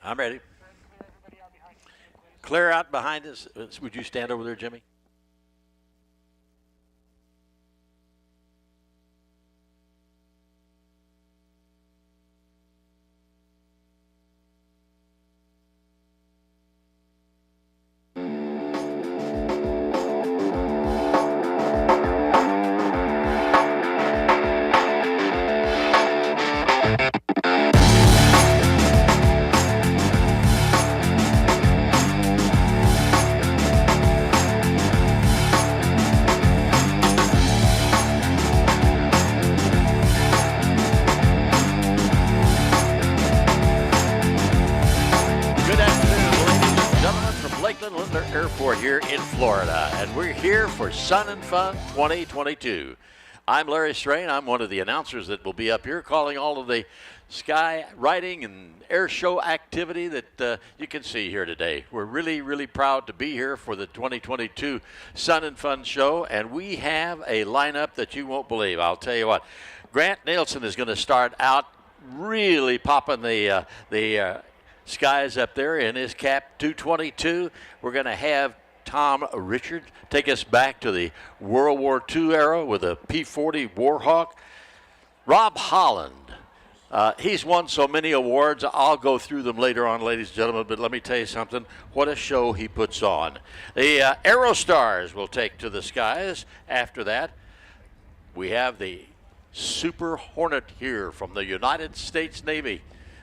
I'm ready. Clear out behind us. Would you stand over there, Jimmy? Airport here in Florida, and we're here for Sun and Fun 2022. I'm Larry Strain. I'm one of the announcers that will be up here calling all of the sky riding and air show activity that you can see here today. We're really, really proud to be here for the 2022 Sun and Fun show, and we have a lineup that you won't believe. I'll tell you what, Grant Nielsen is going to start out really popping the skies up there in his Cap 222. We're going to have Thom Richard take us back to the World War II era with a P-40 Warhawk. Rob Holland, he's won so many awards. I'll go through them later on, ladies and gentlemen, but let me tell you something. What a show he puts on. The Aerostars will take to the skies. After that, we have the Super Hornet here from the United States Navy.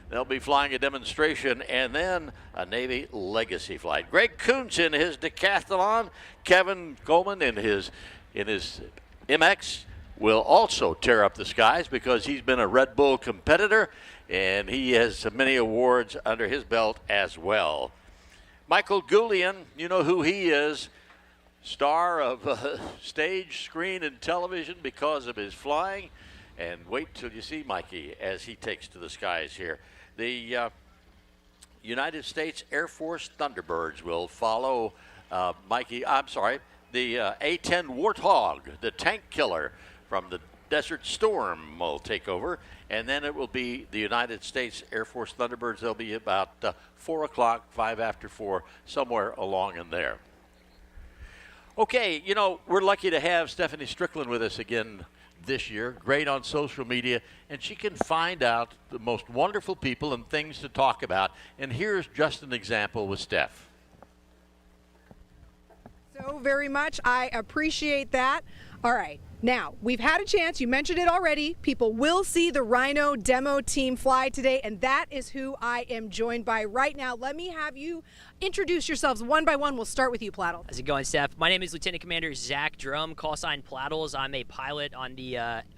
They'll be flying a demonstration and then a Navy legacy flight. Greg Koontz in his decathlon. Kevin Coleman in his MX will also tear up the skies because he's been a Red Bull competitor and he has many awards under his belt as well. Michael Goulian, you know who he is. Star of stage, screen, and television because of his flying. And wait till you see Mikey as he takes to the skies here. The United States Air Force Thunderbirds will follow the A-10 Warthog, the tank killer from the Desert Storm will take over. And then it will be the United States Air Force Thunderbirds. They'll be about 4 o'clock, 5 after 4, somewhere along in there. Okay, you know, we're lucky to have Stephanie Strickland with us again this year. Great on social media, and she can find out the most wonderful people and things to talk about. And here's just an example with Steph. So very much. I appreciate that. All right. Now, we've had a chance, you mentioned it already, people will see the Rhino demo team fly today, and that is who I am joined by right now. Let me have you introduce yourselves one by one. We'll start with you, Plattles. How's it going, Steph? My name is Lieutenant Commander Zach Drum, call sign Plattles. I'm a pilot on the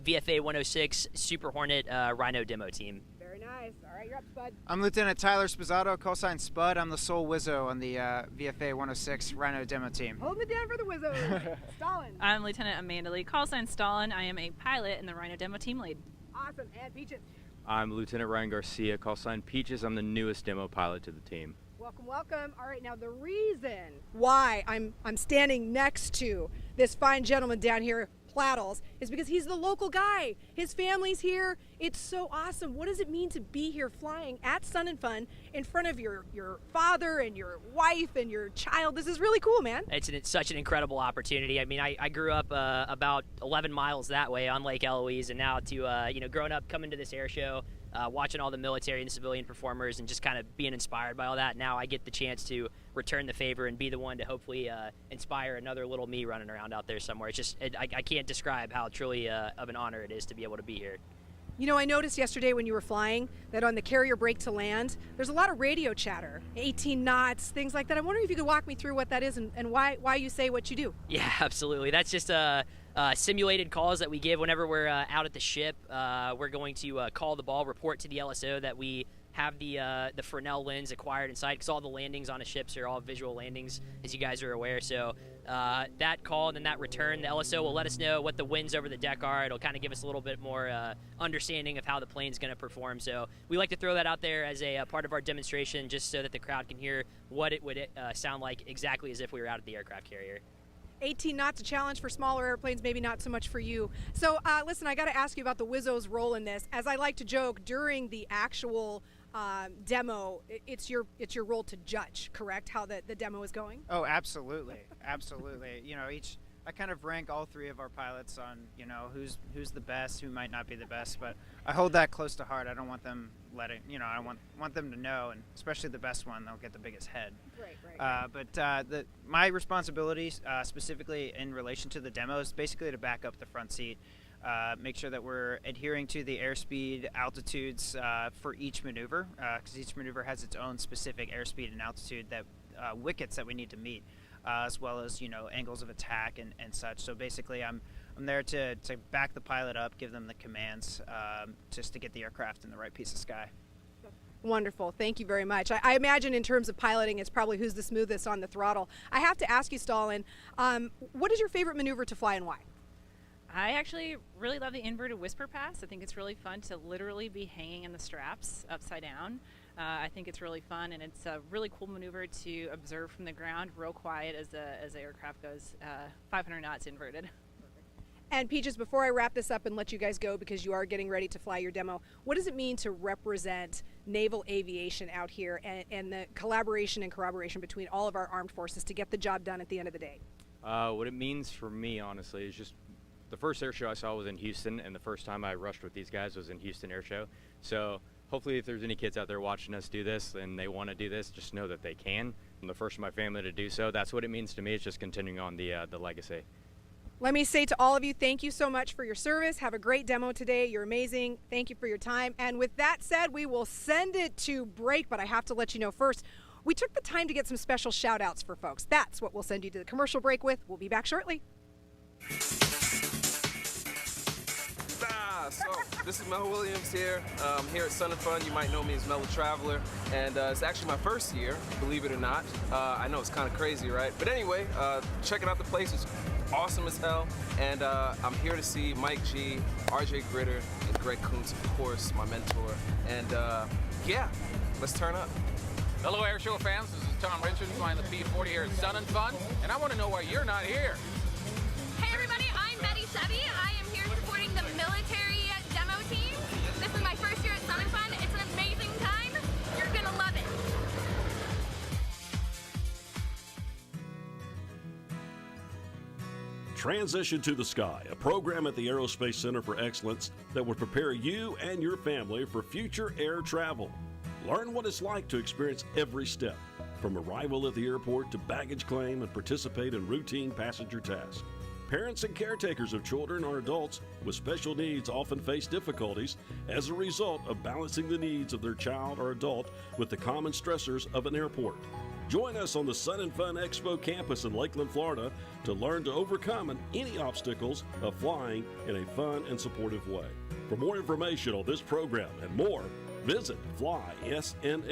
VFA 106 Super Hornet Rhino demo team. Very nice. All right, you're up, Spud. I'm Lieutenant Tyler Spizzato, call sign Spud. I'm the sole Wizzo on the VFA 106 Rhino demo team. Holding it down for the Wizzo. Stalin. I'm Lieutenant Amanda Lee, call sign Stalin. I am a pilot in the Rhino demo team lead. Awesome. And Pietz. I'm Lieutenant Ryan Garcia, call sign Peaches. I'm the newest demo pilot to the team. Welcome, welcome. All right, now the reason why I'm standing next to this fine gentleman down here, Plattles, is because he's the local guy. His family's here. It's so awesome. What does it mean to be here flying at Sun and Fun in front of your father and your wife and your child? This is really cool, man. It's such an incredible opportunity. I mean, I grew up about 11 miles that way on Lake Eloise, and now to, growing up, coming to this air show, watching all the military and civilian performers and just kind of being inspired by all that. Now I get the chance to return the favor and be the one to hopefully inspire another little me running around out there somewhere. It's just, I can't describe how truly of an honor it is to be able to be here. You know, I noticed yesterday when you were flying that on the carrier brake to land, there's a lot of radio chatter, 18 knots, things like that. I'm wondering if you could walk me through what that is and why you say what you do. Yeah, absolutely. That's just simulated calls that we give whenever we're out at the ship. We're going to call the ball, report to the LSO that we have the Fresnel lens acquired inside, because all the landings on the ships are all visual landings, as you guys are aware. So that call and then that return, the LSO will let us know what the winds over the deck are. It'll kind of give us a little bit more understanding of how the plane's going to perform. So we like to throw that out there as a part of our demonstration, just so that the crowd can hear what it would sound like exactly as if we were out at the aircraft carrier. 18 knots, a challenge for smaller airplanes, maybe not so much for you. So listen, I got to ask you about the Wizzo's role in this. As I like to joke, during the actual demo, it's your role to judge, correct? How the demo is going? Oh, absolutely, absolutely. You know, I kind of rank all three of our pilots on, you know, who's the best, who might not be the best, but I hold that close to heart. I don't want them I want them to know, and especially the best one, they'll get the biggest head. Right. But my responsibilities, specifically in relation to the demo, is basically to back up the front seat, make sure that we're adhering to the airspeed altitudes for each maneuver, because each maneuver has its own specific airspeed and altitude that wickets that we need to meet, as well as, you know, angles of attack and such. So basically, I'm there to back the pilot up, give them the commands, just to get the aircraft in the right piece of sky. Wonderful. Thank you very much. I imagine in terms of piloting, it's probably who's the smoothest on the throttle. I have to ask you, Stalin, what is your favorite maneuver to fly and why? I actually really love the inverted whisper pass. I think it's really fun to literally be hanging in the straps upside down. I think it's really fun, and it's a really cool maneuver to observe from the ground, real quiet as the aircraft goes 500 knots inverted. And Pietz, before I wrap this up and let you guys go, because you are getting ready to fly your demo, what does it mean to represent naval aviation out here and the collaboration and corroboration between all of our armed forces to get the job done at the end of the day? What it means for me, honestly, is just the first air show I saw was in Houston, and the first time I rushed with these guys was in Houston Air Show. So hopefully if there's any kids out there watching us do this and they want to do this, just know that they can. I'm the first in my family to do so. That's what it means to me. It's just continuing on the legacy. Let me say to all of you, thank you so much for your service. Have a great demo today. You're amazing. Thank you for your time. And with that said, we will send it to break, but I have to let you know first, we took the time to get some special shout outs for folks. That's what we'll send you to the commercial break with. We'll be back shortly. So this is Mel Williams here. Here at Sun and Fun, you might know me as Mellow Traveler, and it's actually my first year, believe it or not. I know it's kind of crazy, right? But anyway, checking out the place is awesome as hell, and I'm here to see Mike G, RJ Gritter, and Greg Koontz, of course, my mentor. And yeah, let's turn up. Hello, Air Show fans. This is Thom Richards flying the P-40 here at Sun and Fun, and I want to know why you're not here. Hey everybody, I'm Betty Chevy. I am here supporting the military demo team. This is my first year at Sun and Fun. It's an amazing time. You're gonna love it. Transition to the Sky, a program at the Aerospace Center for Excellence that will prepare you and your family for future air travel. Learn what it's like to experience every step, from arrival at the airport to baggage claim, and participate in routine passenger tasks. Parents and caretakers of children or adults with special needs often face difficulties as a result of balancing the needs of their child or adult with the common stressors of an airport. Join us on the Sun and Fun Expo campus in Lakeland, Florida, to learn to overcome any obstacles of flying in a fun and supportive way. For more information on this program and more, visit flysnf.org.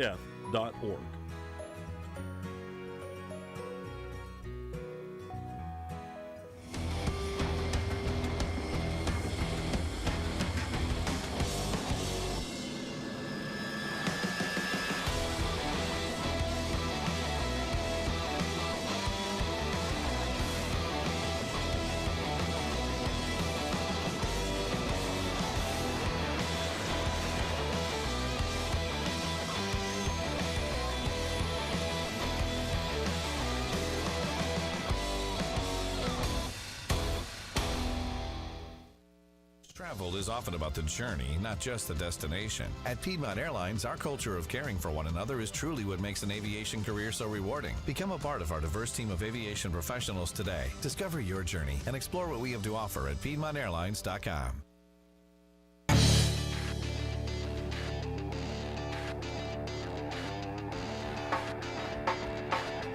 Travel is often about the journey, not just the destination. At Piedmont Airlines, our culture of caring for one another is truly what makes an aviation career so rewarding. Become a part of our diverse team of aviation professionals today. Discover your journey and explore what we have to offer at PiedmontAirlines.com.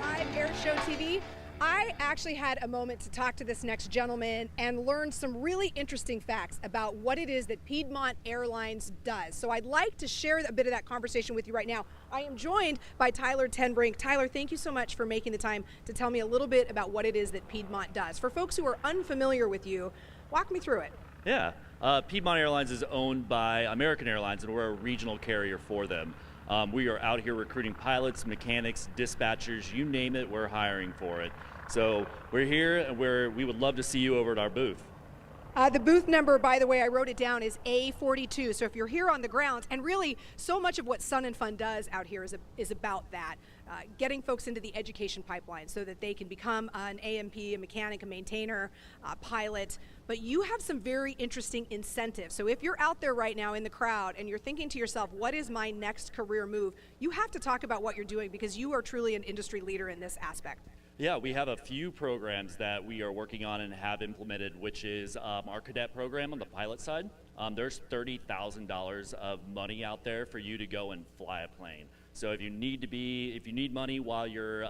LiveAirShowTV. I actually had a moment to talk to this next gentleman and learn some really interesting facts about what it is that Piedmont Airlines does. So I'd like to share a bit of that conversation with you right now. I am joined by Tyler Tenbrink. Tyler, thank you so much for making the time to tell me a little bit about what it is that Piedmont does. For folks who are unfamiliar with you, walk me through it. Yeah, Piedmont Airlines is owned by American Airlines, and we're a regional carrier for them. We are out here recruiting pilots, mechanics, dispatchers, you name it, we're hiring for it. So we're here, and we would love to see you over at our booth. The booth number, by the way, I wrote it down, is A42. So if you're here on the grounds, and really so much of what Sun and Fun does out here is about that, getting folks into the education pipeline so that they can become an AMP, a mechanic, a maintainer, a pilot. But you have some very interesting incentives. So if you're out there right now in the crowd and you're thinking to yourself, what is my next career move? You have to talk about what you're doing because you are truly an industry leader in this aspect. Yeah, we have a few programs that we are working on and have implemented, which is our cadet program on the pilot side. There's $30,000 of money out there for you to go and fly a plane. So if you need money while you're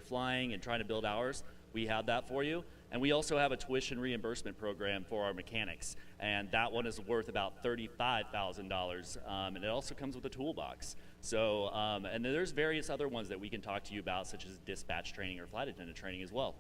flying and trying to build hours, we have that for you. And we also have a tuition reimbursement program for our mechanics, and that one is worth about $35,000, and it also comes with a toolbox. So, and then there's various other ones that we can talk to you about, such as dispatch training or flight attendant training as well.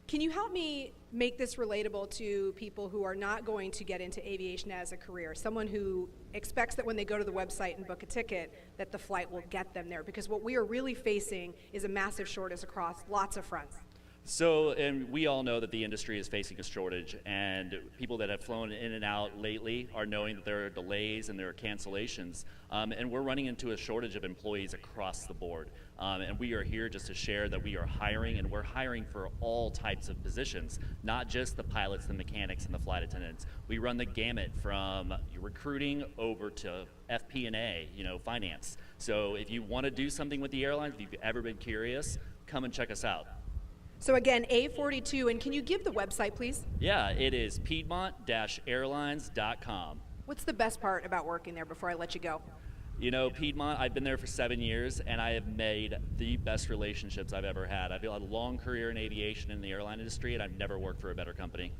Can you help me make this relatable to people who are not going to get into aviation as a career? Someone who expects that when they go to the website and book a ticket, that the flight will get them there, because what we are really facing is a massive shortage across lots of fronts. So, and we all know that the industry is facing a shortage, and people that have flown in and out lately are knowing that there are delays and there are cancellations, and we're running into a shortage of employees across the board. And we are here just to share that we are hiring, and we're hiring for all types of positions, not just the pilots, the mechanics, and the flight attendants. We run the gamut from recruiting over to FP&A, finance. So if you want to do something with the airlines, if you've ever been curious, come and check us out. So again, A42, and can you give the website, please? Yeah, it is Piedmont-airlines.com. What's the best part about working there before I let you go? Piedmont, I've been there for 7 years, and I have made the best relationships I've ever had. I've had a long career in aviation and the airline industry, and I've never worked for a better company.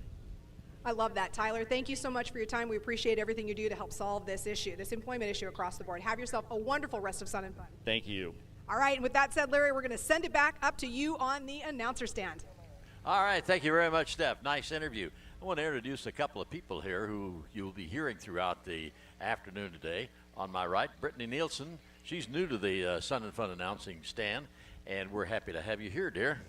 I love that, Tyler. Thank you so much for your time. We appreciate everything you do to help solve this issue, this employment issue across the board. Have yourself a wonderful rest of Sun and Fun. Thank you. All right, and with that said, Larry, we're going to send it back up to you on the announcer stand. All right, thank you very much, Steph. Nice interview. I want to introduce a couple of people here who you'll be hearing throughout the afternoon today. On my right, Brittany Nielsen. She's new to the Sun and Fun announcing stand, and we're happy to have you here, dear.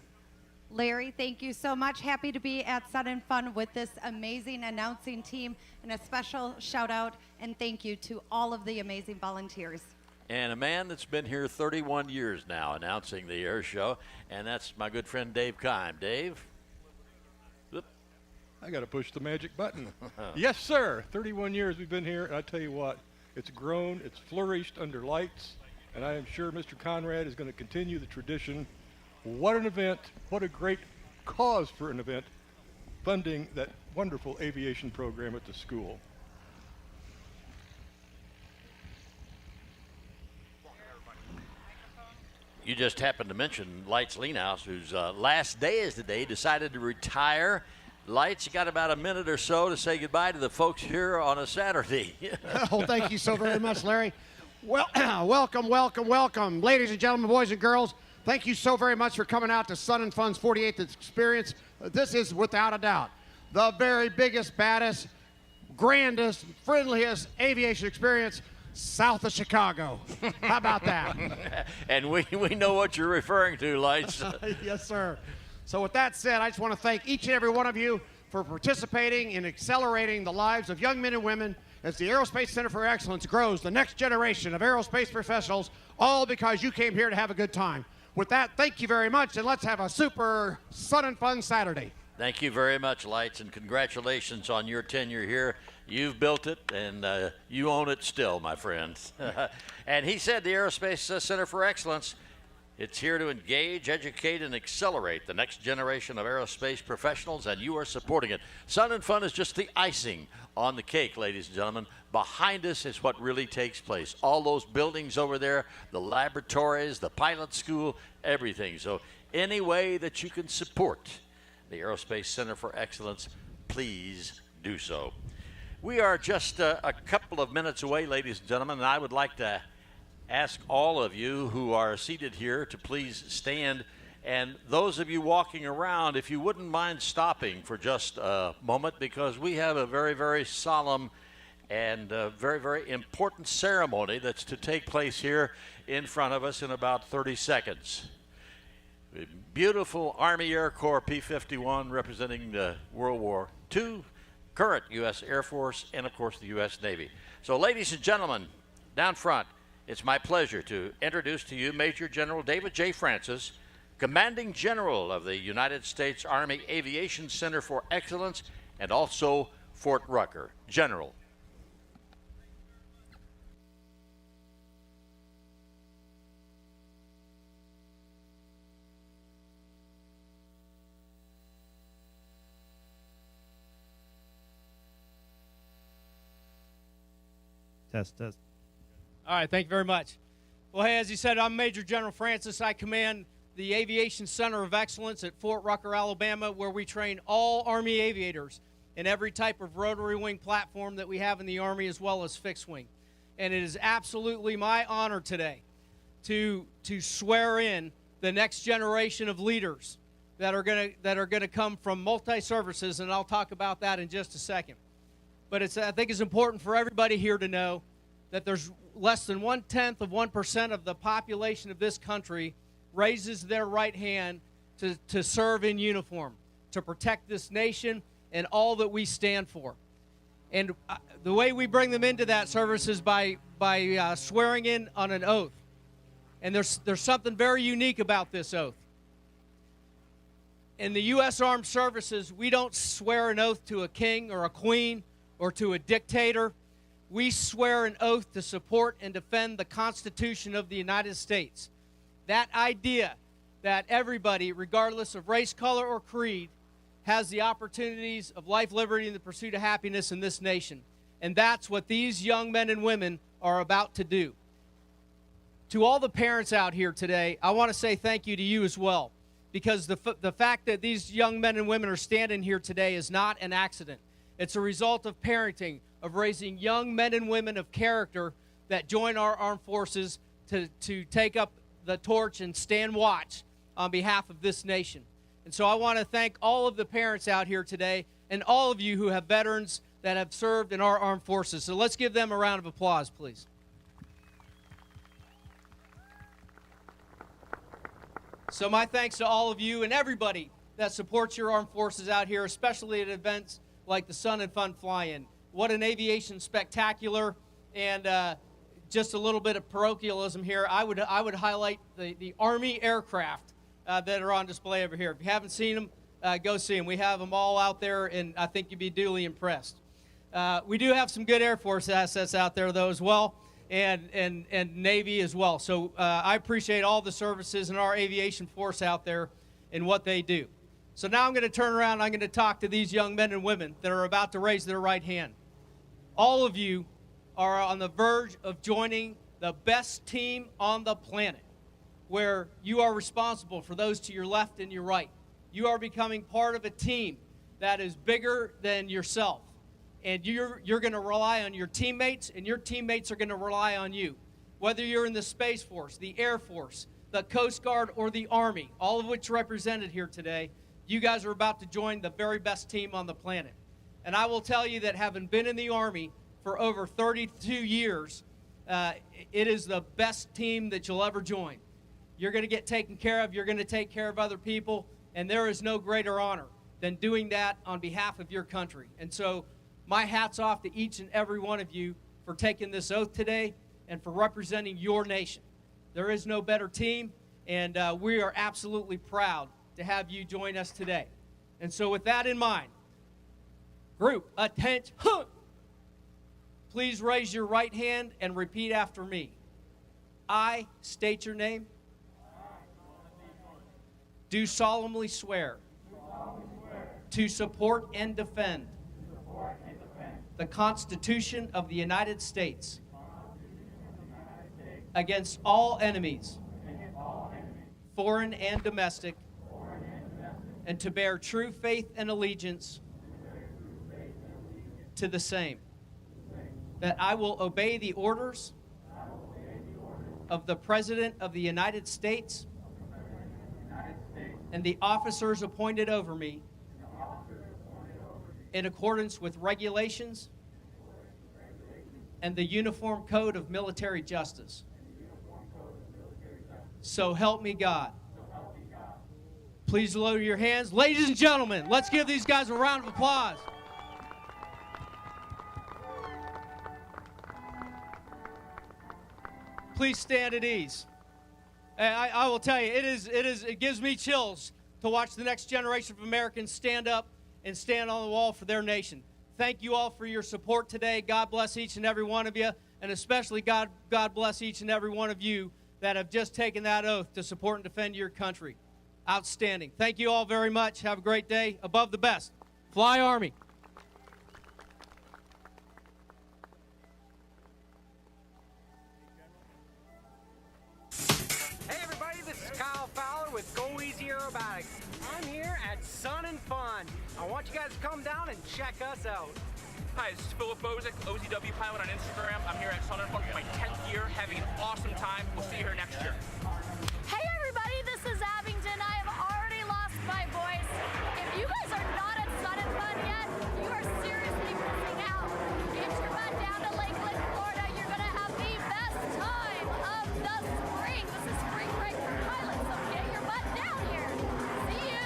Larry, thank you so much. Happy to be at Sun and Fun with this amazing announcing team, and a special shout out and thank you to all of the amazing volunteers. And a man that's been here 31 years now announcing the air show, and that's my good friend Dave Kime. Dave? Whoop. I got to push the magic button. Yes, sir. 31 years we've been here, and I tell you what, it's grown, it's flourished under lights, and I am sure Mr. Conrad is going to continue the tradition. What an event, what a great cause for an event, funding that wonderful aviation program at the school. You just happened to mention Lights Leanhouse, whose last day is today, decided to retire. Lights, you got about a minute or so to say goodbye to the folks here on a Saturday. Oh, thank you so very much, Larry. Well, welcome. Ladies and gentlemen, boys and girls, thank you so very much for coming out to Sun and Fun's 48th experience. This is, without a doubt, the very biggest, baddest, grandest, friendliest aviation experience south of Chicago. How about that? And we know what you're referring to, Lights. Yes, sir. So with that said, I just want to thank each and every one of you for participating in accelerating the lives of young men and women as the Aerospace Center for Excellence grows the next generation of aerospace professionals, all because you came here to have a good time. With that, thank you very much, and let's have a super Sun and Fun Saturday. Thank you very much, Lights, and congratulations on your tenure here. You've built it, and you own it still, my friends. And he said the Aerospace Center for Excellence, it's here to engage, educate, and accelerate the next generation of aerospace professionals, and you are supporting it. Sun and Fun is just the icing on the cake, ladies and gentlemen. Behind us is what really takes place. All those buildings over there, the laboratories, the pilot school, everything. So any way that you can support the Aerospace Center for Excellence, please do so. We are just a couple of minutes away, ladies and gentlemen, and I would like to ask all of you who are seated here to please stand, and those of you walking around, if you wouldn't mind stopping for just a moment, because we have a very, very solemn and very, very important ceremony that's to take place here in front of us in about 30 seconds. Beautiful Army Air Corps P-51 representing World War II, current U.S. Air Force, and, of course, the U.S. Navy. So, ladies and gentlemen, down front, it's my pleasure to introduce to you Major General David J. Francis, Commanding General of the United States Army Aviation Center for Excellence, and also Fort Rucker. General. Test. All right, thank you very much. Well, hey, as you said, I'm Major General Francis. I command the Aviation Center of Excellence at Fort Rucker, Alabama, where we train all Army aviators in every type of rotary wing platform that we have in the Army, as well as fixed wing. And it is absolutely my honor today to swear in the next generation of leaders that are gonna come from multi-services, and I'll talk about that in just a second. But I think it's important for everybody here to know that there's less than 0.1% of the population of this country raises their right hand to serve in uniform, to protect this nation and all that we stand for. And the way we bring them into that service is by swearing in on an oath. And there's something very unique about this oath. In the U.S. Armed Services, we don't swear an oath to a king or a queen or to a dictator. We swear an oath to support and defend the Constitution of the United States. That idea that everybody, regardless of race, color, or creed, has the opportunities of life, liberty, and the pursuit of happiness in this nation. And that's what these young men and women are about to do. To all the parents out here today, I want to say thank you to you as well, because the fact that these young men and women are standing here today is not an accident. It's a result of parenting, of raising young men and women of character that join our armed forces to take up the torch and stand watch on behalf of this nation. And so I want to thank all of the parents out here today and all of you who have veterans that have served in our armed forces. So let's give them a round of applause, please. So my thanks to all of you and everybody that supports your armed forces out here, especially at events like the Sun and Fun Fly-In. What an aviation spectacular, and just a little bit of parochialism here. I would highlight the Army aircraft that are on display over here. If you haven't seen them, go see them. We have them all out there, and I think you'd be duly impressed. We do have some good Air Force assets out there, though, as well, and Navy as well. So I appreciate all the services in our aviation force out there and what they do. So now I'm going to turn around and I'm going to talk to these young men and women that are about to raise their right hand. All of you are on the verge of joining the best team on the planet, where you are responsible for those to your left and your right. You are becoming part of a team that is bigger than yourself. And you're going to rely on your teammates, and your teammates are going to rely on you. Whether you're in the Space Force, the Air Force, the Coast Guard, or the Army, all of which are represented here today, you guys are about to join the very best team on the planet. And I will tell you that having been in the Army for over 32 years, it is the best team that you'll ever join. You're going to get taken care of. You're going to take care of other people. And there is no greater honor than doing that on behalf of your country. And so my hat's off to each and every one of you for taking this oath today and for representing your nation. There is no better team, and we are absolutely proud to have you join us today. And so with that in mind, group, attention. Please raise your right hand and repeat after me. I state your name. Do solemnly swear to support and defend the Constitution of the United States against all enemies, foreign and domestic, and to bear true faith and allegiance to the same. That I will obey the orders of the President of the United States and the officers appointed over me in accordance with regulations and the Uniform Code of Military Justice. So help me God. Please lower your hands. Ladies and gentlemen, let's give these guys a round of applause. please stand at ease. I will tell you, it gives me chills to watch the next generation of Americans stand up and stand on the wall for their nation. Thank you all for your support today. God bless each and every one of you, and especially God bless each and every one of you that have just taken that oath to support and defend your country. Outstanding. Thank you all very much. Have a great day. Above the best. Fly Army. Hey everybody, this is Kyle Fowler with Go Easy Aerobatics. I'm here at Sun and Fun. I want you guys to come down and check us out. Hi, this is Philip Bozick, OZW pilot on Instagram. I'm here at Sun and Fun for my 10th year, having an awesome time. We'll see you here next year. Hey everybody, this is Abington. I have already lost my voice. If you guys are not at Sun and Fun yet, you are seriously missing out. Get your butt down to Lakeland, Florida. You're going to have the best time of the spring. This is spring break for pilots, so get your butt down here. See you.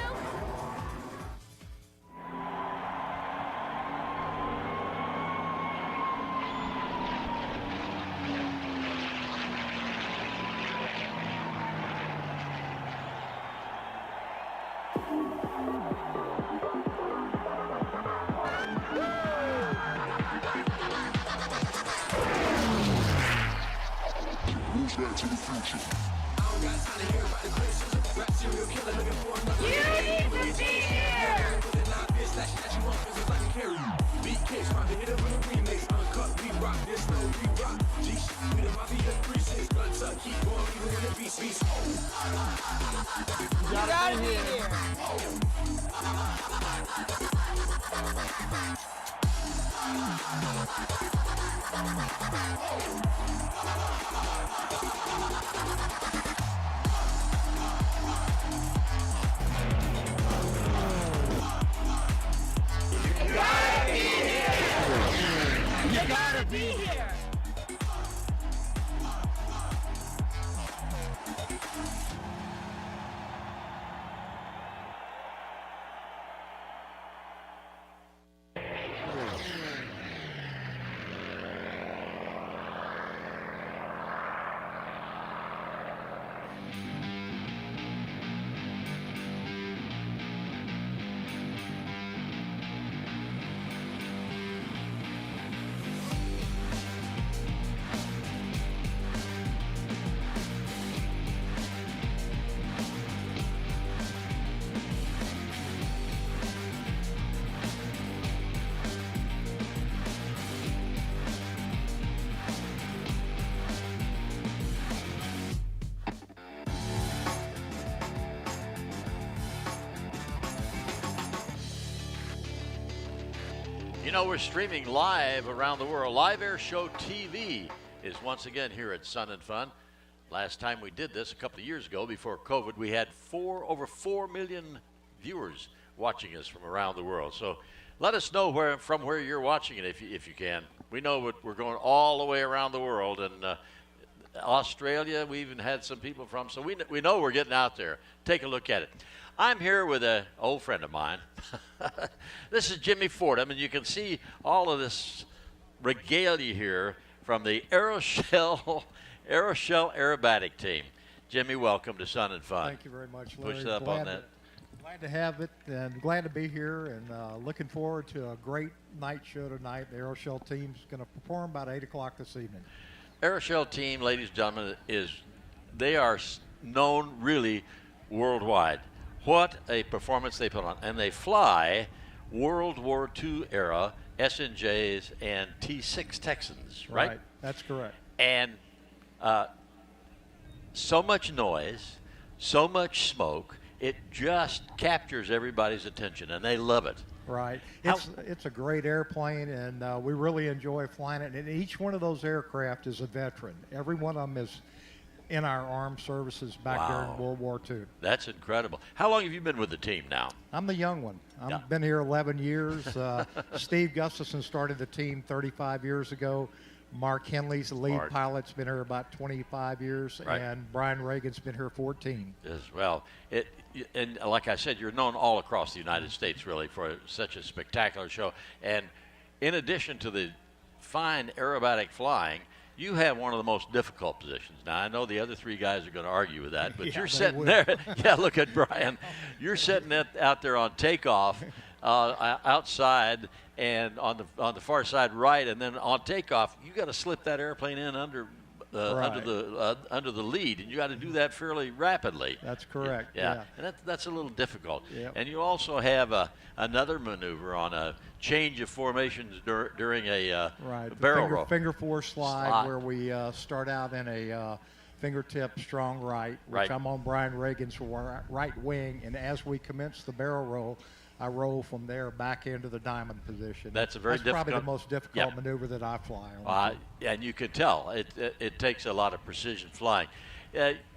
Who's back to the future? You need to be here. You gotta be here. You gotta be here. You know, we're streaming live around the world. LiveAirShowTV is once again here at Sun and Fun. Last time we did this a couple of years ago before COVID, we had over 4 million viewers watching us from around the world. So let us know from where you're watching it if you can. We know we're going all the way around the world, and Australia we even had some people from, so we know we're getting out there. Take a look at it. I'm here with an old friend of mine. This is Jimmy Fordham, and you can see all of this regalia here from the AeroShell aerobatic team. Jimmy, welcome to Sun and Fun. Thank you very much, Larry. Push it up on that. Glad to have it, and glad to be here, and looking forward to a great night show tonight. The AeroShell team's going to perform about 8 o'clock this evening. AeroShell team, ladies and gentlemen, they are known really worldwide. What a performance they put on. And they fly World War II era SNJs and T6 Texans, right? Right, that's correct. And so much noise, so much smoke, it just captures everybody's attention, and they love it. Right. It's a great airplane, and we really enjoy flying it. And each one of those aircraft is a veteran. Every one of them is in our armed services back during World War II. That's incredible. How long have you been with the team now? I'm the young one. I've been here 11 years. Steve Gustafson started the team 35 years ago. Mark Henley's the lead pilot's been here about 25 years, and Brian Reagan's been here 14. As well. And like I said, you're known all across the United States, really, for such a spectacular show. And in addition to the fine aerobatic flying, you have one of the most difficult positions. Now, I know the other three guys are going to argue with that, but Yeah, you're they sitting will. there. Yeah, look at Brian. You're sitting out there on takeoff outside and on the far side right, and then on takeoff, you got to slip that airplane in under the lead, and you got to do that fairly rapidly. That's correct. Yeah. And that's a little difficult. Yep. And you also have another maneuver on a change of formations during a barrel roll. Finger four slide where we start out in a fingertip strong right, which I'm on Brian Reagan's right wing, and as we commence the barrel roll, I roll from there back into the diamond position. That's probably the most difficult maneuver that I fly on. And you can tell it takes a lot of precision flying.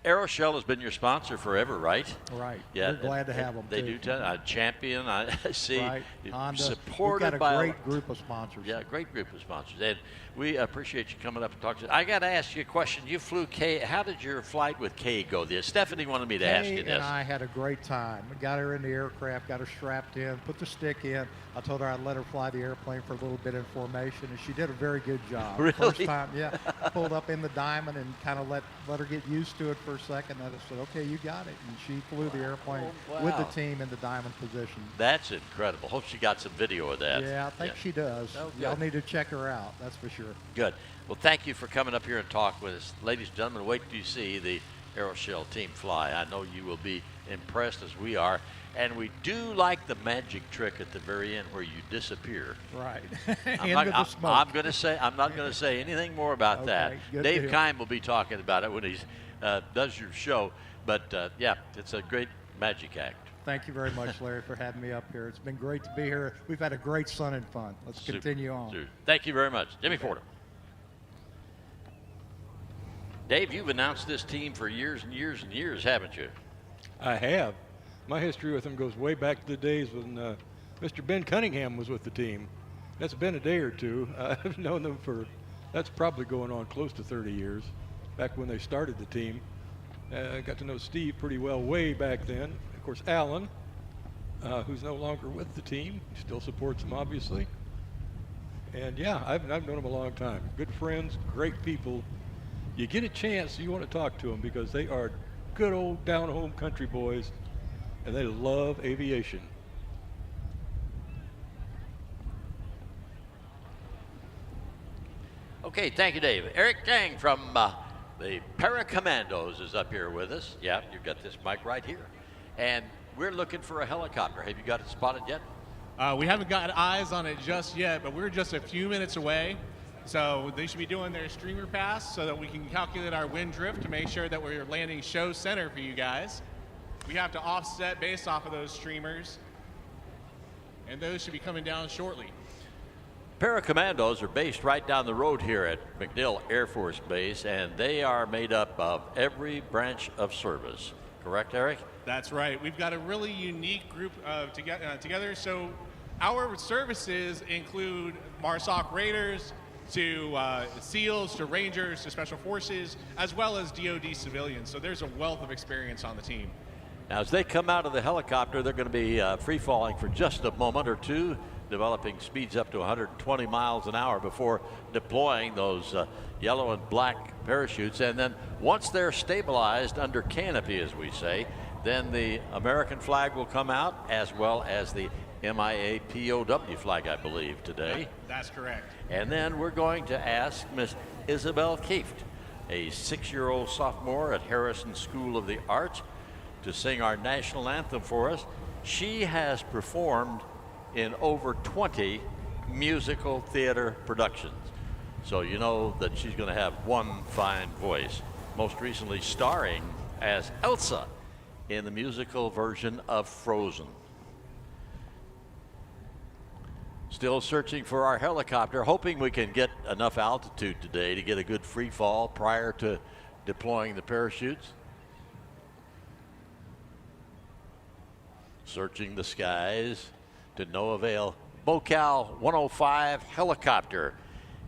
AeroShell has been your sponsor forever, right? Right. Yeah, we're glad to have them. They do. Champion. I see. Right. Honda. Supported We've got by a great group of sponsors. Yeah, great group of sponsors, and we appreciate you coming up and talking to us. I got to ask you a question. You flew Kay. How did your flight with Kay go? Stephanie wanted me to ask you Kay this. and I had a great time. We got her in the aircraft, got her strapped in, put the stick in. I told her I'd let her fly the airplane for a little bit in formation, and she did a very good job. Really? First time, yeah. Pulled up in the diamond and kind of let her get used to it for a second. And I said, okay, you got it. And she flew the airplane with the team in the diamond position. That's incredible. Hope she got some video of that. Yeah, I think she does. Oh, Y'all need to check her out, that's for sure. Good. Well, thank you for coming up here and talk with us. Ladies and gentlemen, wait till you see the AeroShell team fly. I know you will be impressed as we are. And we do like the magic trick at the very end where you disappear. Right. I'm not going to say anything more about that. Dave Kime will be talking about it when he does your show. But yeah, it's a great magic act. Thank you very much, Larry, for having me up here. It's been great to be here. We've had a great Sun and Fun. Let's continue on. Super. Thank you very much. Jimmy Fordham. Dave, you've announced this team for years and years and years, haven't you? I have. My history with them goes way back to the days when Mr. Ben Cunningham was with the team. That's been a day or two. I've known them that's probably going on close to 30 years, back when they started the team. I got to know Steve pretty well way back then. Of course, Alan, who's no longer with the team. He still supports them, obviously. And yeah, I've known them a long time. Good friends, great people. You get a chance, you want to talk to them because they are good old down-home country boys, and they love aviation. Okay, thank you, Dave. Eric Tang from the Para-Commandos is up here with us. Yeah, you've got this mic right here. And we're looking for a helicopter. Have you got it spotted yet? We haven't got eyes on it just yet, but we're just a few minutes away. So they should be doing their streamer pass so that we can calculate our wind drift to make sure that we're landing show center for you guys. We have to offset based off of those streamers, and those should be coming down shortly. Para-Commandos are based right down the road here at MacDill Air Force Base, and they are made up of every branch of service. Correct, Eric? That's right. We've got a really unique group together. So our services include MARSOC Raiders, to SEALs, to Rangers, to Special Forces, as well as DoD civilians. So there's a wealth of experience on the team. Now, as they come out of the helicopter, they're going to be free falling for just a moment or two, developing speeds up to 120 miles an hour before deploying those yellow and black parachutes. And then once they're stabilized under canopy, as we say, then the American flag will come out, as well as the MIA POW flag, I believe, today. That's correct. And then we're going to ask Miss Isabel Kieft, a 6-year-old sophomore at Harrison School of the Arts, to sing our national anthem for us. She has performed in over 20 musical theater productions. So you know that she's going to have one fine voice, most recently starring as Elsa in the musical version of Frozen. Still searching for our helicopter, hoping we can get enough altitude today to get a good free fall prior to deploying the parachutes. Searching the skies to no avail. Bocal 105 helicopter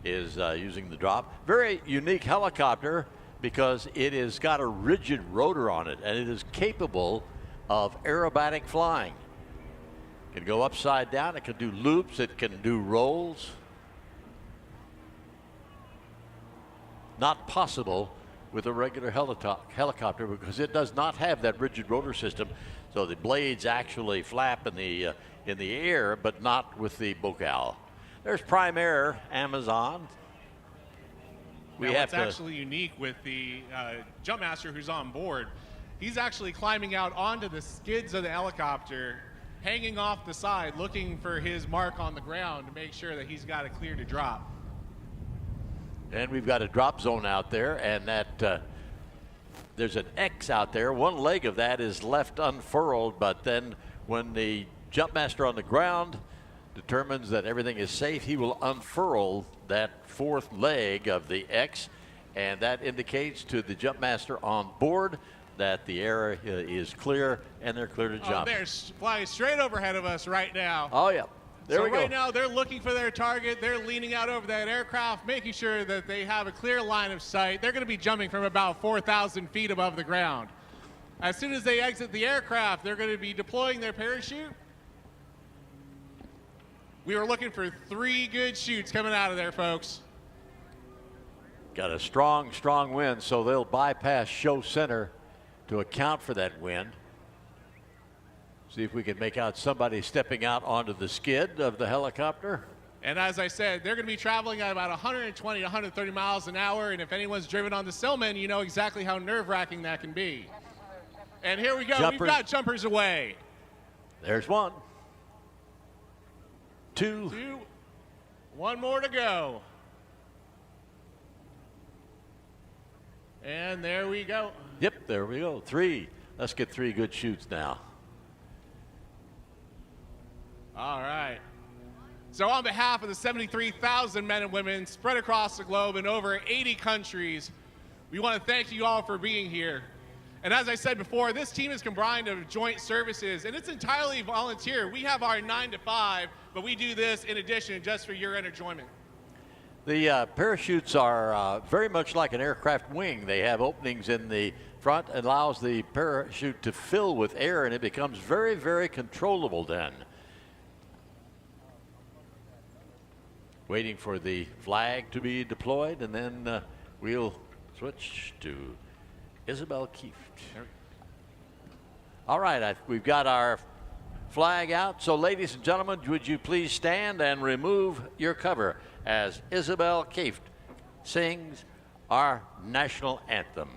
is using the drop. Very unique helicopter because it has got a rigid rotor on it and it is capable of aerobatic flying. It can go upside down, it can do loops, it can do rolls. not possible with a regular helicopter because it does not have that rigid rotor system. So the blades actually flap in the air, but not with the Bocal. There's Prime Air, Amazon. What's actually unique with the Jumpmaster who's on board, he's actually climbing out onto the skids of the helicopter, hanging off the side, looking for his mark on the ground to make sure that he's got it clear to drop. And we've got a drop zone out there, and that there's an X out there. One leg of that is left unfurled, but then when the Jumpmaster on the ground determines that everything is safe, he will unfurl that fourth leg of the X, and that indicates to the Jumpmaster on board that the air is clear and they're clear to jump. They're flying straight overhead of us right now. Oh, yeah. There we go. Right now, they're looking for their target. They're leaning out over that aircraft, making sure that they have a clear line of sight. They're going to be jumping from about 4,000 feet above the ground. As soon as they exit the aircraft, they're going to be deploying their parachute. We were looking for 3 good shoots coming out of there, folks. Got a strong, strong wind, so they'll bypass show center to account for that wind. See if we can make out somebody stepping out onto the skid of the helicopter. And as I said, they're going to be traveling at about 120 to 130 miles an hour. And if anyone's driven on the Silman, you know exactly how nerve-wracking that can be. And here we go. We've got jumpers away. There's one. Two. One more to go. And there we go. Yep, there we go. 3. Let's get 3 good shoots now. All right. So on behalf of the 73,000 men and women spread across the globe in over 80 countries, we want to thank you all for being here. And as I said before, this team is combined of joint services, and it's entirely volunteer. We have our 9 to 5, but we do this in addition just for your enjoyment. The parachutes are very much like an aircraft wing. They have openings in the front, and allows the parachute to fill with air, and it becomes very, very controllable then. Waiting for the flag to be deployed, and then we'll switch to Isabel Kieft. All right, we've got our flag out. So ladies and gentlemen, would you please stand and remove your cover as Isabel Kieft sings our national anthem.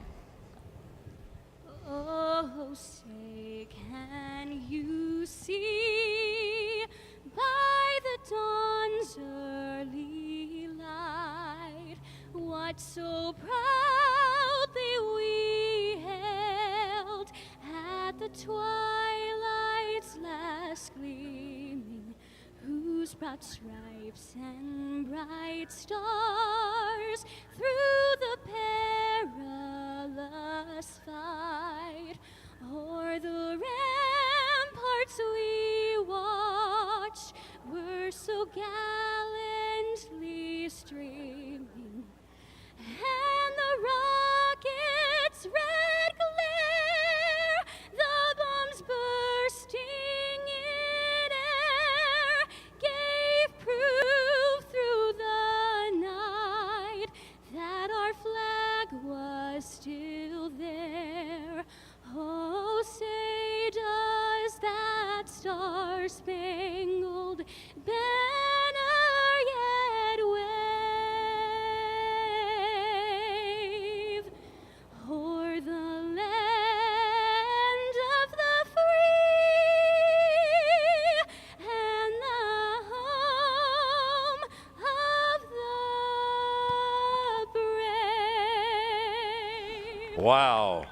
Oh, say can you see by the dawn's early light what so proudly we hailed at the twilight's last gleaming, whose broad stripes and bright stars through the perilous fight o'er the ramparts we watched were so gallantly streaming, and the rocket's red glare, the bombs bursting in air, gave proof through the night that our flag was still there. Oh, say does that star-spangled banner yet wave o'er the land of the free and the home of the brave? Wow.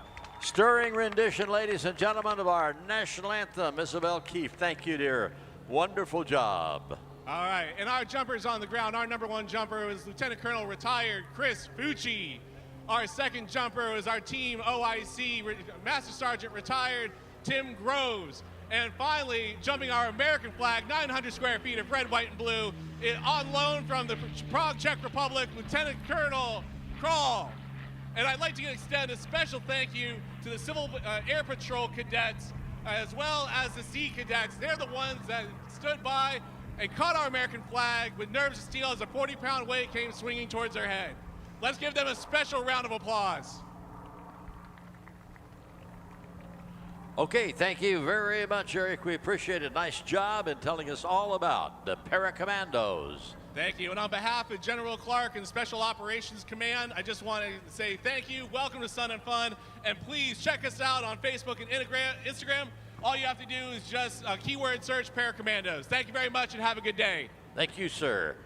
Stirring rendition, ladies and gentlemen, of our national anthem. Isabel Kieft, thank you, dear. Wonderful job. All right, and our jumpers on the ground. Our number 1 jumper was Lieutenant Colonel retired Chris Fucci. Our second jumper was our team OIC Master Sergeant retired Tim Groves. And finally, jumping our American flag, 900 square feet of red, white, and blue, on loan from the Prague, Czech Republic, Lieutenant Colonel Kral. And I'd like to extend a special thank you to the Civil Air Patrol cadets, as well as the Sea Cadets. They're the ones that stood by and caught our American flag with nerves of steel as a 40-pound weight came swinging towards their head. Let's give them a special round of applause. Okay, thank you very much, Eric. We appreciate it. Nice job in telling us all about the Para-Commandos. Thank you. And on behalf of General Clark and Special Operations Command, I just want to say thank you. Welcome to Sun and Fun. And please check us out on Facebook and Instagram. All you have to do is just keyword search Para-Commandos. Thank you very much and have a good day. Thank you, sir.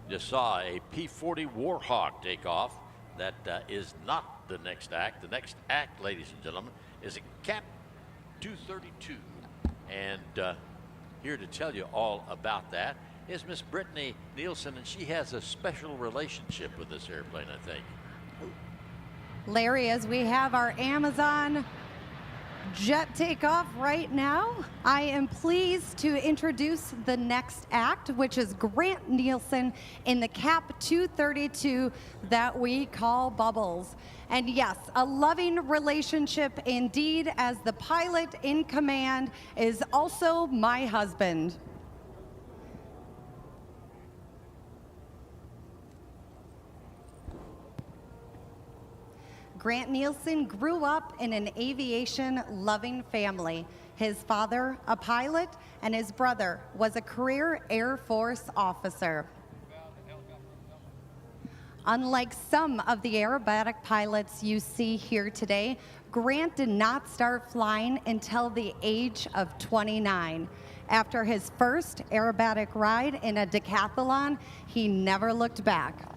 Just saw a P-40 Warhawk take off. That is not the next act. The next act, ladies and gentlemen, is a Cap 232. And here to tell you all about that is Miss Brittany Nielsen, and she has a special relationship with this airplane, I think. Larry, as we have our Amazon jet takeoff right now, I am pleased to introduce the next act, which is Grant Nielsen in the Cap 232 that we call Bubbles. And yes, a loving relationship indeed, as the pilot in command is also my husband. Grant Nielsen grew up in an aviation-loving family. His father, a pilot, and his brother was a career Air Force officer. Unlike some of the aerobatic pilots you see here today, Grant did not start flying until the age of 29. After his first aerobatic ride in a decathlon, he never looked back.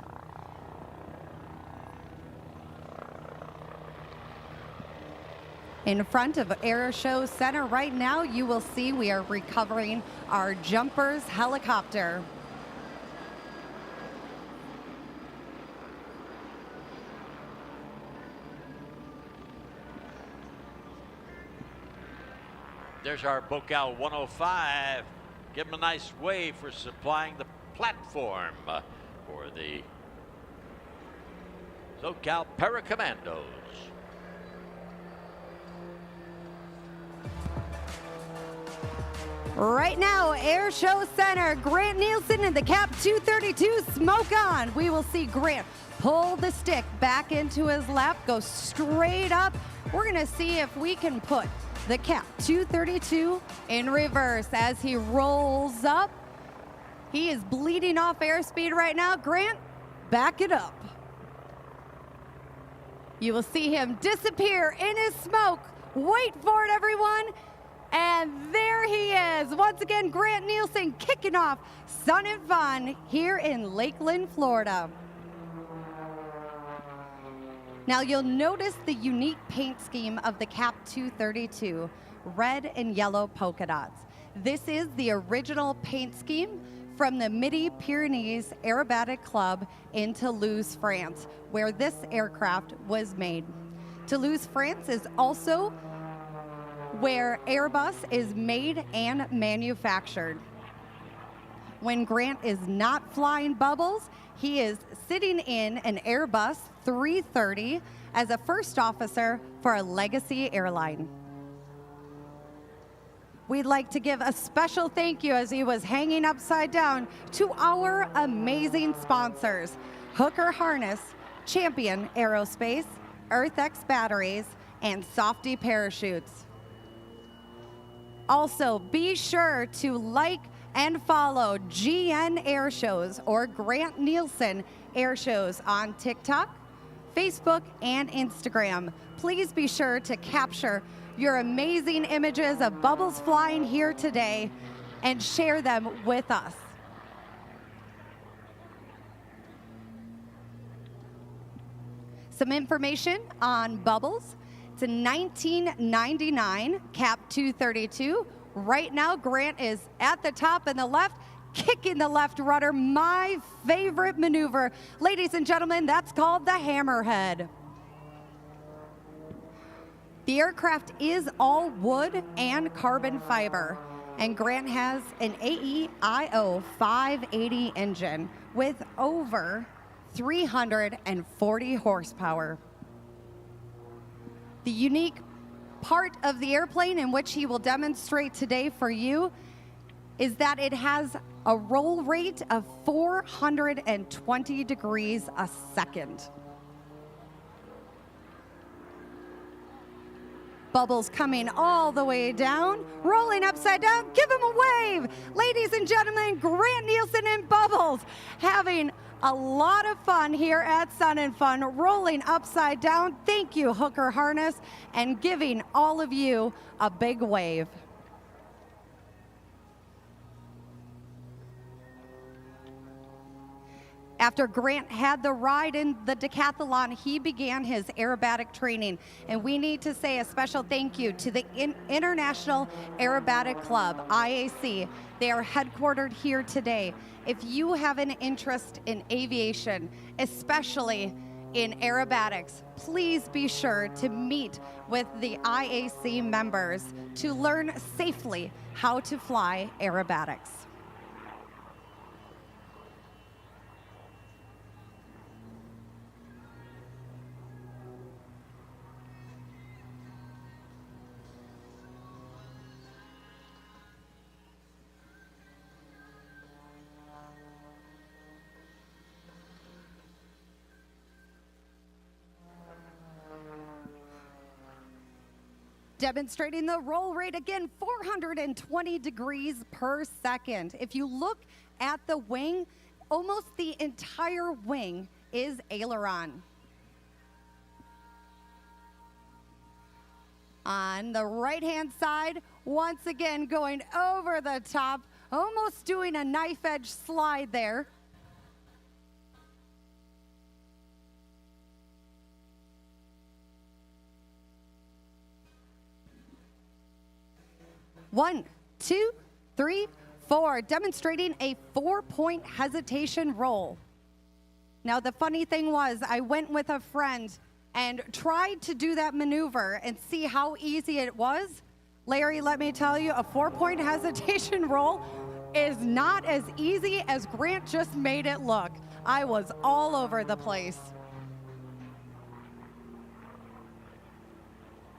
In front of AeroShow Center right now, you will see we are recovering our Jumpers helicopter. There's our Bocal 105. Give him a nice wave for supplying the platform for the SoCal Para-Commandos. Right now, Air Show Center, Grant Nielsen in the Cap 232, smoke on. We will see Grant pull the stick back into his lap, go straight up. We're gonna see if we can put the Cap 232 in reverse as he rolls up. He is bleeding off airspeed right now. Grant, back it up. You will see him disappear in his smoke. Wait for it, everyone. And there he is. Once again, Grant Nielsen kicking off Sun and Fun here in Lakeland, Florida. Now you'll notice the unique paint scheme of the Cap 232, red and yellow polka dots. This is the original paint scheme from the Midi-Pyrenees Aerobatic Club in Toulouse, France, where this aircraft was made. Toulouse, France is also where Airbus is made and manufactured. When Grant is not flying Bubbles, he is sitting in an Airbus 330 as a first officer for a legacy airline. We'd like to give a special thank you, as he was hanging upside down, to our amazing sponsors: Hooker Harness, Champion Aerospace, EarthX Batteries, and Softy Parachutes. Also, be sure to like and follow GN Airshows or Grant Nielsen Airshows on TikTok, Facebook, and Instagram. Please be sure to capture your amazing images of Bubbles flying here today and share them with us. Some information on Bubbles. It's a 1999 Cap 232. Right now, Grant is at the top in the left, kicking the left rudder. My favorite maneuver. Ladies and gentlemen, that's called the hammerhead. The aircraft is all wood and carbon fiber, and Grant has an AEIO 580 engine with over 340 horsepower. The unique part of the airplane, in which he will demonstrate today for you, is that it has a roll rate of 420 degrees a second. Bubbles coming all the way down, rolling upside down. Give him a wave. Ladies and gentlemen, Grant Nielsen and Bubbles having a lot of fun here at Sun and Fun, rolling upside down. Thank you, Hooker Harness, and giving all of you a big wave. After Grant had the ride in the decathlon, he began his aerobatic training. And we need to say a special thank you to the International Aerobatic Club, IAC. They are headquartered here today. If you have an interest in aviation, especially in aerobatics, please be sure to meet with the IAC members to learn safely how to fly aerobatics. Demonstrating the roll rate again, 420 degrees per second. If you look at the wing, almost the entire wing is aileron. On the right-hand side, once again going over the top, almost doing a knife edge slide there. One, two, three, four, demonstrating a 4-point hesitation roll. Now, the funny thing was, I went with a friend and tried to do that maneuver and see how easy it was. Larry, let me tell you, a 4-point hesitation roll is not as easy as Grant just made it look. I was all over the place.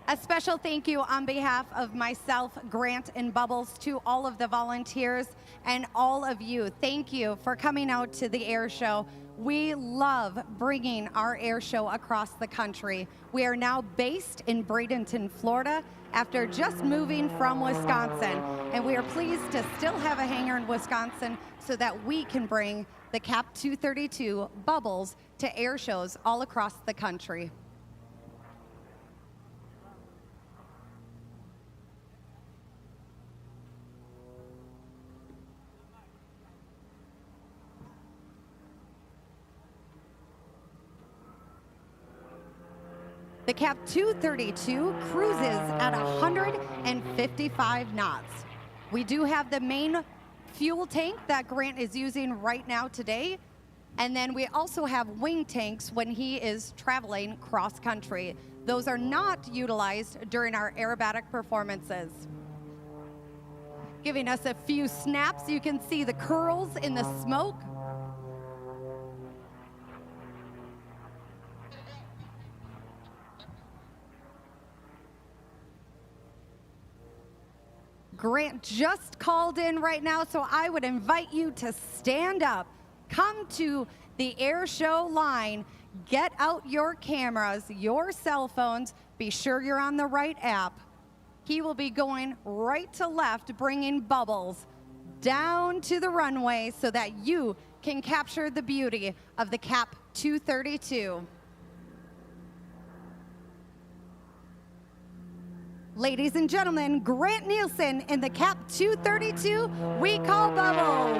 A special thank you on behalf of myself, Grant, and Bubbles to all of the volunteers and all of you. Thank you for coming out to the air show. We love bringing our air show across the country. We are now based in Bradenton, Florida, after just moving from Wisconsin. And we are pleased to still have a hangar in Wisconsin so that we can bring the CAP 232 Bubbles to air shows all across the country. The CAP 232 cruises at 155 knots. We do have the main fuel tank that Grant is using right now today. And then we also have wing tanks when he is traveling cross country. Those are not utilized during our aerobatic performances. Giving us a few snaps, you can see the curls in the smoke. Grant just called in right now, so I would invite you to stand up, come to the air show line, get out your cameras, your cell phones, be sure you're on the right app. He will be going right to left, bringing Bubbles down to the runway so that you can capture the beauty of the CAP 232. Ladies and gentlemen, Grant Nielsen in the CAP 232, we call Bubbles.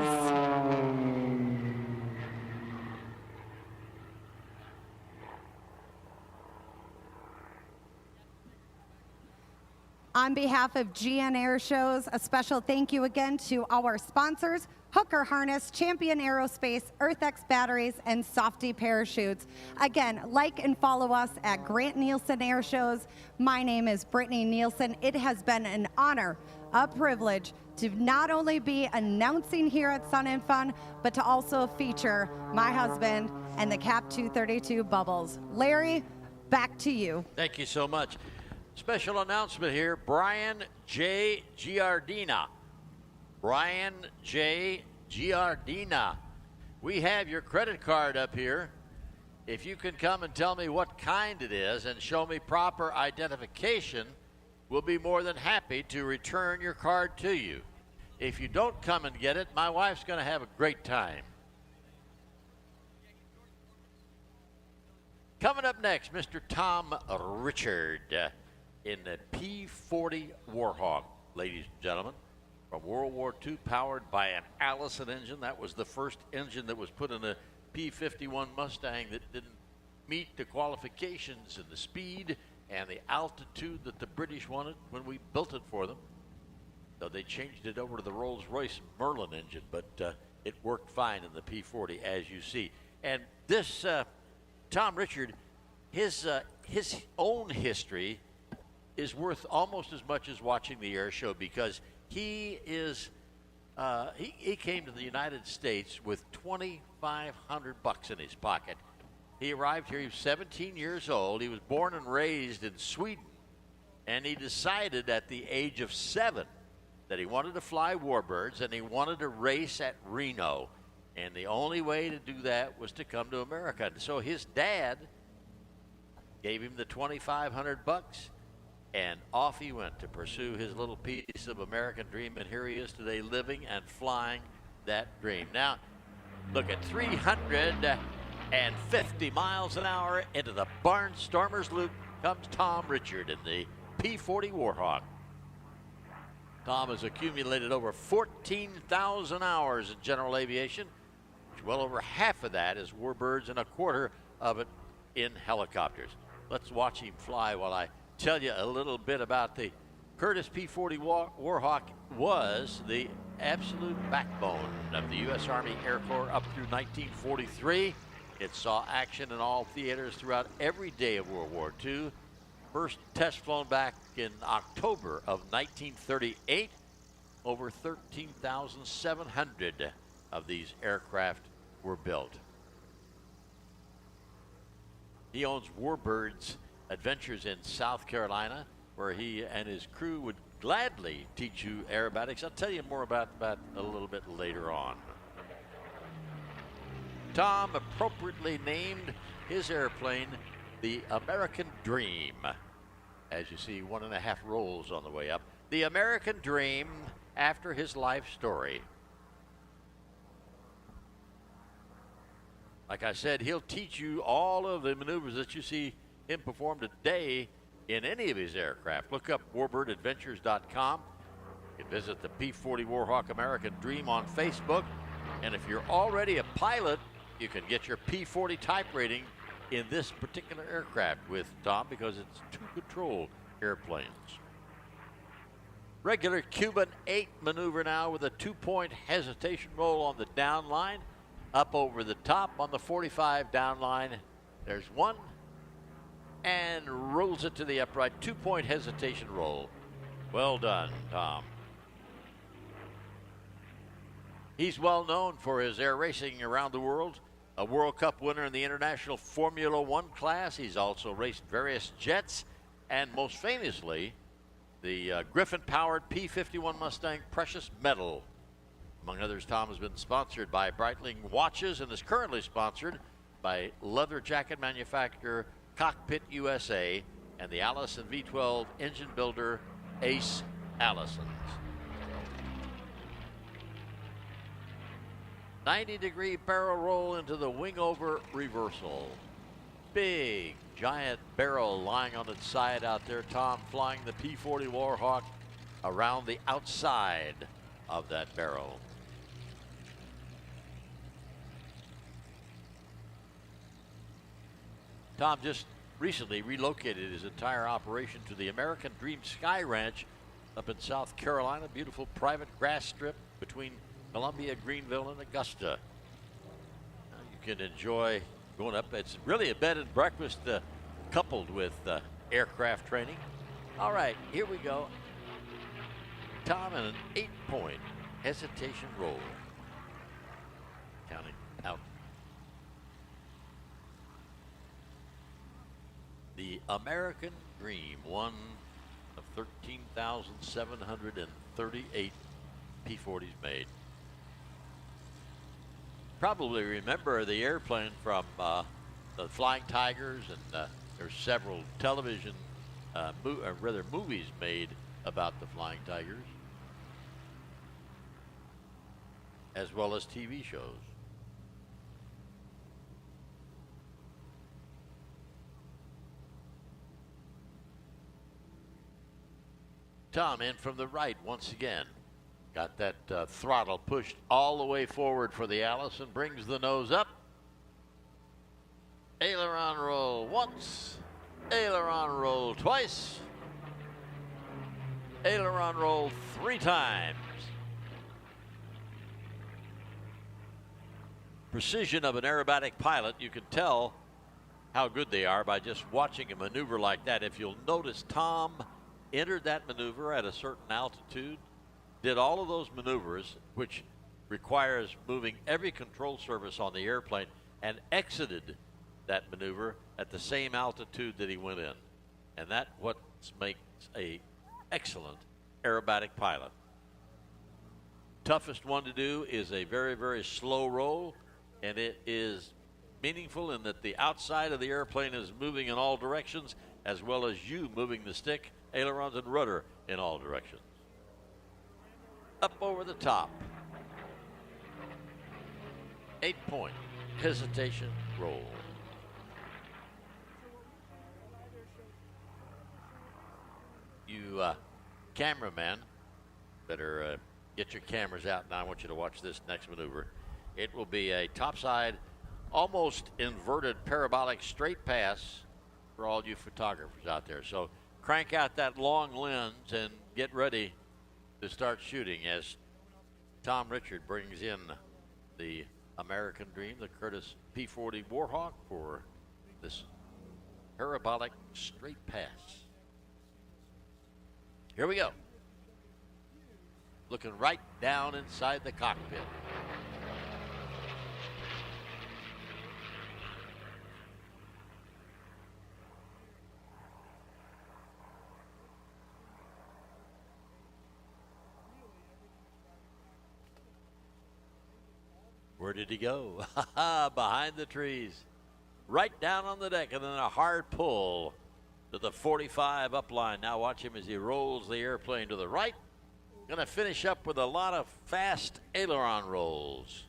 On behalf of GN Air Shows, a special thank you again to our sponsors, Hooker Harness, Champion Aerospace, EarthX Batteries, and Softy Parachutes. Again, like and follow us at Grant Nielsen Air Shows. My name is Brittany Nielsen. It has been an honor, a privilege to not only be announcing here at Sun and Fun, but to also feature my husband and the CAP 232 Bubbles. Larry, back to you. Thank you so much. Special announcement here, Brian J. Giardina. Brian J. Giardina. We have your credit card up here. If you can come and tell me what kind it is and show me proper identification, we'll be more than happy to return your card to you. If you don't come and get it, my wife's going to have a great time. Coming up next, Mr. Thom Richard in the P-40 Warhawk, ladies and gentlemen. From World War II, powered by an Allison engine. That was the first engine that was put in a P-51 Mustang that didn't meet the qualifications and the speed and the altitude that the British wanted when we built it for them. So they changed it over to the Rolls-Royce Merlin engine, but it worked fine in the P-40, as you see. And this Thom Richard, his own history is worth almost as much as watching the air show, because he came to the United States with $2,500 in his pocket. He arrived here, he was 17 years old. He was born and raised in Sweden. And he decided at the age of 7 that he wanted to fly warbirds and he wanted to race at Rhino. And the only way to do that was to come to America. And so his dad gave him the $2,500. And off he went to pursue his little piece of American dream, and here he is today living and flying that dream. Now, look at 350 miles an hour into the Barnstormers Loop comes Thom Richard in the P-40 Warhawk. Thom has accumulated over 14,000 hours in general aviation, which well over half of that is warbirds and a quarter of it in helicopters. Let's watch him fly while I tell you a little bit about the Curtiss P-40 Warhawk. Was the absolute backbone of the U.S. Army Air Corps up through 1943. It saw action in all theaters throughout every day of World War II. First test flown back in October of 1938. Over 13,700 of these aircraft were built. He owns Warbirds Adventures in South Carolina, where he and his crew would gladly teach you aerobatics. I'll tell you more about that a little bit later on. Thom appropriately named his airplane the American Dream. As you see, 1.5 rolls on the way up. The American Dream, after his life story. Like I said, he'll teach you all of the maneuvers that you see him perform today in any of his aircraft. Look up warbirdadventures.com. You can visit the P-40 Warhawk American Dream on Facebook. And if you're already a pilot, you can get your P-40 type rating in this particular aircraft with Thom, because it's 2-control airplanes. Regular Cuban 8 maneuver now with a 2-point hesitation roll on the down line. Up over the top on the 45 down line. There's one. And rolls it to the upright. 2-point hesitation roll. Well done, Thom. He's well known for his air racing around the world. A World Cup winner in the International Formula One class. He's also raced various jets, and most famously, the Griffin-powered P-51 Mustang Precious Metal. Among others, Thom has been sponsored by Breitling Watches and is currently sponsored by leather jacket manufacturer Cockpit USA and the Allison V12 engine builder Ace Allisons. 90-degree barrel roll into the wing over reversal. Big giant barrel lying on its side out there. Thom flying the P-40 Warhawk around the outside of that barrel. Thom just recently relocated his entire operation to the American Dream Sky Ranch up in South Carolina. Beautiful private grass strip between Columbia, Greenville, and Augusta. Now you can enjoy going up. It's really a bed and breakfast coupled with aircraft training. All right, here we go. Thom in an 8-point hesitation roll. Counting out. The American Dream, one of 13,738 P-40s made. Probably remember the airplane from the Flying Tigers, and there's several television rather movies made about the Flying Tigers, as well as TV shows. Thom in from the right once again. Got that throttle pushed all the way forward for the Allison. Brings the nose up. Aileron roll once. Aileron roll twice. Aileron roll 3 times. Precision of an aerobatic pilot, you can tell how good they are by just watching a maneuver like that. If you'll notice, Thom entered that maneuver at a certain altitude, did all of those maneuvers, which requires moving every control surface on the airplane, and exited that maneuver at the same altitude that he went in. And that's what makes a excellent aerobatic pilot. Toughest one to do is a very, very slow roll, and it is meaningful in that the outside of the airplane is moving in all directions, as well as you moving the stick, ailerons, and rudder in all directions. Up over the top. 8-point hesitation roll. You cameraman better get your cameras out now. I want you to watch this next maneuver. It will be a topside, almost inverted parabolic straight pass for all you photographers out there. So crank out that long lens and get ready to start shooting as Thom Richard brings in the American Dream, the Curtiss P-40 Warhawk, for this parabolic straight pass. Here we go. Looking right down inside the cockpit. Where did he go? Behind the trees. Right down on the deck, and then a hard pull to the 45 up line. Now watch him as he rolls the airplane to the right. Going to finish up with a lot of fast aileron rolls.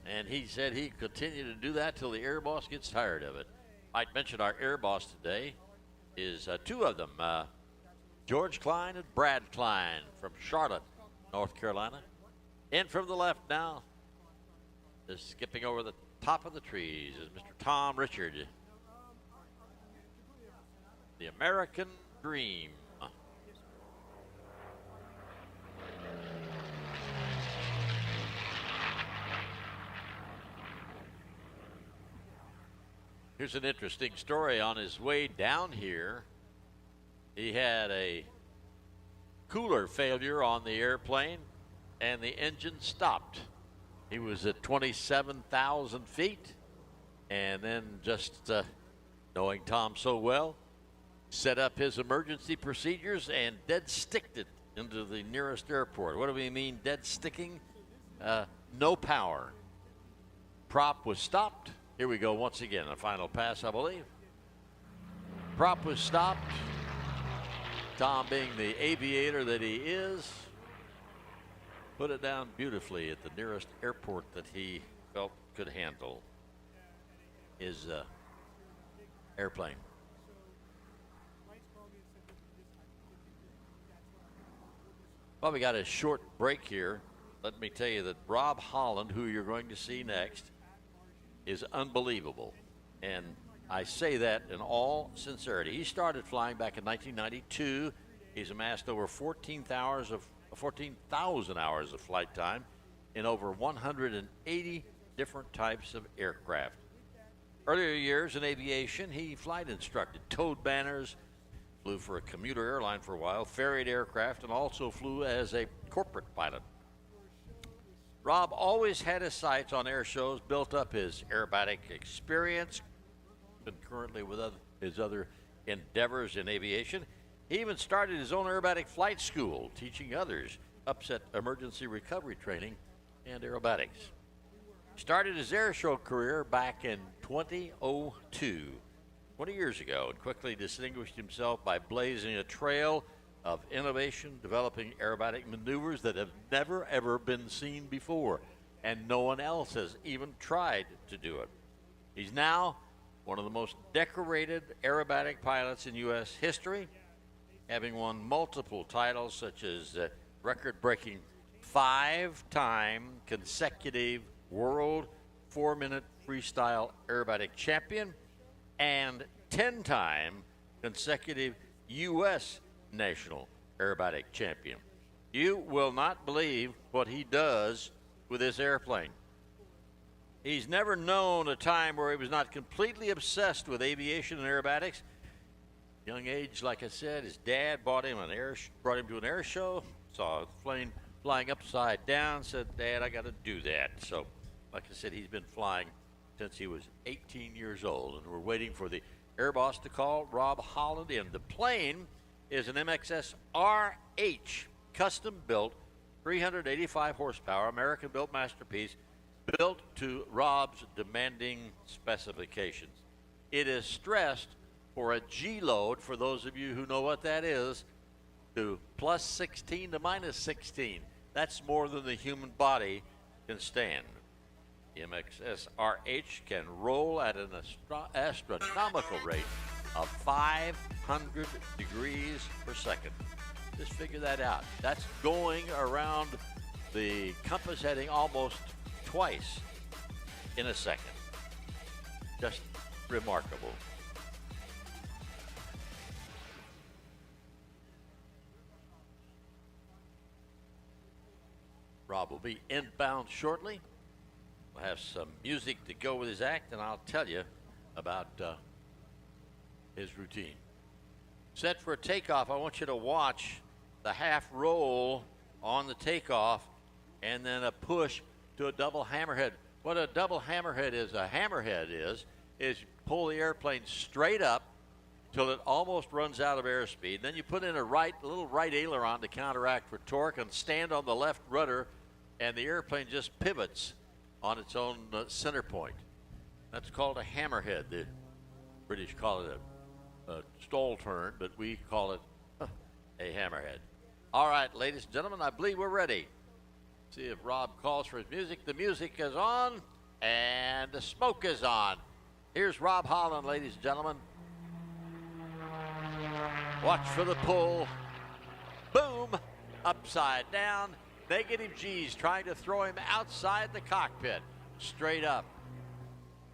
And he said he'd continue to do that till the air boss gets tired of it. I'd mention our air boss today is 2 of them, George Klein and Brad Klein from Charlotte, North Carolina. In from the left now, just skipping over the top of the trees, is Mr. Thom Richard. The American Dream. Here's an interesting story. On his way down here, he had a cooler failure on the airplane, and the engine stopped. He was at 27,000 feet, and then just knowing Thom so well, set up his emergency procedures and dead sticked it into the nearest airport. What do we mean dead sticking? No power. Prop was stopped. Here we go once again, a final pass, I believe. Prop was stopped. Thom, being the aviator that he is, put it down beautifully at the nearest airport that he felt could handle his airplane. Well, we got a short break here. Let me tell you that Rob Holland, who you're going to see next, is unbelievable. And I say that in all sincerity. He started flying back in 1992. He's amassed over 14,000 hours of flight time in over 180 different types of aircraft. Earlier years in aviation, he flight instructed, towed banners, flew for a commuter airline for a while, ferried aircraft, and also flew as a corporate pilot. Rob always had his sights on air shows, built up his aerobatic experience, concurrently with his other endeavors in aviation. He even started his own aerobatic flight school, teaching others upset emergency recovery training and aerobatics. He started his air show career back in 2002 20 years ago and quickly distinguished himself by blazing a trail of innovation, developing aerobatic maneuvers that have never, ever been seen before, and no one else has even tried to do it. He's now one of the most decorated aerobatic pilots in U.S. history, having won multiple titles such as record-breaking 5-time consecutive world 4-minute freestyle aerobatic champion and 10-time consecutive U.S. national aerobatic champion. You will not believe what he does with this airplane. He's never known a time where he was not completely obsessed with aviation and aerobatics. Young age, like I said, his dad brought him to an air show, saw a plane flying upside down, said, "Dad, I got to do that." So, like I said, he's been flying since he was 18 years old, and we're waiting for the air boss to call Rob Holland in. The plane is an MXS RH, custom-built, 385 horsepower, American-built masterpiece, built to Rob's demanding specifications. It is stressed for a G-load, for those of you who know what that is, to plus 16 to minus 16. That's more than the human body can stand. The MXS RH can roll at an astronomical rate of 500 degrees per second. Just figure that out. That's going around the compass heading almost twice in a second. Just remarkable. Rob will be inbound shortly. We'll have some music to go with his act, and I'll tell you about his routine. Set for a takeoff. I want you to watch the half roll on the takeoff and then a push to a double hammerhead. What a double hammerhead is, is pull the airplane straight up till it almost runs out of airspeed. Then you put in a little right aileron to counteract for torque and stand on the left rudder, and the airplane just pivots on its own center point. That's called a hammerhead. The British call it a stall turn, but we call it a hammerhead. All right, ladies and gentlemen, I believe we're ready. See if Rob calls for his music. The music is on, and the smoke is on. Here's Rob Holland, ladies and gentlemen. Watch for the pull. Boom, upside down. Negative G's trying to throw him outside the cockpit. Straight up.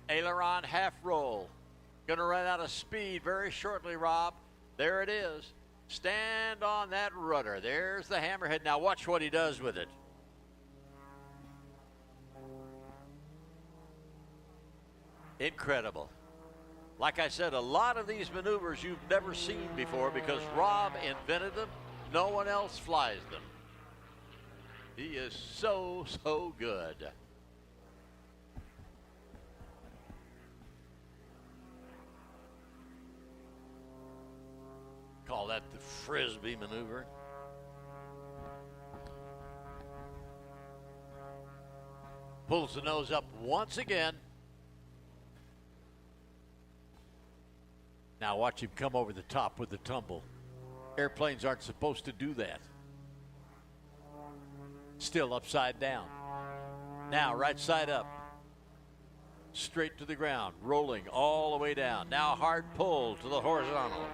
Aileron half roll. Gonna run out of speed very shortly, Rob. There it is. Stand on that rudder. There's the hammerhead. Now watch what he does with it. Incredible. Like I said, a lot of these maneuvers you've never seen before because Rob invented them. No one else flies them. He is so, so good. Call that the Frisbee maneuver. Pulls the nose up once again. Now watch him come over the top with the tumble. Airplanes aren't supposed to do that. Still upside down. Now right side up. Straight to the ground, rolling all the way down. Now hard pull to the horizontal.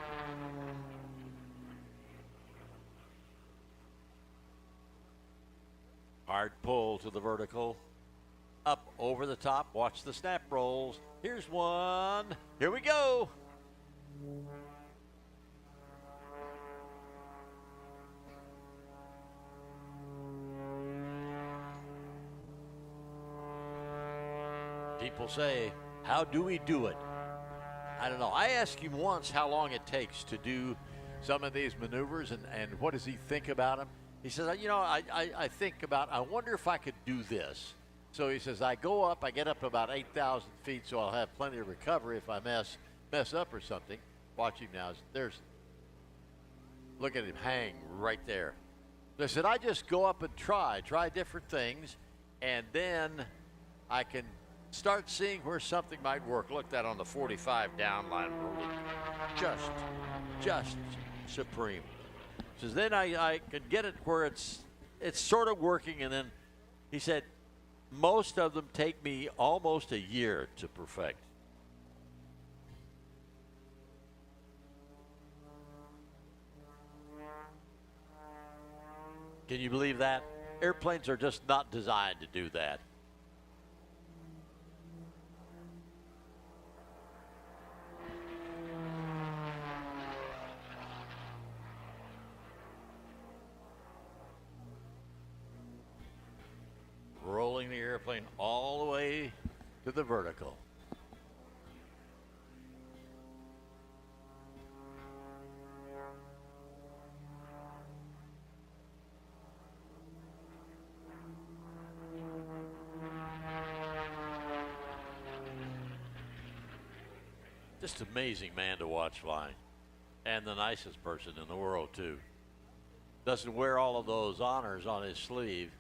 Hard pull to the vertical. Up over the top. Watch the snap rolls. Here's one. Here we go. People say, how do we do it? I don't know. I asked him once how long it takes to do some of these maneuvers and what does he think about them. He says, you know, I think about, I wonder if I could do this. So he says, I go up, I get up about 8,000 feet, so I'll have plenty of recovery if I mess up or something. Watch him now. Look at him hang right there. They said, I just go up and try different things, and then I can start seeing where something might work. Look, that on the 45 down line, rolling just supreme. Says then I could get it where it's sort of working, and then he said most of them take me almost a year to perfect. Can you believe that? Airplanes are just not designed to do that. Rolling the airplane all the way to the vertical. Just amazing man to watch flying, and the nicest person in the world too. Doesn't wear all of those honors on his sleeve.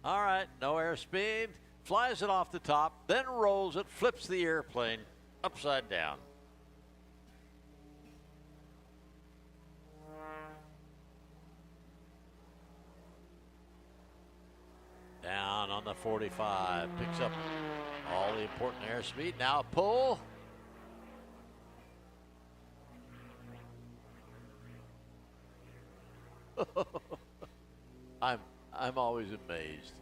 All right, no airspeed, flies it off the top, then rolls it, flips the airplane upside down. Down on the 45, picks up all the important airspeed. Now pull. I'm always amazed.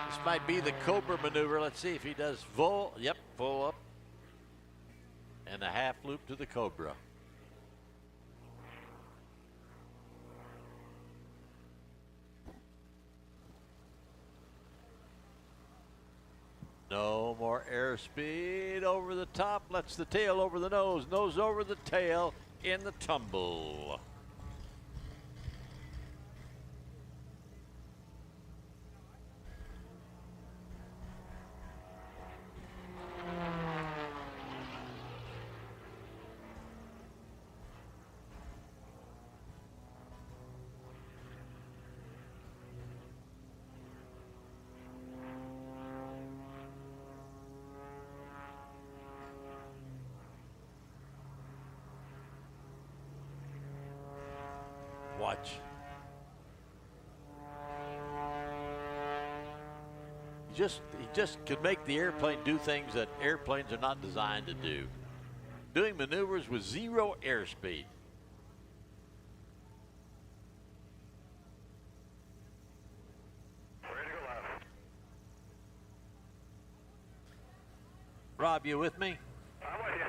This might be the Cobra maneuver. Let's see if he does full. Yep, full up. And a half loop to the Cobra. No more airspeed over the top. Lets the tail over the nose. Nose over the tail in the tumble. Watch. He just could make the airplane do things that airplanes are not designed to do. Doing maneuvers with zero airspeed. Rob, you with me? I'm with you.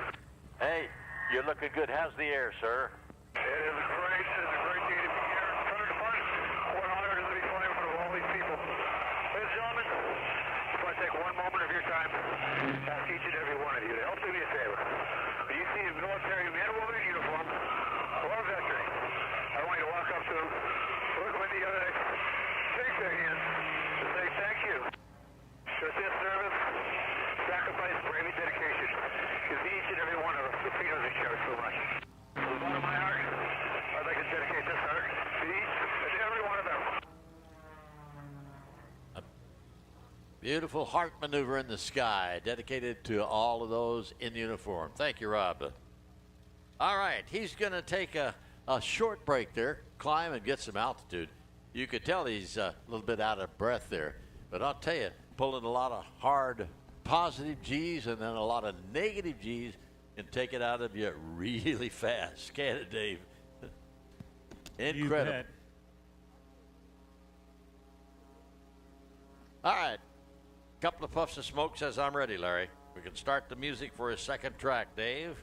Hey, you're looking good. How's the air, sir? It is great. It's a great day to be here. Son of Fun. What an honor to be flying in front of all these people. Ladies and gentlemen, I just want to take one moment of your time, ask each and every one of you to help do me a favor. When you see a military man or woman in uniform, or a veteran, I want you to walk up to them, look them in the eye, shake their hands, and say thank you. Because this service, sacrifice, bravery, dedication gives each and every one of us the freedom they cherish so much. From the bottom of my heart, I'd like to dedicate this heart to each and every one of them. A beautiful heart maneuver in the sky, dedicated to all of those in uniform. Thank you, Rob. All right, he's going to take a short break there, climb and get some altitude. You could tell he's a little bit out of breath there, but I'll tell you, pulling a lot of hard positive G's and then a lot of negative G's can take it out of you really fast. Can it, Dave? Incredible. You bet. All right. Couple of puffs of smoke says I'm ready, Larry. We can start the music for his second track, Dave.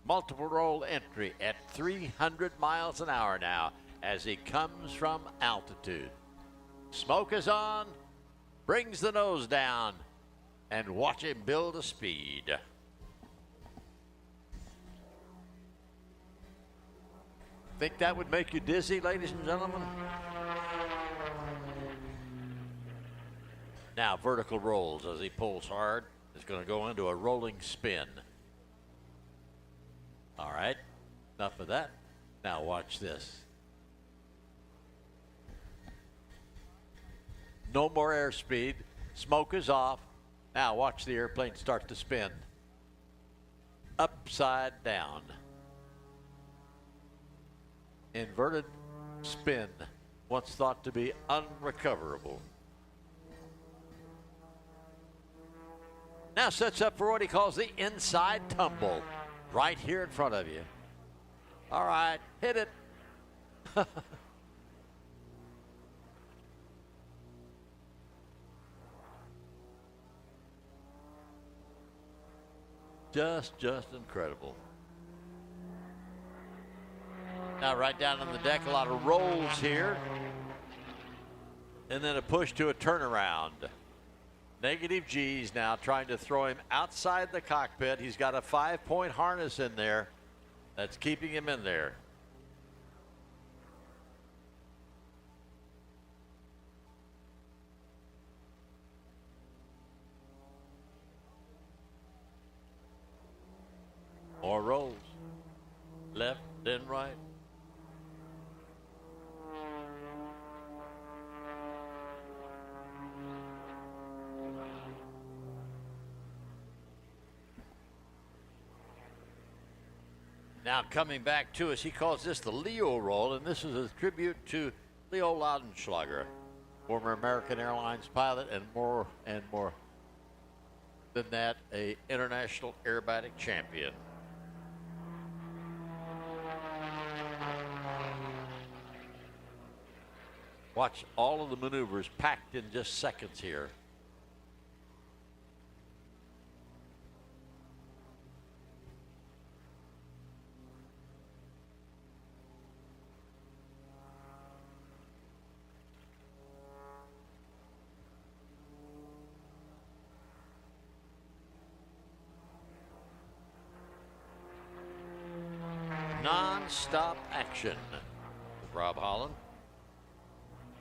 Multiple roll entry at 300 miles an hour now as he comes from altitude. Smoke is on, brings the nose down, and watch him build a speed. Think that would make you dizzy, ladies and gentlemen? Now Now vertical rolls as he pulls hard. It's going to go into a rolling spin. All right, enough of that. Now watch this. No more airspeed. Smoke is off. Now watch the airplane start to spin. Upside down. Inverted spin, once thought to be unrecoverable. Now sets up for what he calls the inside tumble, right here in front of you. All right, hit it. Just incredible. Now right down on the deck, a lot of rolls here. And then a push to a turnaround. Negative G's now trying to throw him outside the cockpit. He's got a 5-point harness in there that's keeping him in there. More rolls. Left, then right. Now coming back to us, he calls this the Leo roll, and this is a tribute to Leo Laudenschlager, former American Airlines pilot, and more than that, a international aerobatic champion. Watch all of the maneuvers packed in just seconds here. Non-stop action with Rob Holland.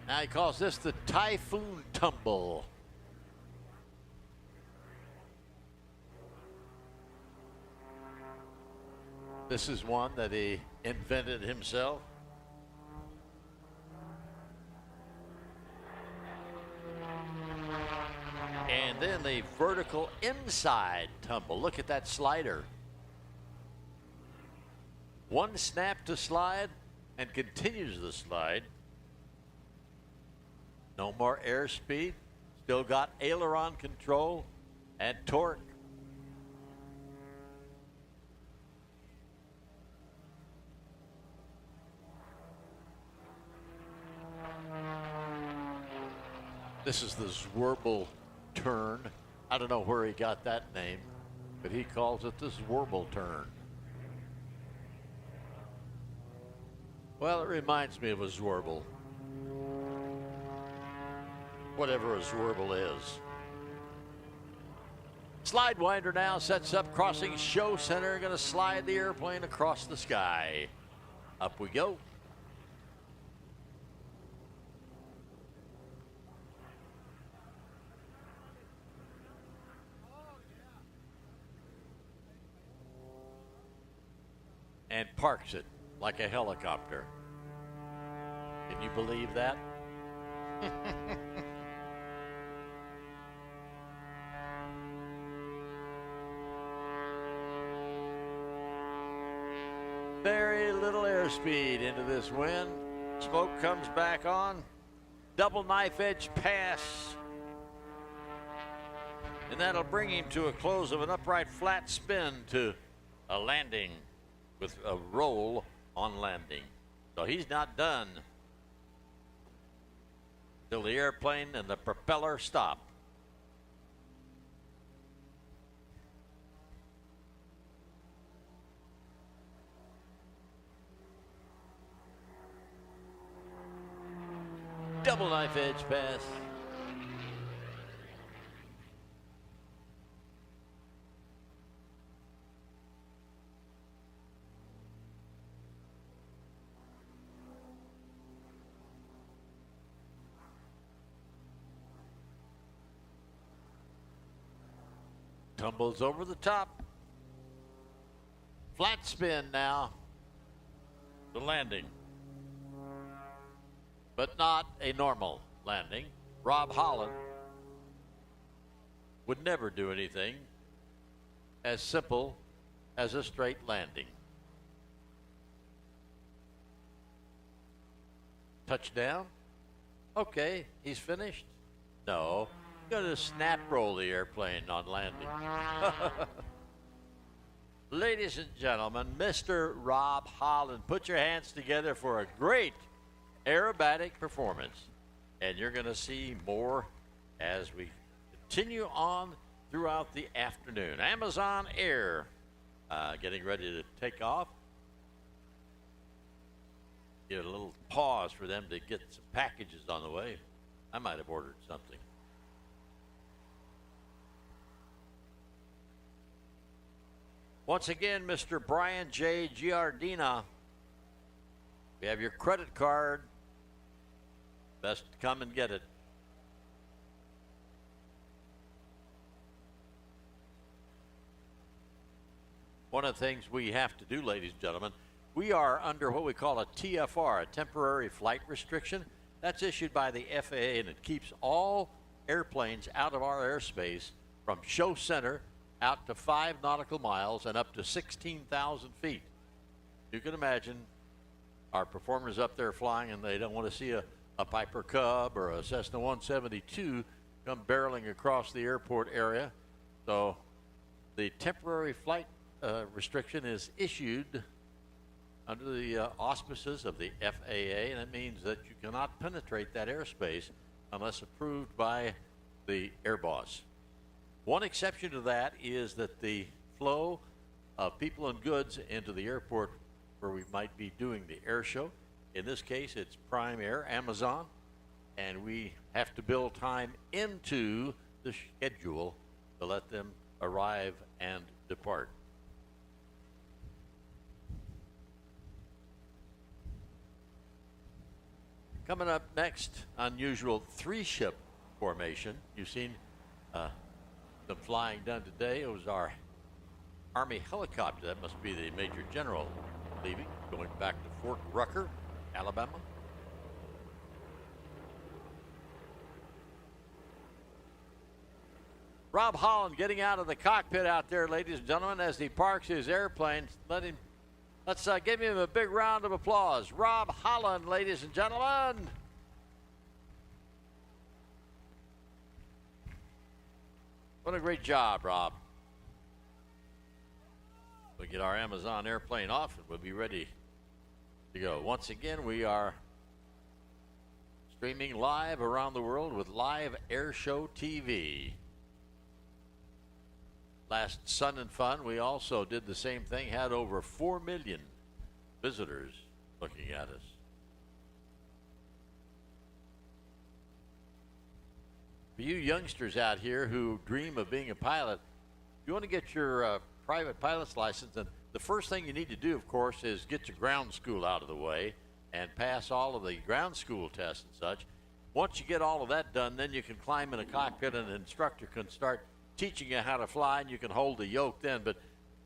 Now he calls this the Typhoon Tumble. This is one that he invented himself. And then the vertical inside tumble. Look at that slider. One snap to slide and continues the slide. No more airspeed. Still got aileron control and torque. This is the Zwerble turn. I don't know where he got that name, but he calls it the Zwerble turn. Well, it reminds me of a Zwerble. Whatever a Zwerble is. Slide winder now sets up, crossing show center, gonna slide the airplane across the sky. Up we go. And parks it like a helicopter. Can you believe that? Very little airspeed into this wind. Smoke comes back on. Double knife edge pass. And that'll bring him to a close of an upright flat spin to a landing with a roll on landing. So he's not done till the airplane and the propeller stop. Double knife edge pass. tumbles over the top. Flat spin now. The landing. But not a normal landing. Rob Holland would never do anything as simple as a straight landing. Touchdown. Okay, he's finished. No, gonna snap roll the airplane on landing. Ladies and gentlemen, Mr. Rob Holland, put your hands together for a great aerobatic performance. And you're gonna see more as we continue on throughout the afternoon. Amazon Air getting ready to take off. Give a little pause for them to get some packages on the way. I might have ordered something. Once again, Mr. Brian J. Giardina, we have your credit card. Best to come and get it. One of the things we have to do, ladies and gentlemen, we are under what we call a TFR, a temporary flight restriction. That's issued by the FAA, and it keeps all airplanes out of our airspace from show center out to 5 nautical miles and up to 16,000 feet. You can imagine our performers up there flying, and they don't want to see a Piper Cub or a Cessna 172 come barreling across the airport area. So the temporary flight restriction is issued under the auspices of the FAA, and it means that you cannot penetrate that airspace unless approved by the air boss. One exception to that is that the flow of people and goods into the airport where we might be doing the air show, in this case it's Prime Air, Amazon, and we have to build time into the schedule to let them arrive and depart. Coming up next, unusual 3-ship formation. You've seen the flying done today. It was our Army helicopter. That must be the Major General leaving, going back to Fort Rucker, Alabama. Rob Holland getting out of the cockpit out there, ladies and gentlemen, as he parks his airplane. Let's give him a big round of applause. Rob Holland, ladies and gentlemen. What a great job, Rob. We'll get our Amazon airplane off and we'll be ready to go. Once again, we are streaming live around the world with LiveAirShowTV. Last Sun and Fun, we also did the same thing, had over 4 million visitors looking at us. For you youngsters out here who dream of being a pilot, you want to get your private pilot's license, and the first thing you need to do, of course, is get your ground school out of the way and pass all of the ground school tests and such. Once you get all of that done, then you can climb in a cockpit and an instructor can start teaching you how to fly, and you can hold the yoke then. But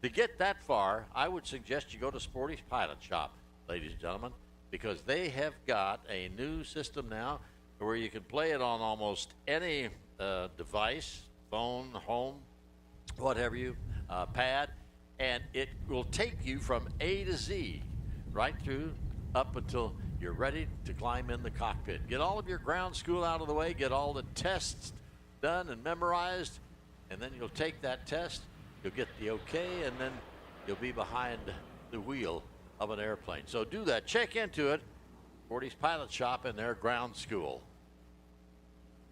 to get that far, I would suggest you go to Sporty's Pilot Shop, ladies and gentlemen, because they have got a new system now where you can play it on almost any device, phone, home, whatever you, pad, and it will take you from A to Z, right through up until you're ready to climb in the cockpit. Get all of your ground school out of the way, get all the tests done and memorized, and then you'll take that test, you'll get the okay, and then you'll be behind the wheel of an airplane. So do that. Check into it. Sporty's Pilot Shop and their ground school.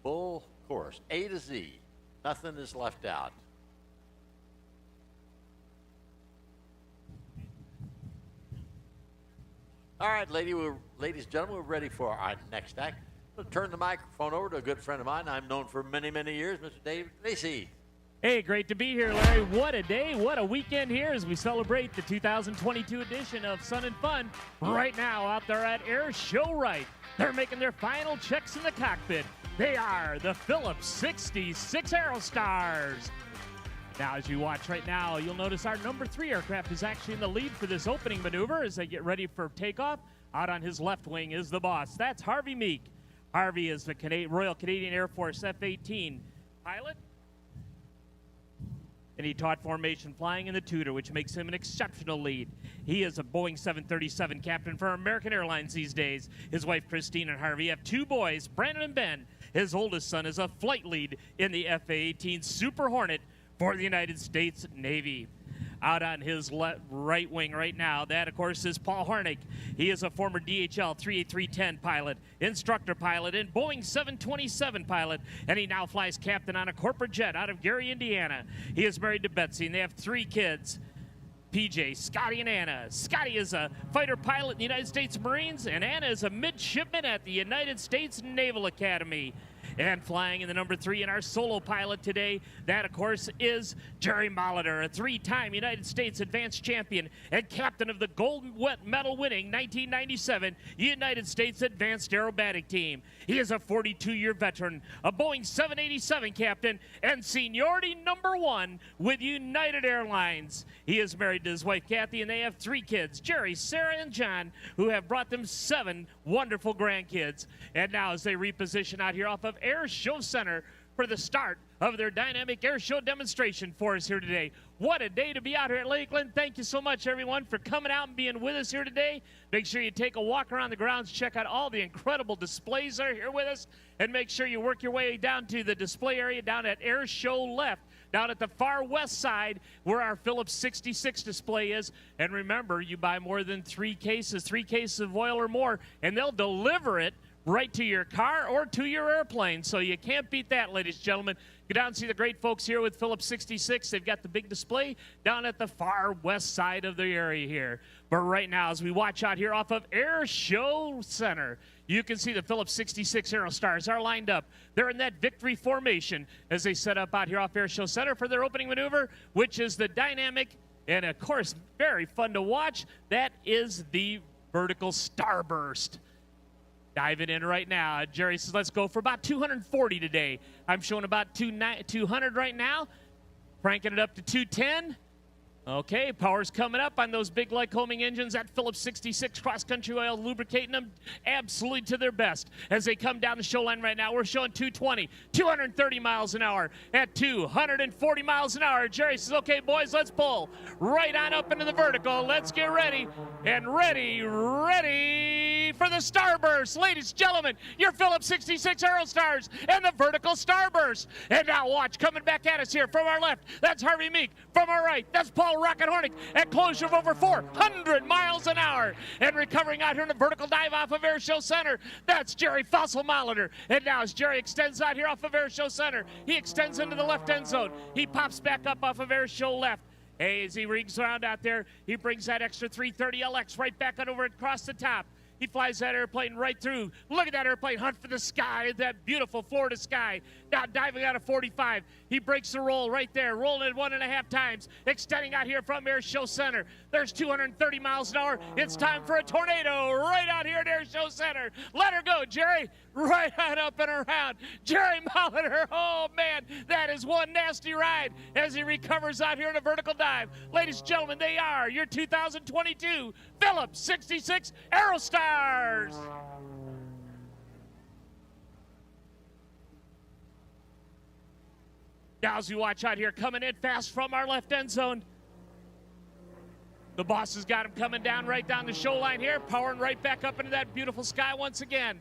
Full course, A to Z. Nothing is left out. All right, ladies and gentlemen, we're ready for our next act. I'll turn the microphone over to a good friend of mine I've known for many, many years, Mr. Dave Lacey. Hey, great to be here, Larry. What a day, what a weekend here as we celebrate the 2022 edition of Sun and Fun right now out there at Air Show Right. They're making their final checks in the cockpit. They are the Phillips 66 Aerostars. Now, as you watch right now, you'll notice our number 3 aircraft is actually in the lead for this opening maneuver as they get ready for takeoff. Out on his left wing is the boss. That's Harvey Meek. Harvey is the Royal Canadian Air Force F-18 pilot. And he taught formation flying in the Tudor, which makes him an exceptional lead. He is a Boeing 737 captain for American Airlines these days. His wife, Christine, and Harvey have 2 boys, Brandon and Ben. His oldest son is a flight lead in the F-18 Super Hornet for the United States Navy. Out on his right wing right now, that, of course, is Paul Harnick. He is a former DHL 38310 pilot, instructor pilot, and Boeing 727 pilot, and he now flies captain on a corporate jet out of Gary, Indiana. He is married to Betsy, and they have 3 kids, PJ, Scotty, and Anna. Scotty is a fighter pilot in the United States Marines, and Anna is a midshipman at the United States Naval Academy. And flying in the number 3 in our solo pilot today, that, of course, is Jerry Molitor, a 3-time United States Advanced Champion and captain of the gold medal winning 1997 United States Advanced Aerobatic Team. He is a 42-year veteran, a Boeing 787 captain, and seniority number 1 with United Airlines. He is married to his wife, Kathy, and they have 3 kids, Jerry, Sarah, and John, who have brought them 7 wonderful grandkids. And now as they reposition out here off of Air Show Center for the start of their dynamic air show demonstration for us here today. What a day to be out here at Lakeland. Thank you so much, everyone, for coming out and being with us here today. Make sure you take a walk around the grounds, check out all the incredible displays that are here with us, and make sure you work your way down to the display area down at Air Show Left, down at the far west side where our Phillips 66 display is. And remember, you buy more than 3 cases of oil or more, and they'll deliver it right to your car or to your airplane. So you can't beat that, ladies and gentlemen. Go down and see the great folks here with Phillips 66. They've got the big display down at the far west side of the area here. But right now, as we watch out here off of Air Show Center, you can see the Phillips 66 Aerostars are lined up. They're in that victory formation as they set up out here off Air Show Center for their opening maneuver, which is the dynamic and, of course, very fun to watch. That is the vertical starburst. Diving in right now. Jerry says, let's go for about 240 today. I'm showing about 200 right now. Cranking it up to 210. Okay, power's coming up on those big Lycoming engines. That Phillips 66 cross-country oil, lubricating them absolutely to their best. As they come down the show line right now, we're showing 220, 230 miles an hour at 240 miles an hour. Jerry says, okay, boys, let's pull right on up into the vertical. Let's get ready and ready for the starburst. Ladies and gentlemen, your Phillips 66 Aerostars and the vertical starburst. And now watch, coming back at us here from our left, that's Harvey Meek. From our right, that's Paul Rocket Hornick at closure of over 400 miles an hour. And recovering out here in a vertical dive off of Air Show Center, that's Jerry Fossil Molitor. And now as Jerry extends out here off of Air Show Center, he extends into the left end zone. He pops back up off of Air Show Left. Hey, as he rings around out there, he brings that extra 330 LX right back on over across the top. He flies that airplane right through. Look at that airplane hunt for the sky, that beautiful Florida sky. Now diving out of 45. He breaks the roll right there, rolling it 1.5 times, extending out here from Air Show Center. There's 230 miles an hour. It's time for a tornado right out here at Air Show Center. Let her go, Jerry. Right on up and around. Jerry Molitor, oh man, that is one nasty ride as he recovers out here in a vertical dive. Ladies and gentlemen, they are your 2022 Phillips 66 Aerostars. Now as we watch out here, coming in fast from our left end zone. The boss has got him coming down right down the show line here, powering right back up into that beautiful sky once again.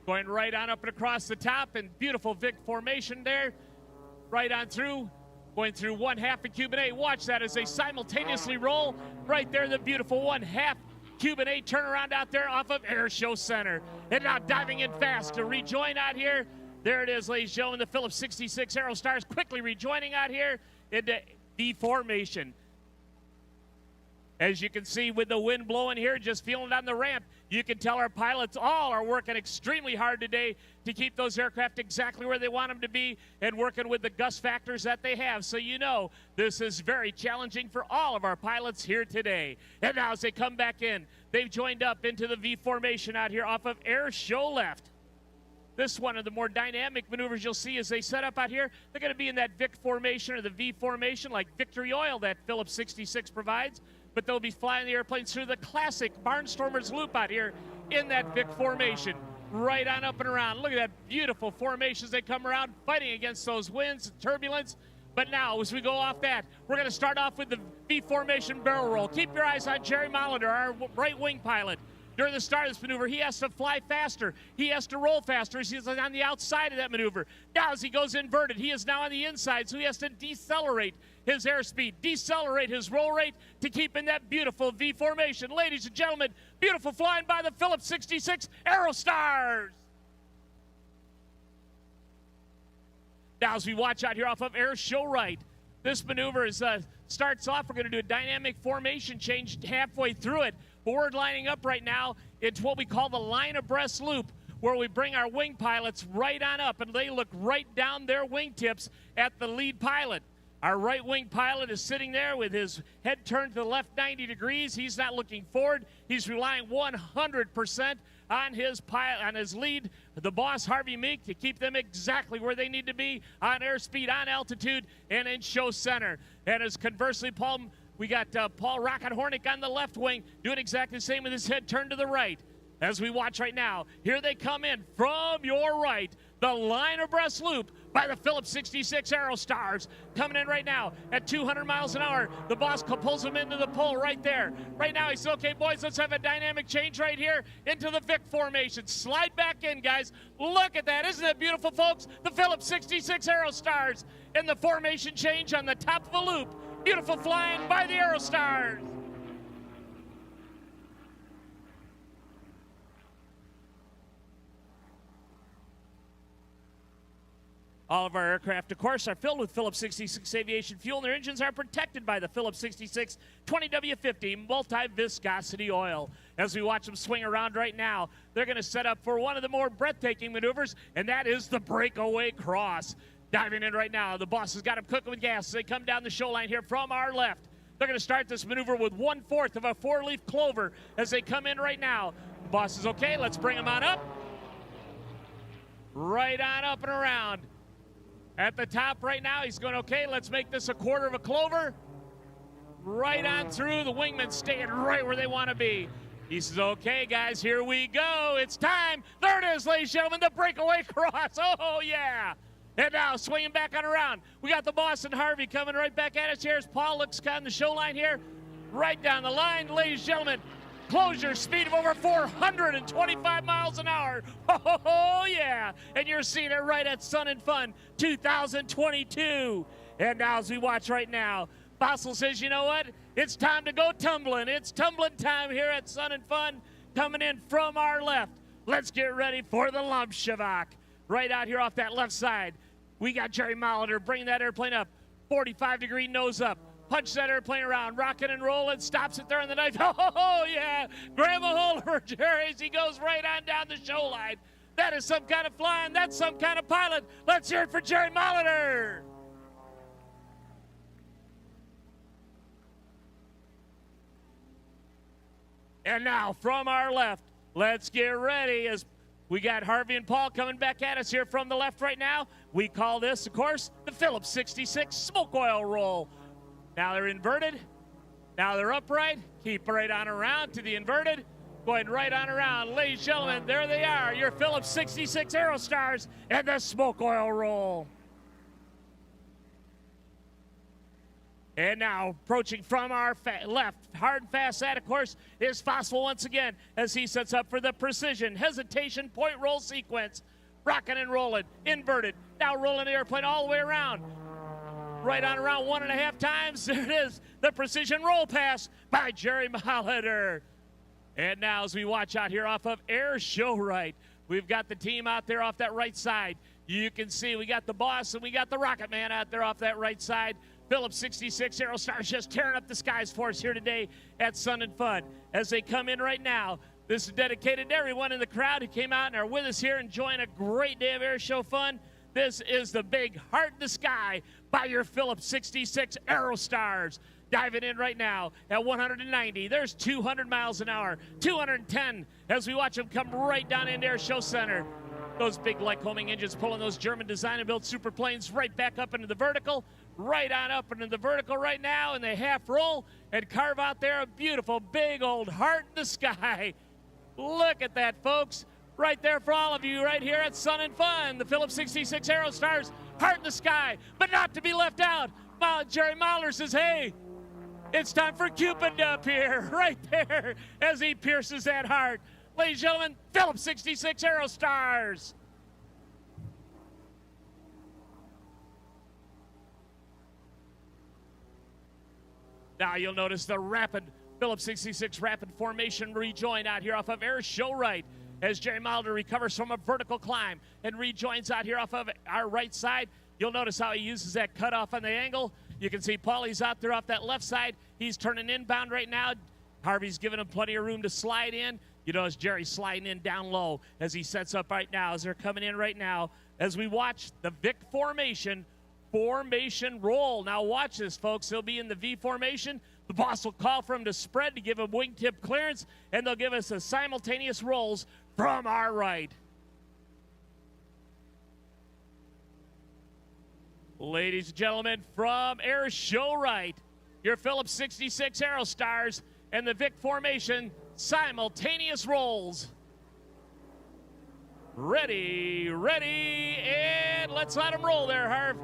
Going right on up and across the top, and beautiful Vic formation there. Right on through, going through 1/2 of Cuban 8. Watch that as they simultaneously roll right there, the beautiful 1/2 Cuban 8 turnaround out there off of Air Show Center. And now diving in fast to rejoin out here. There it is, ladies and gentlemen, the Phillips 66 Aerostars quickly rejoining out here into V formation. As you can see with the wind blowing here, just feeling it on the ramp, you can tell our pilots all are working extremely hard today to keep those aircraft exactly where they want them to be and working with the gust factors that they have. So you know this is very challenging for all of our pilots here today. And now as they come back in, they've joined up into the V formation out here off of Air Show Left. This one of the more dynamic maneuvers you'll see as they set up out here. They're going to be in that Vic formation or the V formation like Victory Oil that Phillips 66 provides. But they'll be flying the airplanes through the classic Barnstormers loop out here in that Vic formation. Right on up and around. Look at that beautiful formation as they come around fighting against those winds and turbulence. But now, as we go off that, we're going to start off with the V formation barrel roll. Keep your eyes on Jerry Molitor, our right wing pilot. During the start of this maneuver, he has to fly faster. He has to roll faster. He's on the outside of that maneuver. Now, as he goes inverted, he is now on the inside, so he has to decelerate his airspeed, decelerate his roll rate to keep in that beautiful V formation. Ladies and gentlemen, beautiful flying by the Phillips 66 Aerostars. Now, as we watch out here off of Air Show Right, this maneuver starts off. We're going to do a dynamic formation change halfway through it. But we're lining up right now into what we call the line abreast loop, where we bring our wing pilots right on up, and they look right down their wingtips at the lead pilot. Our right wing pilot is sitting there with his head turned to the left 90 degrees. He's not looking forward. He's relying 100% on his lead, the boss, Harvey Meek, to keep them exactly where they need to be on airspeed, on altitude, and in show center. And as conversely, we got Paul Rocket Hornick on the left wing doing exactly the same with his head turned to the right. As we watch right now, here they come in from your right, the line abreast loop by the Phillips 66 Aerostars. Coming in right now at 200 miles an hour. The boss pulls them into the pole right there. Right now he says, okay, boys, let's have a dynamic change right here into the Vic formation. Slide back in, guys. Look at that. Isn't that beautiful, folks? The Phillips 66 Aerostars in the formation change on the top of the loop. Beautiful flying by the Aerostars. All of our aircraft, of course, are filled with Phillips 66 aviation fuel, and their engines are protected by the Phillips 66 20W50 multi-viscosity oil. As we watch them swing around right now, they're going to set up for one of the more breathtaking maneuvers, and that is the breakaway cross. Diving in right now, the boss has got them cooking with gas as they come down the show line here from our left. They're going to start this maneuver with 1/4 of a 4-leaf clover as they come in right now. The boss is okay. Let's bring them on up. Right on up and around. At the top right now, he's going, okay, let's make this 1/4 of a clover. Right on through, the wingmen staying right where they want to be. He says, okay, guys, here we go. It's time. There it is, ladies and gentlemen, the breakaway cross. Oh, yeah. And now swinging back on around. We got the boss and Harvey coming right back at us here as Paul looks on the show line here. Right down the line, ladies and gentlemen. Closure speed of over 425 miles an hour. Oh, yeah. And you're seeing it right at Sun and Fun 2022. And now as we watch right now, Fossil says, you know what? It's time to go tumbling. It's tumbling time here at Sun and Fun. Coming in from our left. Let's get ready for the Lumpshavak. Right out here off that left side. We got Jerry Molitor bringing that airplane up. 45-degree nose up. Punch that airplane around, rocking and rolling, stops it there on the knife. Oh, yeah. Grab a hold of Jerry as he goes right on down the show line. That is some kind of flying. That's some kind of pilot. Let's hear it for Jerry Molitor. And now from our left, let's get ready as we got Harvey and Paul coming back at us here from the left right now. We call this, of course, the Phillips 66 smoke oil roll. Now they're inverted. Now they're upright. Keep right on around to the inverted. Going right on around. Ladies and gentlemen, there they are, your Phillips 66 Aerostars and the smoke oil roll. And now approaching from our left, hard and fast that, of course, is Fossil once again as he sets up for the precision hesitation point roll sequence. Rocking and rolling, inverted. Now rolling the airplane all the way around. Right on around 1.5 times. There it is, the precision roll pass by Jerry Molitor. And now as we watch out here off of Air Show Right, we've got the team out there off that right side. You can see we got the boss and we got the rocket man out there off that right side. Phillips 66 Aerostars just tearing up the skies for us here today at Sun and Fun. As they come in right now, this is dedicated to everyone in the crowd who came out and are with us here enjoying a great day of air show fun. This is the big Heart in the Sky by your Phillips 66 Aerostars. Diving in right now at 190. There's 200 miles an hour, 210 as we watch them come right down into Air Show Center. Those big Lycoming engines pulling those German design and built super planes right back up into the vertical, right on up into the vertical right now, and they half roll and carve out there a beautiful big old heart in the sky. Look at that, folks. Right there for all of you right here at Sun and Fun. The Phillips 66 Aerostars, heart in the sky, but not to be left out. Jerry Mahler says, hey, it's time for Cupid up here, right there, as he pierces that heart. Ladies and gentlemen, Phillips 66 Aerostars. Now you'll notice the rapid Phillips 66 rapid formation rejoin out here off of AeroShow right as Jerry Mahler recovers from a vertical climb and rejoins out here off of our right side. You'll notice how he uses that cutoff on the angle. You can see Paulie's out there off that left side. He's turning inbound right now. Harvey's giving him plenty of room to slide in. You notice Jerry's sliding in down low as he sets up right now, as they're coming in right now, as we watch the Vic formation roll. Now watch this, folks. He'll be in the V formation. The boss will call for him to spread to give him wingtip clearance, and they'll give us a simultaneous rolls from our right. Ladies and gentlemen, from AeroShow right, your Phillips 66 Aerostars and the Vic formation simultaneous rolls. Ready, and let's let them roll there, Harv.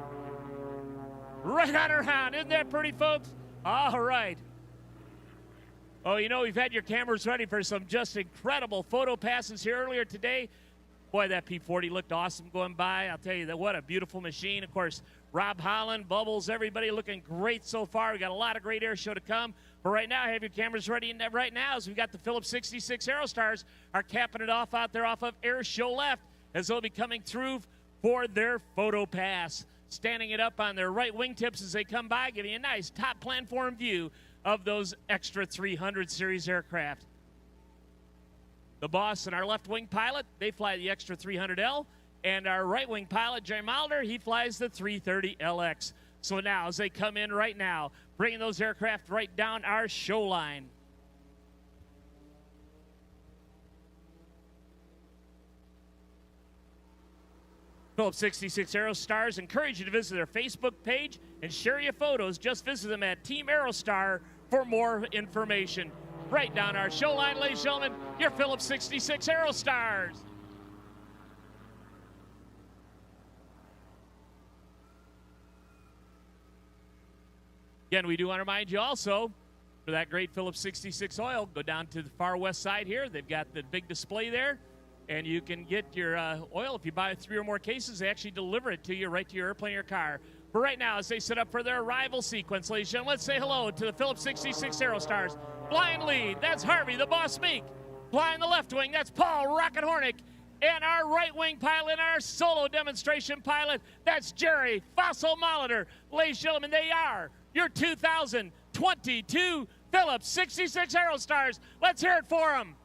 Right on around. Isn't that pretty, folks? All right. Oh, you know, we've had your cameras ready for some just incredible photo passes here earlier today. Boy, that P-40 looked awesome going by. I'll tell you that, what a beautiful machine. Of course, Rob Holland, Bubbles, everybody looking great so far. We got a lot of great air show to come. But right now, have your cameras ready right now as we got the Phillips 66 Aerostars are capping it off out there off of AeroShow left as they'll be coming through for their photo pass. Standing it up on their right wingtips as they come by, giving you a nice top planform view of those extra 300 series aircraft. The boss and our left wing pilot, they fly the extra 300L, and our right wing pilot, Jerry Mahler, he flies the 330LX. So now, as they come in right now, bringing those aircraft right down our show line. Phillips 66 Aerostars encourage you to visit their Facebook page and share your photos. Just visit them at Team Aerostar for more information. Right down our show line, ladies and gentlemen, your Phillips 66 Aerostars. Again, we do want to remind you also, for that great Phillips 66 oil, go down to the far west side here. They've got the big display there, and you can get your oil. If you buy 3 or more cases, they actually deliver it to you right to your airplane or your car. But right now, as they set up for their arrival sequence, ladies and gentlemen, let's say hello to the Phillips 66 Aerostars. Flying lead, that's Harvey, the boss Meek. Flying the left wing, that's Paul Rocket Hornick. And our right wing pilot, our solo demonstration pilot, that's Jerry Fossil Molitor. Ladies and gentlemen, they are your 2022 Phillips 66 Aerostars. Let's hear it for them.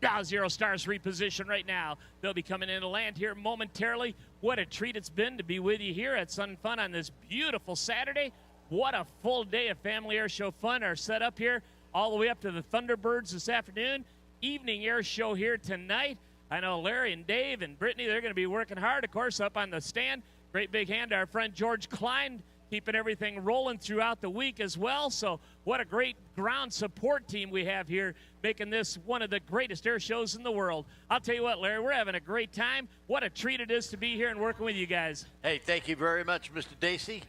Now, Zero Stars reposition right now. They'll be coming in to land here momentarily. What a treat it's been to be with you here at Sun and Fun on this beautiful Saturday. What a full day of family air show fun are set up here, all the way up to the Thunderbirds this afternoon. Evening air show here tonight. I know Larry and Dave and Brittany, they're going to be working hard, of course, up on the stand. Great big hand to our friend George Klein, keeping everything rolling throughout the week as well. So what a great ground support team we have here, making this one of the greatest air shows in the world. I'll tell you what, Larry, we're having a great time. What a treat it is to be here and working with you guys. Hey, thank you very much, Mr. Dacey.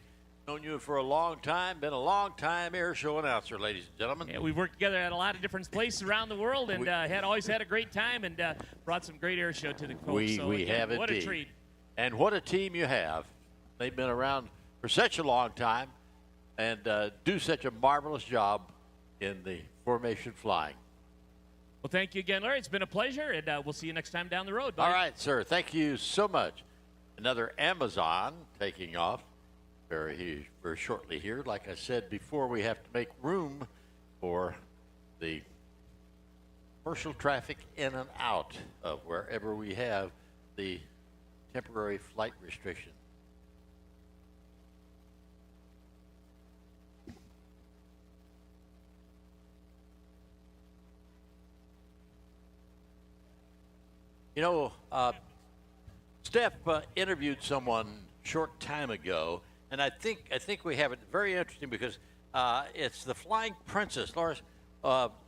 Known you for a long time, been a long time air show announcer, ladies and gentlemen. Yeah, we've worked together at a lot of different places around the world and always had a great time and brought some great air show to the folks. We have indeed. What a treat. And what a team you have. They've been around for such a long time and do such a marvelous job in the formation flying. Well, thank you again, Larry. It's been a pleasure, and we'll see you next time down the road. Buddy. All right, sir. Thank you so much. Another Amazon taking off very shortly here. Like I said before, we have to make room for the commercial traffic in and out of wherever we have the temporary flight restriction. You know, Steph interviewed someone short time ago, and I think we have it very interesting because it's the Flying Princess,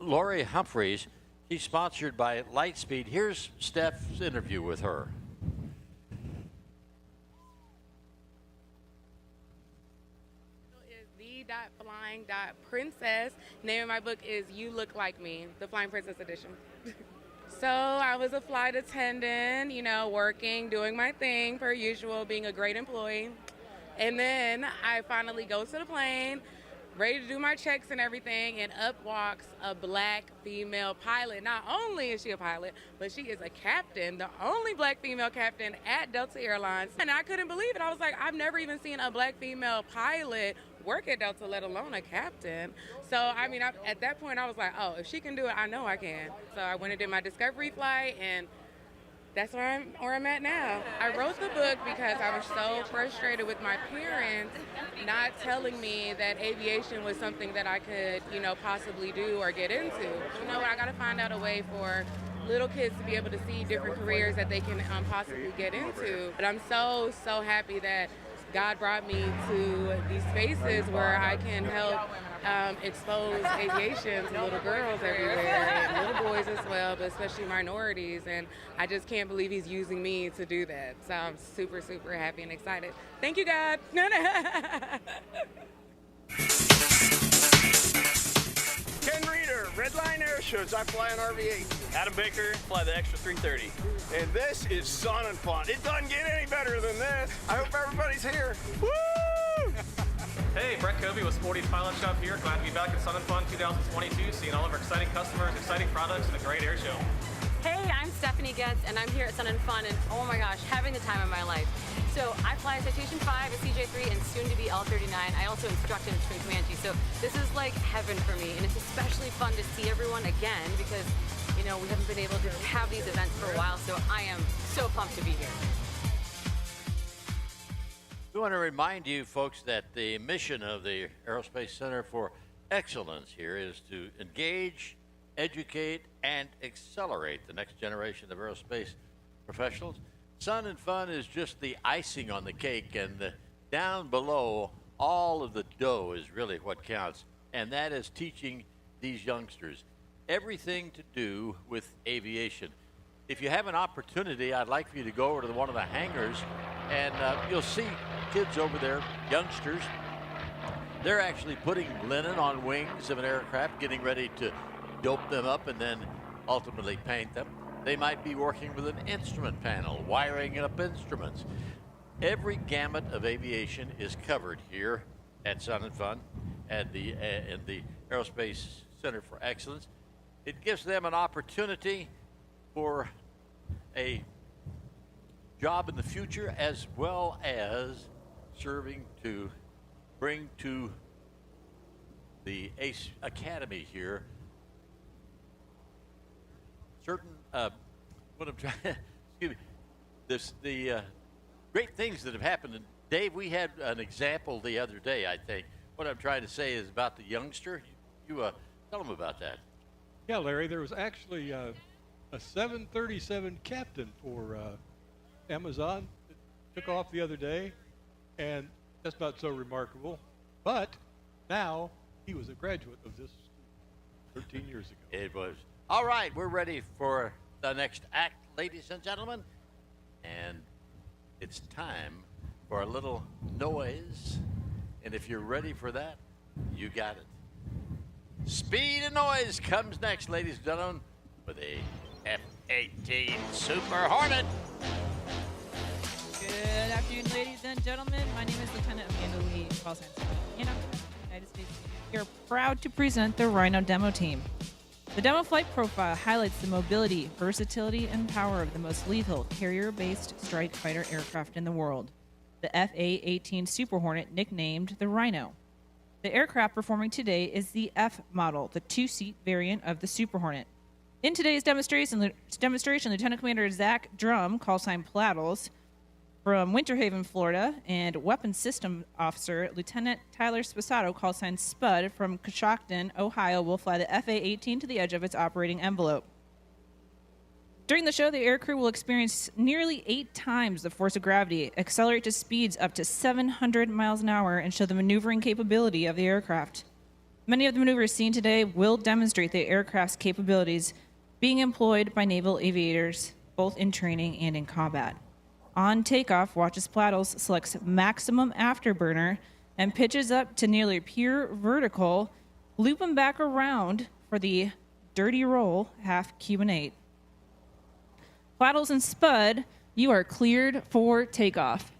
Lori Humphreys. She's sponsored by Lightspeed. Here's Steph's interview with her. Flying.princess. Name of my book is You Look Like Me, the Flying Princess edition. So I was a flight attendant, you know, working, doing my thing per usual, being a great employee. And then I finally go to the plane, ready to do my checks and everything, and up walks a black female pilot. Not only is she a pilot, but she is a captain, the only black female captain at Delta Airlines. And I couldn't believe it. I was like, I've never even seen a black female pilot work at Delta, let alone a captain. So, I mean, at that point, I was like, oh, if she can do it, I know I can. So I went and did my discovery flight, and that's where I'm at now. I wrote the book because I was so frustrated with my parents not telling me that aviation was something that I could, you know, possibly do or get into. You know, I got to find out a way for little kids to be able to see different careers that they can possibly get into. But I'm so happy that God brought me to these spaces where I can help expose aviation to little girls everywhere and little boys as well, but especially minorities. And I just can't believe he's using me to do that. So I'm super happy and excited. Thank you, God. Ken Reeder, Redline Airshows. I fly an RV-8. Adam Baker, fly the Extra 330. And this is Sun and Fun. It doesn't get any better than this. I hope everybody's here. Woo! Hey, Brett Covey with Sporty's Pilot Shop here. Glad to be back at Sun and Fun 2022, seeing all of our exciting customers, exciting products, and a great air show. Hey, I'm Stephanie Getz, and I'm here at Sun and Fun, and oh my gosh, having the time of my life. So I fly a Citation 5, a CJ3, and soon to be L39. I also instruct in Twin Comanche, so this is like heaven for me, and it's especially fun to see everyone again because, you know, we haven't been able to have these events for a while, so I am so pumped to be here. We want to remind you folks that the mission of the Aerospace Center for Excellence here is to engage, educate, and accelerate the next generation of aerospace professionals. Sun and Fun is just the icing on the cake, and down below, all of the dough is really what counts, and that is teaching these youngsters everything to do with aviation. If you have an opportunity, I'd like for you to go over to one of the hangars, and you'll see kids over there, youngsters. They're actually putting linen on wings of an aircraft, getting ready to dope them up and then ultimately paint them. They might be working with an instrument panel, wiring up instruments. Every gamut of aviation is covered here at Sun and Fun at the Aerospace Center for Excellence. It gives them an opportunity for a job in the future, as well as serving to bring to the ACE Academy here certain what I'm trying excuse me, the great things that have happened. And Dave, we had an example the other day. I think what I'm trying to say is about the youngster. You tell them about that. Yeah, Larry, there was actually a 737 captain for Amazon that took off the other day, and that's not so remarkable. But now he was a graduate of this 13 years ago. It was. All right, we're ready for the next act, ladies and gentlemen. And it's time for a little noise. And if you're ready for that, you got it. Speed and Noise comes next, ladies and gentlemen, with a F-18 Super Hornet. Good afternoon, ladies and gentlemen. My name is Lieutenant Amanda Lee, call sign United States. We are proud to present the Rhino demo team. The demo flight profile highlights the mobility, versatility, and power of the most lethal carrier-based strike fighter aircraft in the world, the F-A-18 Super Hornet, nicknamed the Rhino. The aircraft performing today is the F model, the two-seat variant of the Super Hornet. In today's demonstration, Lieutenant Commander Zach Drum, call sign Plattles, from Winter Haven, Florida, and Weapons System Officer Lieutenant Tyler Sposato, call sign Spud, from Coshocton, Ohio, will fly the FA-18 to the edge of its operating envelope. During the show, the aircrew will experience nearly 8 times the force of gravity, accelerate to speeds up to 700 miles an hour, and show the maneuvering capability of the aircraft. Many of the maneuvers seen today will demonstrate the aircraft's capabilities being employed by naval aviators, both in training and in combat. On takeoff, watch as Plattles selects maximum afterburner and pitches up to nearly pure vertical, looping back around for the dirty roll, half Cuban 8. Plattles and Spud, you are cleared for takeoff.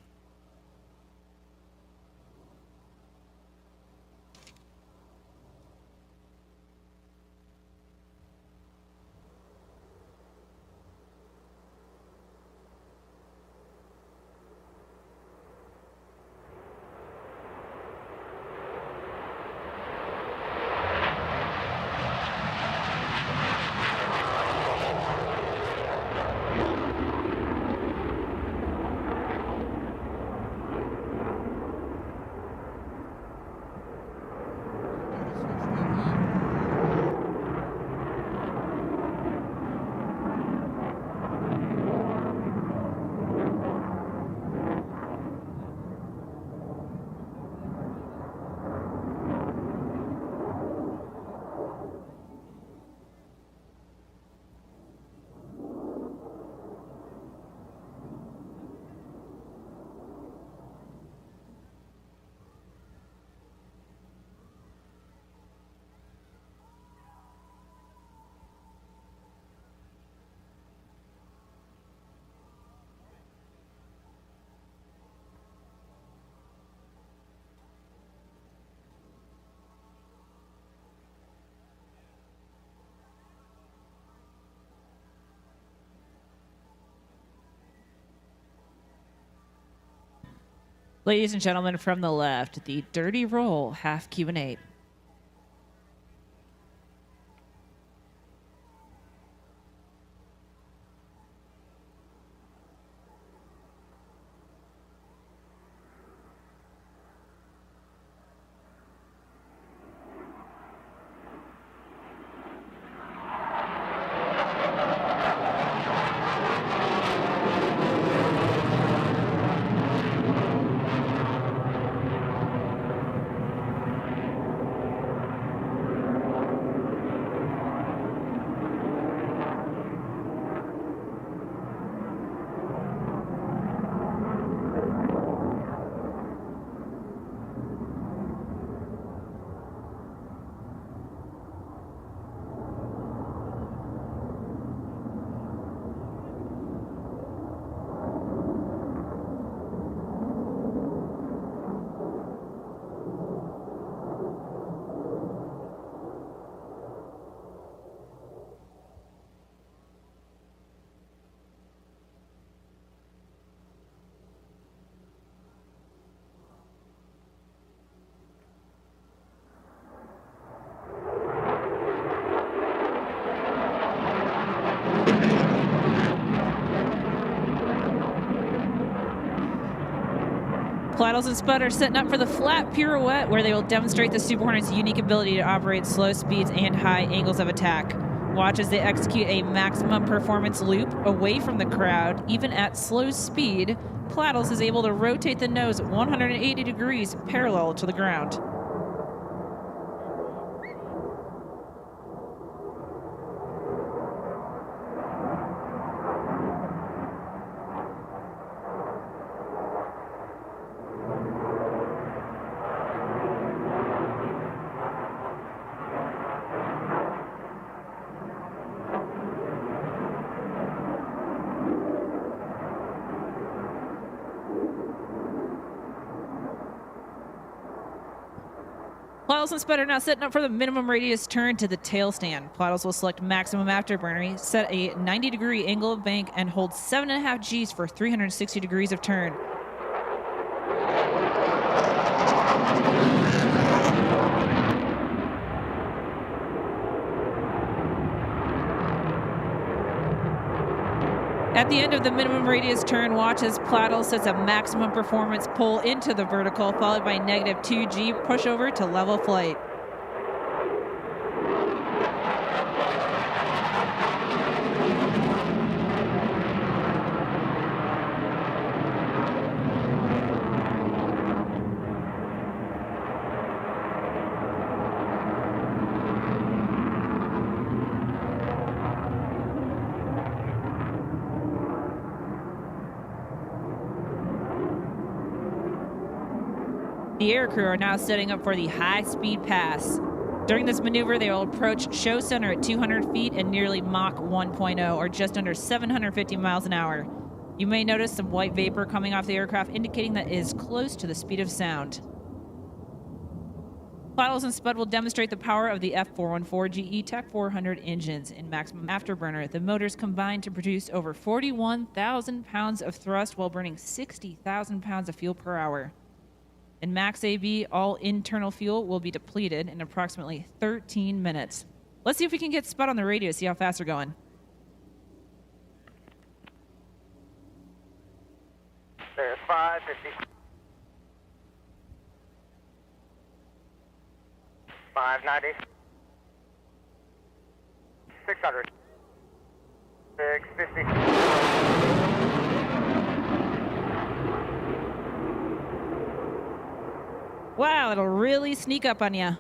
Ladies and gentlemen, from the left, the dirty roll, half Cuban 8. Plattles and Spud are setting up for the flat pirouette, where they will demonstrate the Super Hornet's unique ability to operate slow speeds and high angles of attack. Watch as they execute a maximum performance loop away from the crowd. Even at slow speed, Plattles is able to rotate the nose 180 degrees parallel to the ground. Plattles and Spud are now setting up for the minimum radius turn to the tail stand. Plattles will select maximum afterburner, set a 90-degree angle of bank, and hold 7.5 Gs for 360 degrees of turn. At the end of the minimum radius turn, watch as Plattles sets a maximum performance pull into the vertical, followed by negative 2G pushover to level flight. The aircrew are now setting up for the high-speed pass. During this maneuver, they will approach show center at 200 feet and nearly Mach 1.0, or just under 750 miles an hour. You may notice some white vapor coming off the aircraft, indicating that it is close to the speed of sound. Plattles and Spud will demonstrate the power of the F414 GE Tech 400 engines. In maximum afterburner, the motors combine to produce over 41,000 pounds of thrust while burning 60,000 pounds of fuel per hour. In max AB, all internal fuel will be depleted in approximately 13 minutes. Let's see if we can get Spud on the radio to see how fast they're going. There's 550. 590. 600. 650. Wow, it'll really sneak up on you.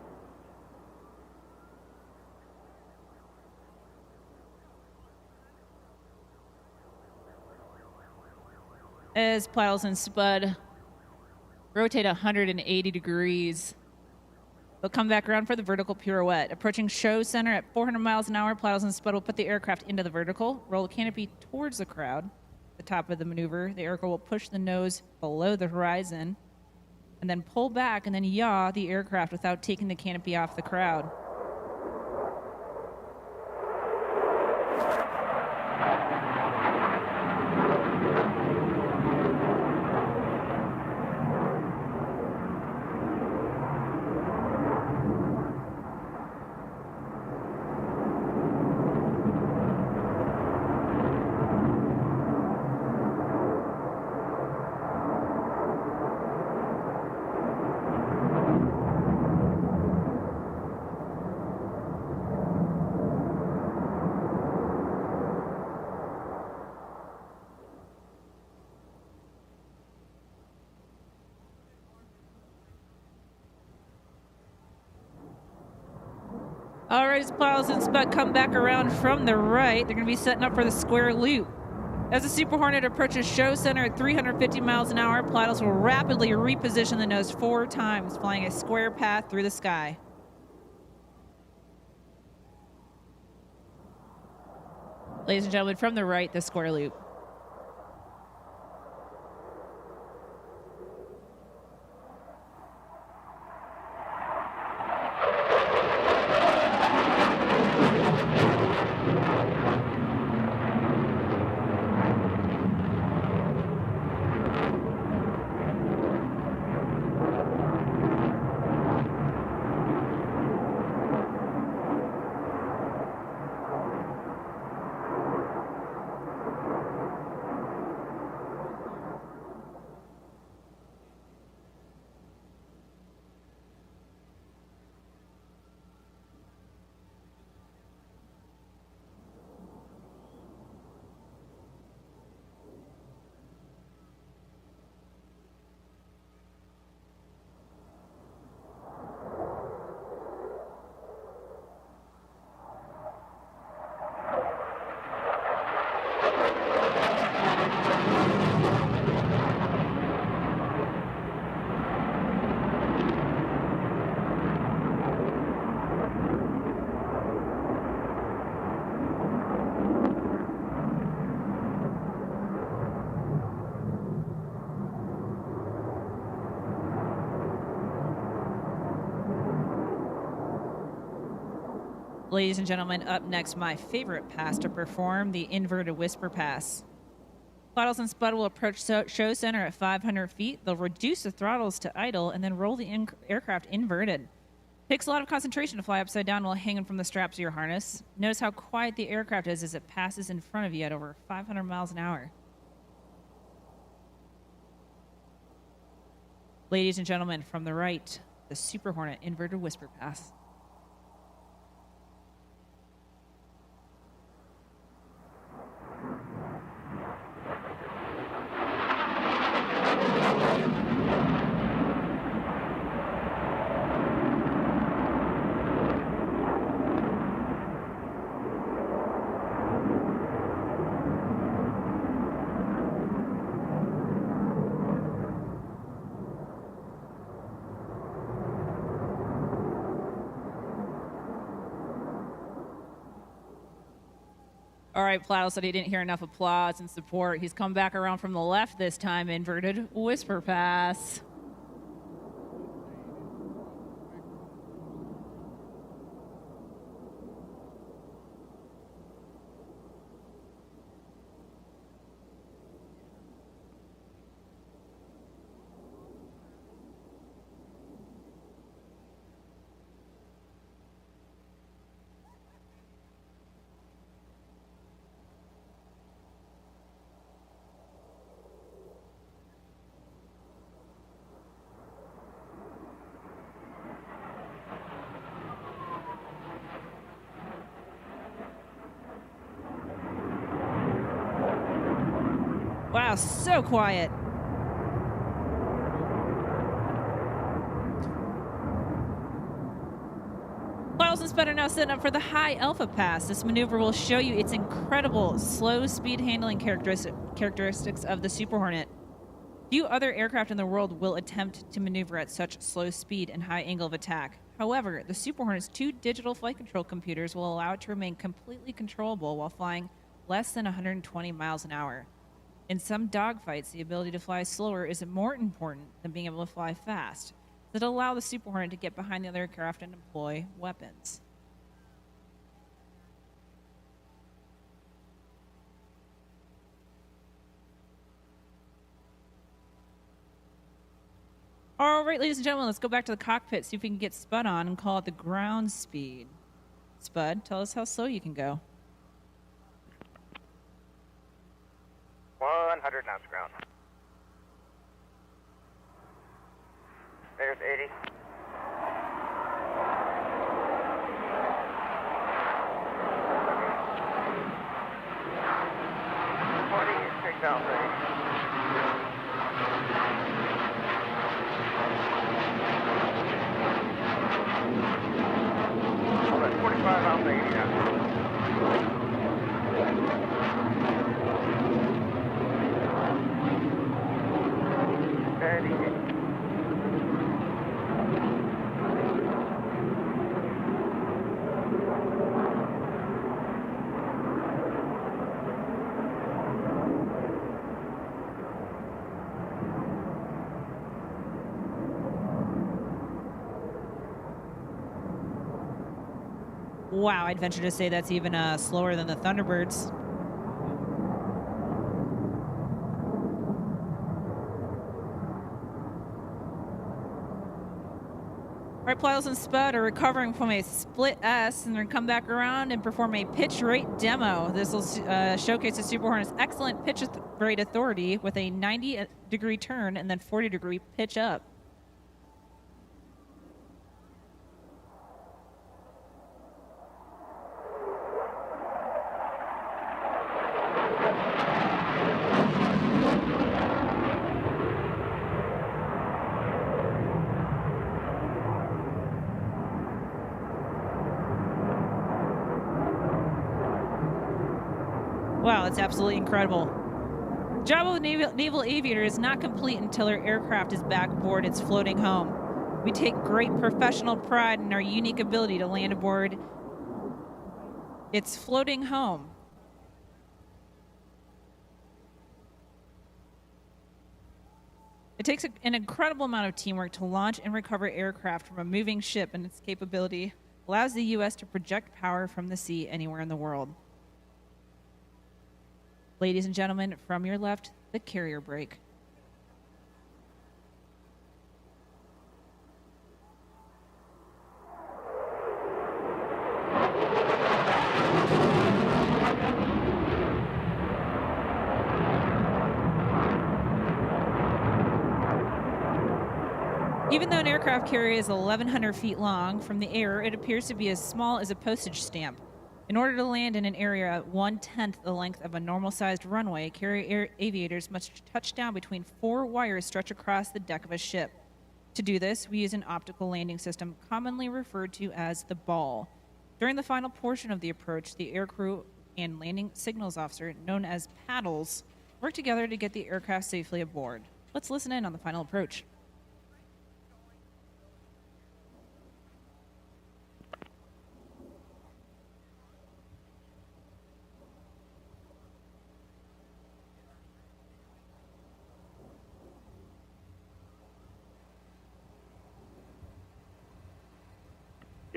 As Plattles and Spud rotate 180 degrees. They'll come back around for the vertical pirouette. Approaching show center at 400 miles an hour, Plattles and Spud will put the aircraft into the vertical, roll the canopy towards the crowd. At the top of the maneuver, the aircraft will push the nose below the horizon, and then pull back and then yaw the aircraft without taking the canopy off the crowd. All right, as Plattles and Spud come back around from the right, they're going to be setting up for the square loop. As the Super Hornet approaches show center at 350 miles an hour, Plattles will rapidly reposition the nose 4 times, flying a square path through the sky. Ladies and gentlemen, from the right, the square loop. Ladies and gentlemen, up next, my favorite pass to perform, the inverted whisper pass. Plattles and Spud will approach show center at 500 feet. They'll reduce the throttles to idle and then roll the aircraft inverted. Takes a lot of concentration to fly upside down while hanging from the straps of your harness. Notice how quiet the aircraft is as it passes in front of you at over 500 miles an hour. Ladies and gentlemen, from the right, the Super Hornet inverted whisper pass. All right, Plato said he didn't hear enough applause and support. He's come back around from the left this time, inverted whisper pass. Wow, so quiet. Miles and Spud are now setting up for the high alpha pass. This maneuver will show you its incredible slow speed handling characteristics of the Super Hornet. Few other aircraft in the world will attempt to maneuver at such slow speed and high angle of attack. However, the Super Hornet's 2 digital flight control computers will allow it to remain completely controllable while flying less than 120 miles an hour. In some dogfights, the ability to fly slower is more important than being able to fly fast. That allow the Super Hornet to get behind the other aircraft and employ weapons. All right, ladies and gentlemen, let's go back to the cockpit, see if we can get Spud on and call it the ground speed. Spud, tell us how slow you can go. 100 knots ground. There's 80. Take out Hold it, 45 out 80 now. Wow, I'd venture to say that's even slower than the Thunderbirds. All right, Plyles and Spud are recovering from a split S, and they're going to come back around and perform a pitch rate demo. This will showcase the Super Hornet's excellent pitch rate authority with a 90-degree turn and then 40-degree pitch up. Wow, that's absolutely incredible. Job of the Naval Aviator is not complete until our aircraft is back aboard its floating home. We take great professional pride in our unique ability to land aboard its floating home. It takes an incredible amount of teamwork to launch and recover aircraft from a moving ship, and its capability allows the U.S. to project power from the sea anywhere in the world. Ladies and gentlemen, from your left, the carrier brake. Even though an aircraft carrier is 1,100 feet long, from the air it appears to be as small as a postage stamp. In order to land in an area 1/10 the length of a normal-sized runway, carrier aviators must touch down between 4 wires stretched across the deck of a ship. To do this, we use an optical landing system commonly referred to as the ball. During the final portion of the approach, the aircrew and landing signals officer, known as paddles, work together to get the aircraft safely aboard. Let's listen in on the final approach.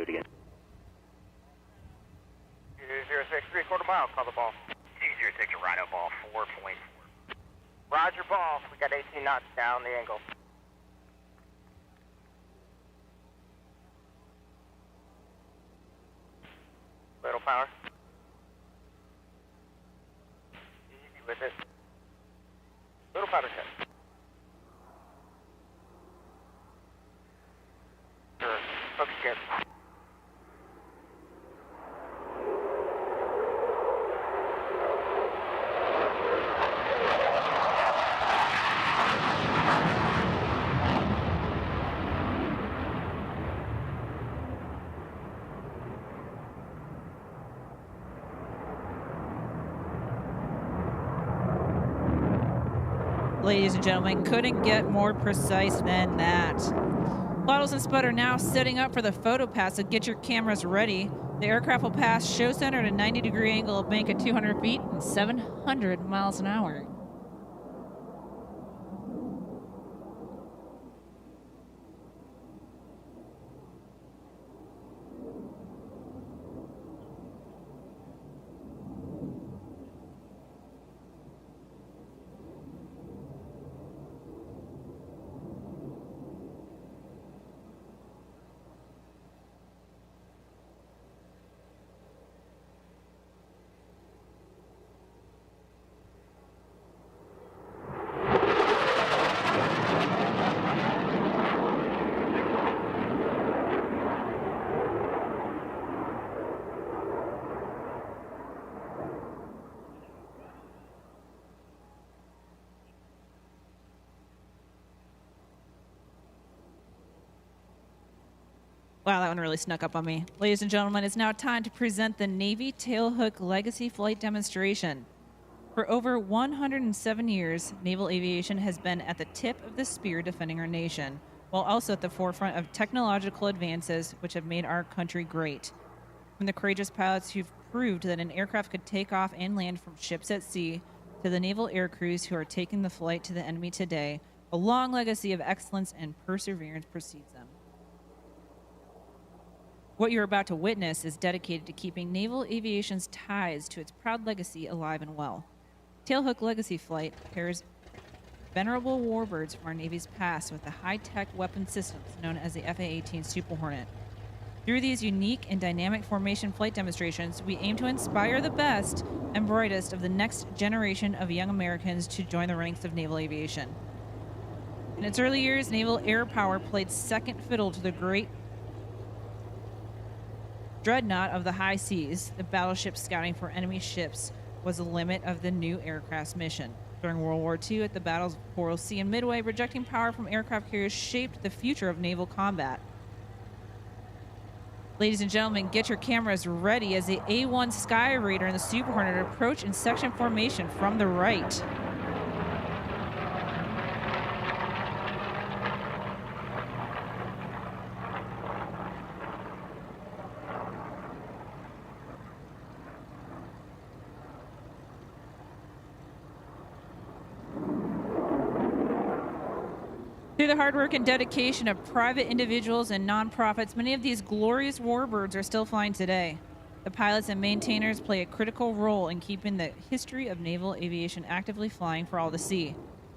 it again. 063, quarter mile, call the ball. 206 Rhino ball, 4.4. Roger, ball. We got 18 knots down the angle. Little power. Easy with it. Little powder test. Sure. Focus again. Ladies and gentlemen, couldn't get more precise than that. Bottles and Spud are now setting up for the photo pass, so get your cameras ready. The aircraft will pass show center at a 90-degree angle of bank at 200 feet and 700 miles an hour. Wow, that one really snuck up on me. Ladies and gentlemen, it's now time to present the Navy Tailhook Legacy Flight Demonstration. For over 107 years, naval aviation has been at the tip of the spear defending our nation, while also at the forefront of technological advances which have made our country great. From the courageous pilots who've proved that an aircraft could take off and land from ships at sea, to the naval air crews who are taking the flight to the enemy today, a long legacy of excellence and perseverance precedes them. What you're about to witness is dedicated to keeping naval aviation's ties to its proud legacy alive and well. Tailhook Legacy Flight pairs venerable warbirds from our Navy's past with the high-tech weapon systems known as the FA-18 Super Hornet. Through these unique and dynamic formation flight demonstrations, we aim to inspire the best and brightest of the next generation of young Americans to join the ranks of naval aviation. In its early years, naval air power played second fiddle to the great dreadnought of the high seas. The battleship scouting for enemy ships was the limit of the new aircraft's mission. During World War II, at the battles of Coral Sea and Midway, projecting power from aircraft carriers shaped the future of naval combat. Ladies and gentlemen, get your cameras ready as the A-1 Sky Raider and the Super Hornet approach in section formation from the right. Through the hard work and dedication of private individuals and nonprofits, many of these glorious warbirds are still flying today. The pilots and maintainers play a critical role in keeping the history of naval aviation actively flying for all to see.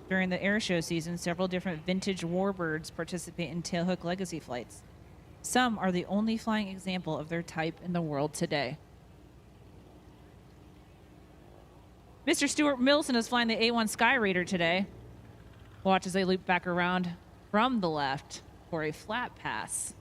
During the air show season, several different vintage warbirds participate in Tailhook Legacy flights. Some are the only flying example of their type in the world today. Mr. Stuart Milson is flying the A-1 Sky Raider today. Watch as they loop back around from the left for a flat pass.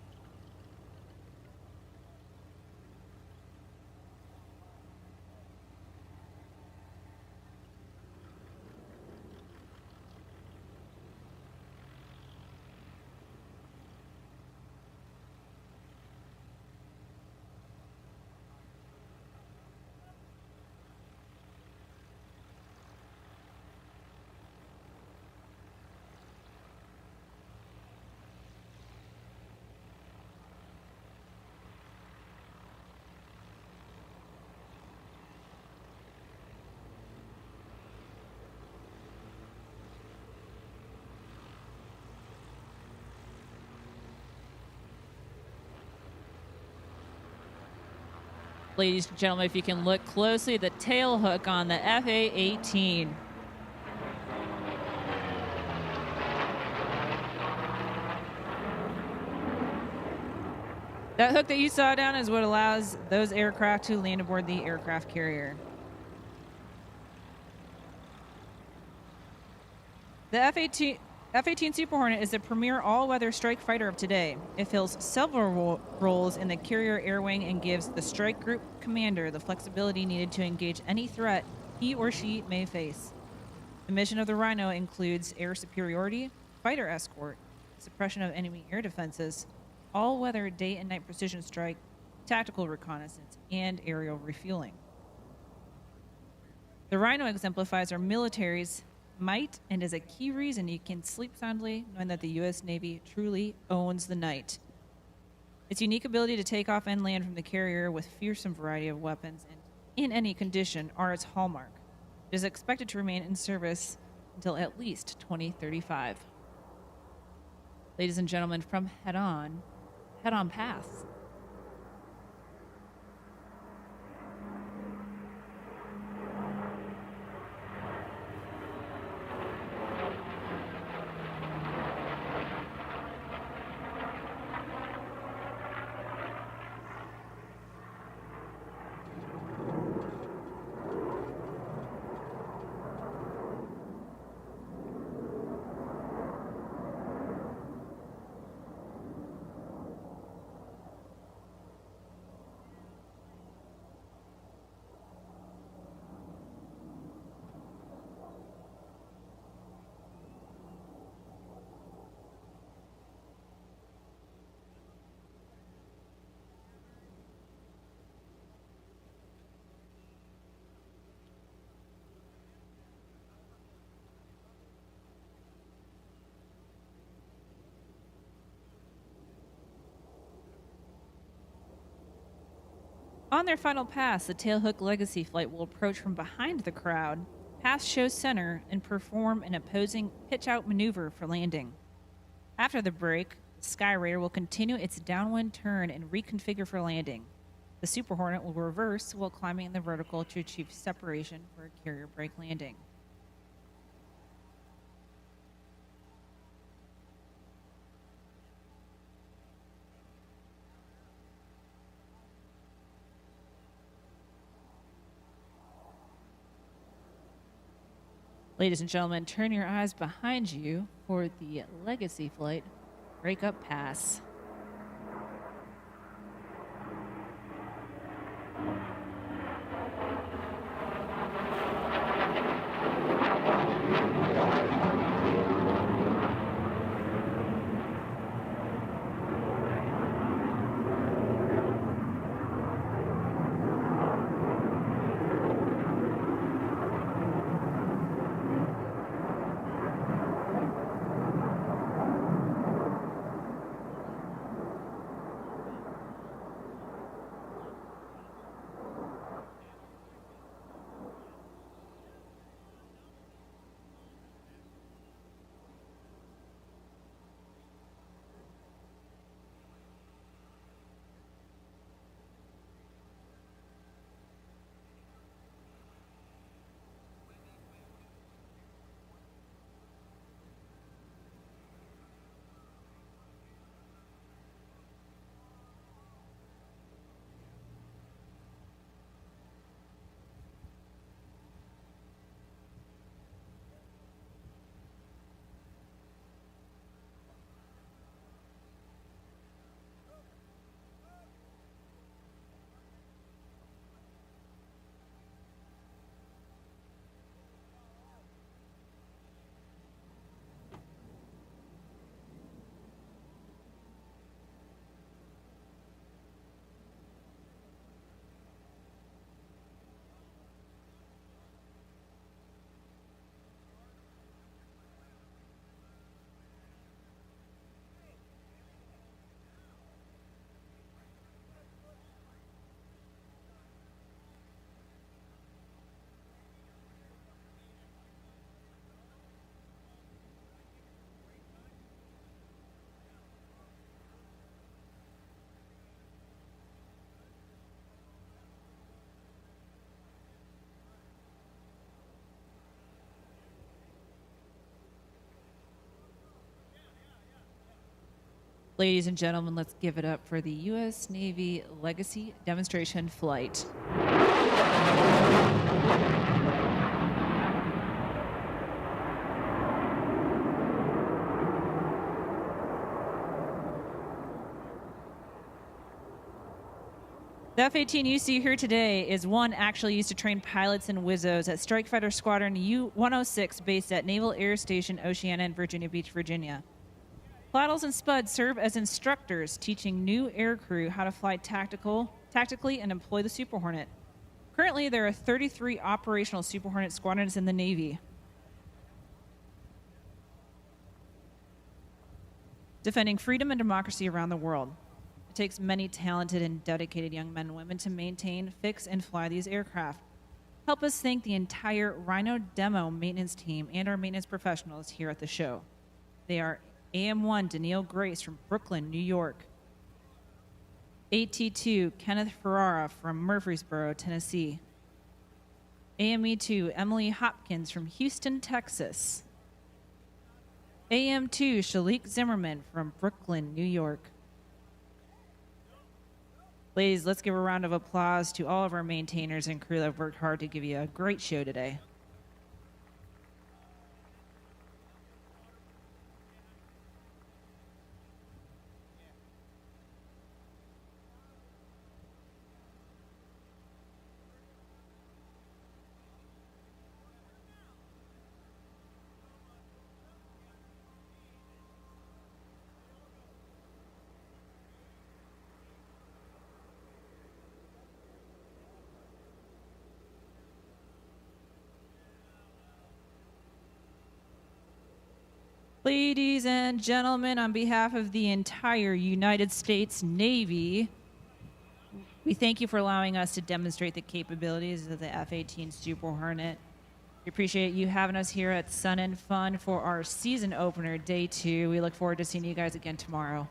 Ladies and gentlemen, if you can look closely, the tail hook on the FA-18. That hook that you saw down is what allows those aircraft to land aboard the aircraft carrier. The F-18 Super Hornet is the premier all-weather strike fighter of today. It fills several roles in the carrier air wing and gives the strike group commander the flexibility needed to engage any threat he or she may face. The mission of the Rhino includes air superiority, fighter escort, suppression of enemy air defenses, all-weather day and night precision strike, tactical reconnaissance, and aerial refueling. The Rhino exemplifies our military's might and is a key reason you can sleep soundly knowing that the U.S. Navy truly owns the night. Its unique ability to take off and land from the carrier with fearsome variety of weapons and in any condition are its hallmark. It is expected to remain in service until at least 2035. Ladies and gentlemen, from Head On Pass. On their final pass, the Tailhook Legacy flight will approach from behind the crowd, pass show center, and perform an opposing pitch-out maneuver for landing. After the break, the Sky Raider will continue its downwind turn and reconfigure for landing. The Super Hornet will reverse while climbing in the vertical to achieve separation for a carrier brake landing. Ladies and gentlemen, turn your eyes behind you for the Legacy flight breakup pass. Ladies and gentlemen, let's give it up for the U.S. Navy Legacy Demonstration Flight. The F-18 you see here today is one actually used to train pilots and Wizzos at Strike Fighter Squadron U-106 based at Naval Air Station Oceana in Virginia Beach, Virginia. Plattles and Spuds serve as instructors, teaching new aircrew how to fly tactically and employ the Super Hornet. Currently, there are 33 operational Super Hornet squadrons in the Navy. Defending freedom and democracy around the world. It takes many talented and dedicated young men and women to maintain, fix, and fly these aircraft. Help us thank the entire Rhino demo maintenance team and our maintenance professionals here at the show. They are AM1 Danielle Grace from Brooklyn, New York. AT2 Kenneth Ferrara from Murfreesboro, Tennessee. AME2 Emily Hopkins from Houston, Texas. AM2 Shalik Zimmerman from Brooklyn, New York. Ladies, let's give a round of applause to all of our maintainers and crew that have worked hard to give you a great show today. Ladies and gentlemen, on behalf of the entire United States Navy, we thank you for allowing us to demonstrate the capabilities of the F-18 Super Hornet. We appreciate you having us here at Sun and Fun for our season opener, Day 2. We look forward to seeing you guys again tomorrow.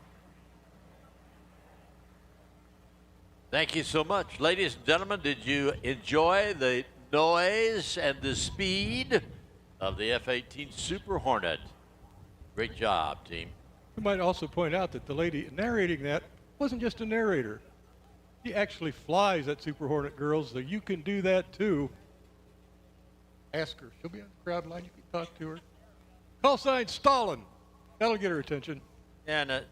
Thank you so much. Ladies and gentlemen, did you enjoy the noise and the speed of the F-18 Super Hornet? Great job, team. We might also point out that the lady narrating that wasn't just a narrator. She actually flies that Super Hornet, girls, so you can do that too. Ask her. She'll be on the crowd line. You can talk to her. Call sign Stalin. That'll get her attention. And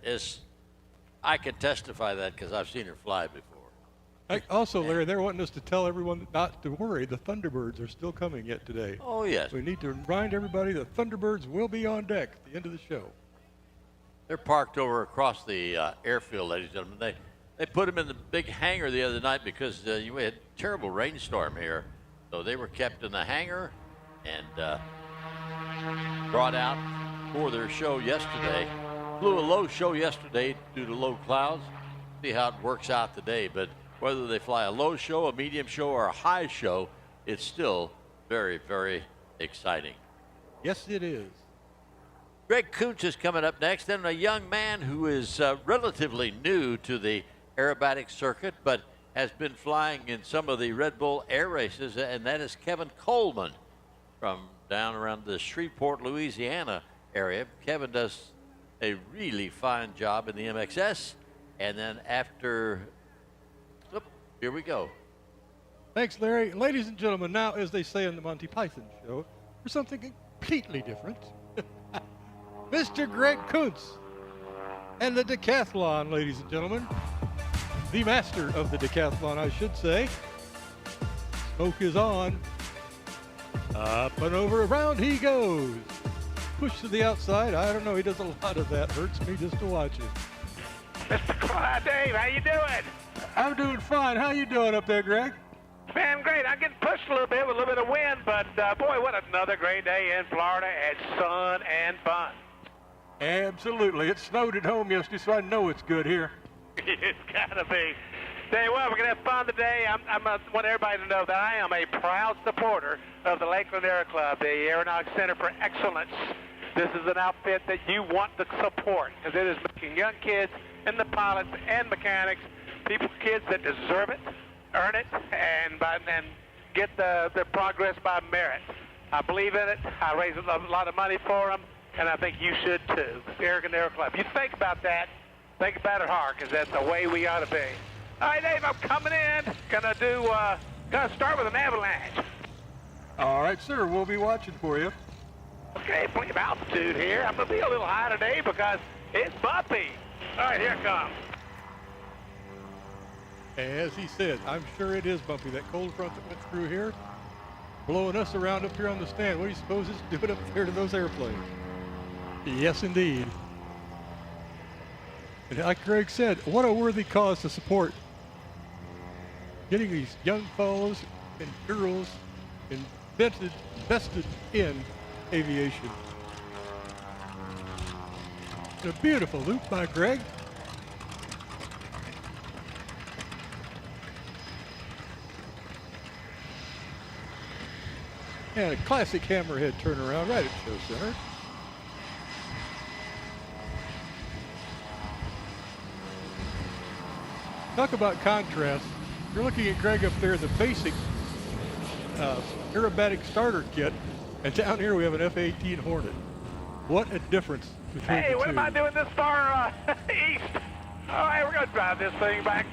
I can testify that because I've seen her fly before. Also, Larry, they're wanting us to tell everyone not to worry. The Thunderbirds are still coming yet today. Oh, yes. We need to remind everybody the Thunderbirds will be on deck at the end of the show. They're parked over across the airfield, ladies and gentlemen. They put them in the big hangar the other night because we had a terrible rainstorm here. So they were kept in the hangar and brought out for their show yesterday. Flew a low show yesterday due to low clouds. See how it works out today. But whether they fly a low show, a medium show, or a high show, it's still very, very exciting. Yes, it is. Greg Koontz is coming up next, and a young man who is relatively new to the aerobatic circuit, but has been flying in some of the Red Bull air races, and that is Kevin Coleman from down around the Shreveport, Louisiana area. Kevin does a really fine job in the MXS, and then after... Here we go. Thanks, Larry. Ladies and gentlemen, now, as they say on the Monty Python show, for something completely different, Mr. Greg Koontz and the decathlon, ladies and gentlemen. The master of the decathlon, I should say. Smoke is on. Up and over, around he goes. Push to the outside. I don't know, he does a lot of that. Hurts me just to watch him. Mr. Dave, how you doing? I'm doing fine. How you doing up there, Greg? Man, great. I'm getting pushed a little bit with a little bit of wind, but boy, what another great day in Florida at Sun and Fun. Absolutely. It snowed at home yesterday, so I know it's good here. It's gotta be. Tell you what, we're gonna have fun today. I want everybody to know that I am a proud supporter of the Lakeland Air Club, the Aeronautics Center for Excellence. This is an outfit that you want to support, because it is making young kids and the pilots and mechanics, kids that deserve it, earn it, and get the progress by merit. I believe in it. I raise a lot of money for them, and I think you should too. The Air Club. You think about that. think about it hard, because that's the way we ought to be. All right, Dave, I'm coming in. Gonna start with an avalanche. All right, sir. We'll be watching for you. Okay, plenty of altitude here. I'm gonna be a little high today because it's bumpy. All right, here it comes. As he said, I'm sure it is bumpy. That cold front that went through here, blowing us around up here on the stand. What do you suppose it's doing up there to those airplanes? Yes, indeed. And like Greg said, what a worthy cause to support. Getting these young fellows and girls invested in aviation. A beautiful loop by Greg. And a classic hammerhead turnaround right at show center. Talk about contrast. You're looking at Greg up there in the basic aerobatic starter kit, and down here we have an F-18 Hornet. What a difference between Hey, the what two. am I doing this far east? All right, we're going to drive this thing back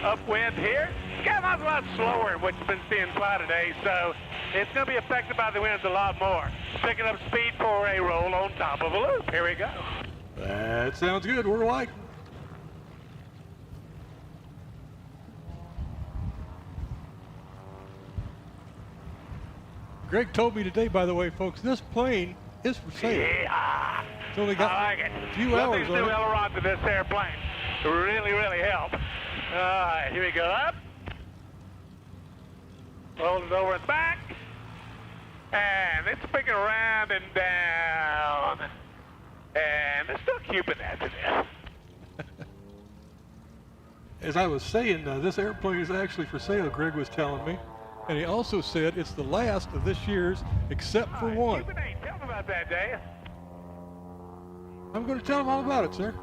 upwind here. It's got a lot slower than what you've been seeing fly today, so it's going to be affected by the winds a lot more. Picking up speed for a roll on top of a loop. Here we go. That sounds good. We're like. Greg told me today, by the way, folks, this plane is for sale. Yeah. It's only got I like it. a few hours These on new it. ailerons of this airplane really, really help. All right, here we go. Up. Roll it over and back. And it's picking around and down. And it's still cubing after this. As I was saying, this airplane is actually for sale, Greg was telling me. And he also said it's the last of this year's, except for one. Tell me about that, Dave. I'm going to tell him all about it, sir.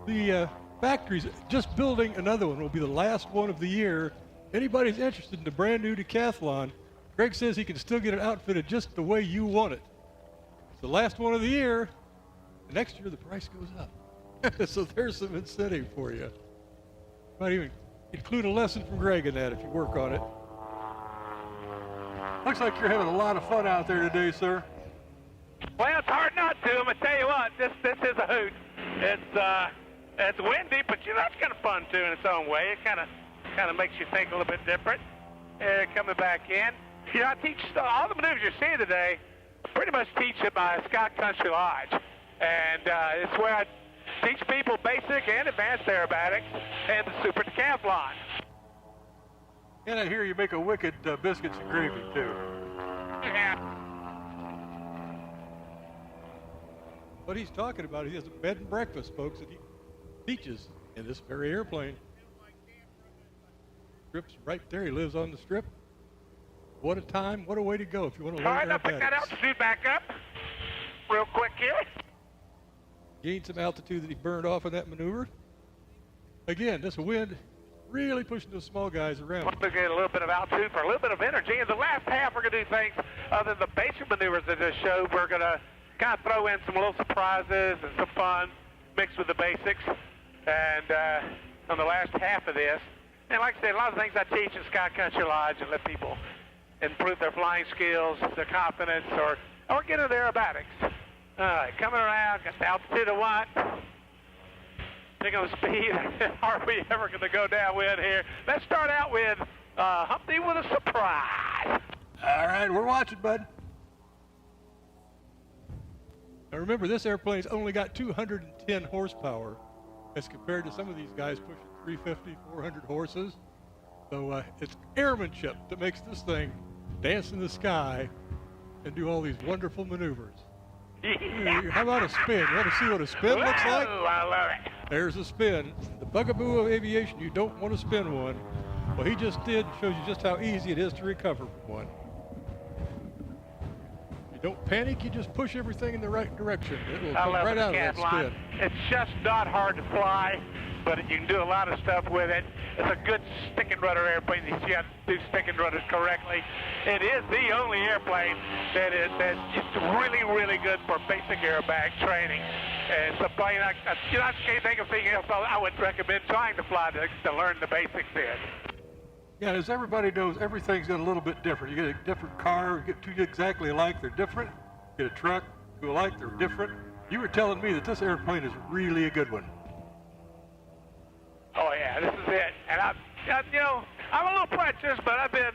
The factory's just building another one. Will be the last one of the year. Anybody's interested in the brand new decathlon, Greg says he can still get it outfitted just the way you want it. It's the last one of the year. Next year the price goes up. So there's some incentive for you. Might even include a lesson from Greg in that if you work on it. Looks like you're having a lot of fun out there today, sir. Well, it's hard not to. I'm gonna tell you what, this is a hoot. It's windy, but you know, it's kind of fun too in its own way. It kind of makes you think a little bit different. Coming back in, you know, I teach all the maneuvers you're seeing today. I pretty much teach at my Scott Country Lodge, and it's where I teach people basic and advanced aerobatics and the super decathlon. And I hear you make a wicked biscuits and gravy too. Yeah. What he's talking about, he has a bed and breakfast, folks, that he teaches in this very airplane. Strip's right there. He lives on the strip. What a time. What a way to go if you want to learn All right, now pick that aerobatics. altitude back up real quick here. Gained some altitude that he burned off in that maneuver. Again, this wind really pushing those small guys around. We'll get a little bit of altitude for a little bit of energy. In the last half, we're going to do things other than the basic maneuvers that this show. We're going to kind of throw in some little surprises and some fun mixed with the basics. And on the last half of this, and like I said, a lot of things I teach in Sky Country Lodge and let people improve their flying skills, their confidence, or get into their aerobatics. All right, coming around, got the altitude of what? Picking up speed. Are we ever going to go downwind here? Let's start out with Humpty with a surprise. All right, we're watching, bud. Now remember, this airplane's only got 210 horsepower as compared to some of these guys pushing 350, 400 horses. So it's airmanship that makes this thing dance in the sky and do all these wonderful maneuvers. How about a spin? You want to see what a spin looks like? Whoa, I love it. There's a spin. The bugaboo of aviation, you don't want to spin one. Well, he just did and shows you just how easy it is to recover from one. You don't panic, you just push everything in the right direction. It will I come love right the out of that Decathlon. spin. It's just not hard to fly, but you can do a lot of stuff with it. It's a good stick and rudder airplane. You got to do stick and rudders correctly. It is the only airplane that's really, really good for basic aerobatic training. And it's a plane I can't think of anything else I would recommend trying to fly to learn the basics in. Yeah, as everybody knows, everything's got a little bit different. You get a different car, you get two exactly alike, they're different. You get a truck, two alike, they're different. You were telling me that this airplane is really a good one. Oh yeah, this is it. And I'm a little precious, but I've been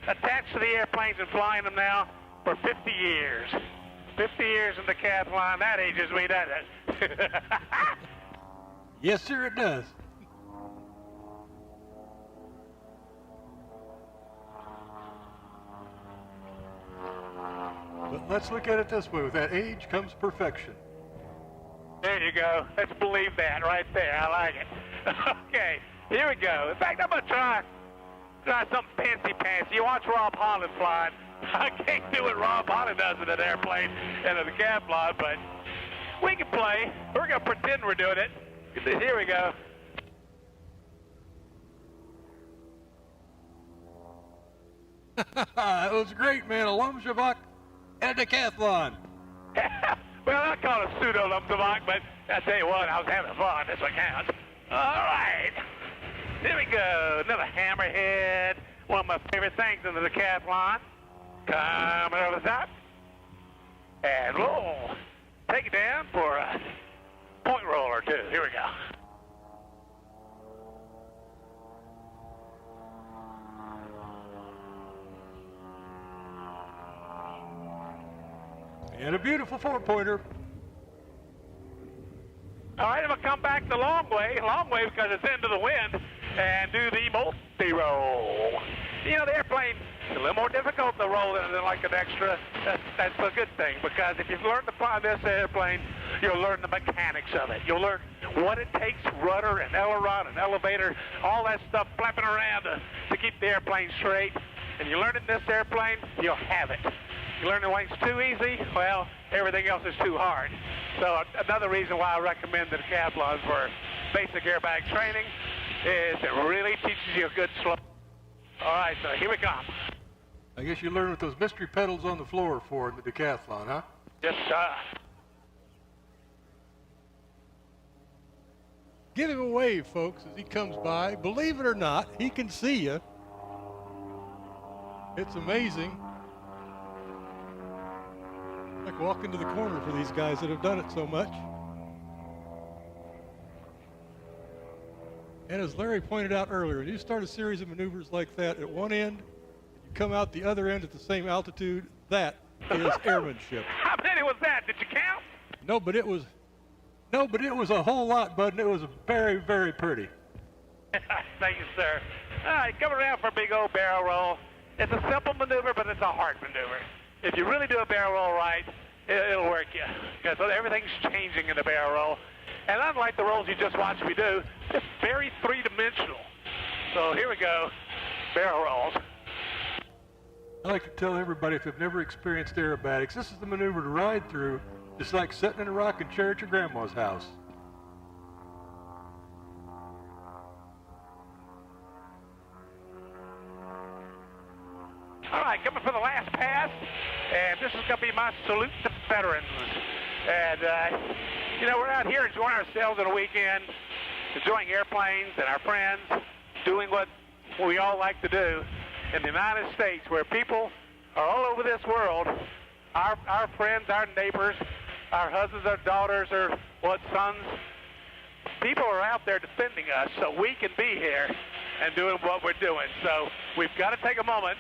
attached to the airplanes and flying them now for 50 years. 50 years in the decathlon, that ages me, doesn't it? Yes, sir, it does. But let's look at it this way. With that age comes perfection. There you go. Let's believe that right there. I like it. Okay, here we go. In fact, I'm going to try something fancy-pantsy. You watch Rob Holland flying. I can't do what Rob Holland does in an airplane and in the decathlon, but we can play. We're going to pretend we're doing it. Here we go. It was great, man. A Lumshavak and a decathlon. Well, I call it pseudo-Lumshavak, but I tell you what, I was having fun. That's what counts. All right. Here we go. Another hammerhead. One of my favorite things in the decathlon. Coming over the top. And roll. Take it down for a point roll or two. Here we go. And a beautiful four-pointer. All right, I'm going to come back the long way because it's into the wind, and do the multi-roll. You know, the airplane is a little more difficult to roll than like an extra. That's a good thing, because if you've learned to fly this airplane, you'll learn the mechanics of it. You'll learn what it takes, rudder and aileron and elevator, all that stuff flapping around to keep the airplane straight. And you learn it in this airplane, you'll have it. You learn the wings too easy, well, everything else is too hard. So another reason why I recommend the decathlon for basic aerobatic training is it really teaches you a good slope. All right, so here we come. I guess you learn with those mystery pedals on the floor for in the decathlon, huh? Yes, sir. Give him a wave, folks, as he comes by. Believe it or not, he can see you. It's amazing. Like walking to the corner for these guys that have done it so much. And as Larry pointed out earlier, when you start a series of maneuvers like that at one end, you come out the other end at the same altitude, that is airmanship. How many was that? Did you count? No, but it was a whole lot, bud, and it was very, very pretty. Thank you, sir. All right, come around for a big old barrel roll. It's a simple maneuver, but it's a hard maneuver. If you really do a barrel roll right, it'll work you. Because everything's changing in the barrel roll. And unlike the rolls you just watched me do, it's very three-dimensional. So here we go, barrel rolls. I like to tell everybody, if they've never experienced aerobatics, this is the maneuver to ride through, just like sitting in a rocking chair at your grandma's house. All right, coming for the last pass, and this is going to be my salute to veterans. And, we're out here enjoying ourselves on a weekend, enjoying airplanes and our friends, doing what we all like to do in the United States, where people are all over this world, our friends, our neighbors, our husbands, our daughters, or sons. People are out there defending us so we can be here and doing what we're doing. So we've got to take a moment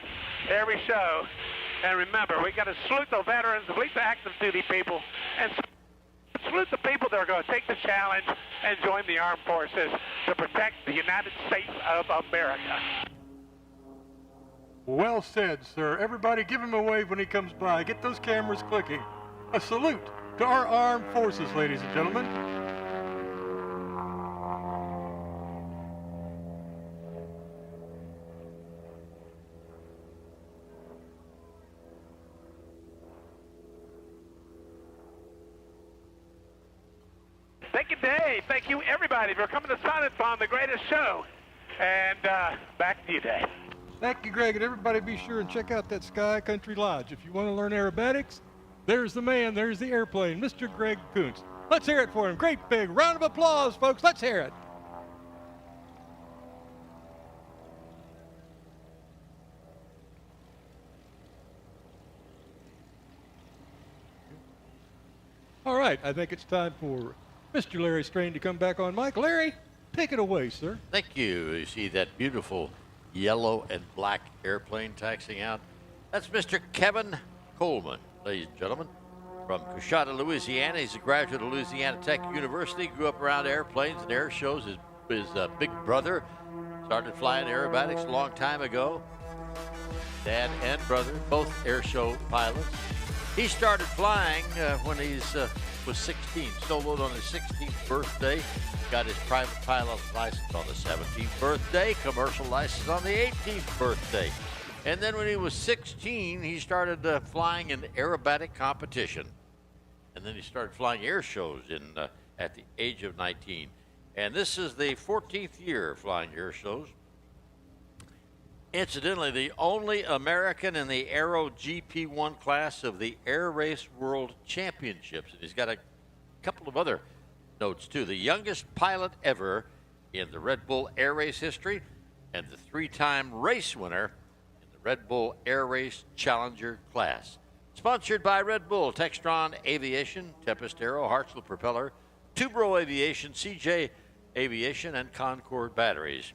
every show and remember, we got to salute the veterans, salute the active duty people, and salute the people that are going to take the challenge and join the armed forces to protect the United States of America. Well said, sir. Everybody give him a wave when he comes by. Get those cameras clicking. A salute to our armed forces, ladies and gentlemen. Thank you, Dave. Thank you, everybody, for coming to Sun and Fun, the greatest show. And back to you, Dave. Thank you, Greg. And everybody be sure and check out that Sky Country Lodge. If you want to learn aerobatics, there's the man, there's the airplane, Mr. Greg Koontz. Let's hear it for him. Great big round of applause, folks. Let's hear it. All right, I think it's time for Mr. Larry Strain to come back on mic. Larry, take it away, sir. Thank you. You see that beautiful yellow and black airplane taxiing out? That's Mr. Kevin Coleman, ladies and gentlemen, from Coshada, Louisiana. He's a graduate of Louisiana Tech University, grew up around airplanes and air shows. His big brother started flying aerobatics a long time ago. Dad and brother, both air show pilots. He started flying when he was 16, soloed on his 16th birthday, got his private pilot license on the 17th birthday, commercial license on the 18th birthday. And then when he was 16, he started flying in aerobatic competition. And then he started flying air shows at the age of 19. And this is the 14th year flying air shows. Incidentally, the only American in the Aero GP1 class of the Air Race World Championships. And he's got a couple of other notes, too. The youngest pilot ever in the Red Bull Air Race history and the 3-time race winner in the Red Bull Air Race Challenger class. Sponsored by Red Bull, Textron Aviation, Tempest Aero, Hartzell Propeller, Tubro Aviation, CJ Aviation, and Concord Batteries.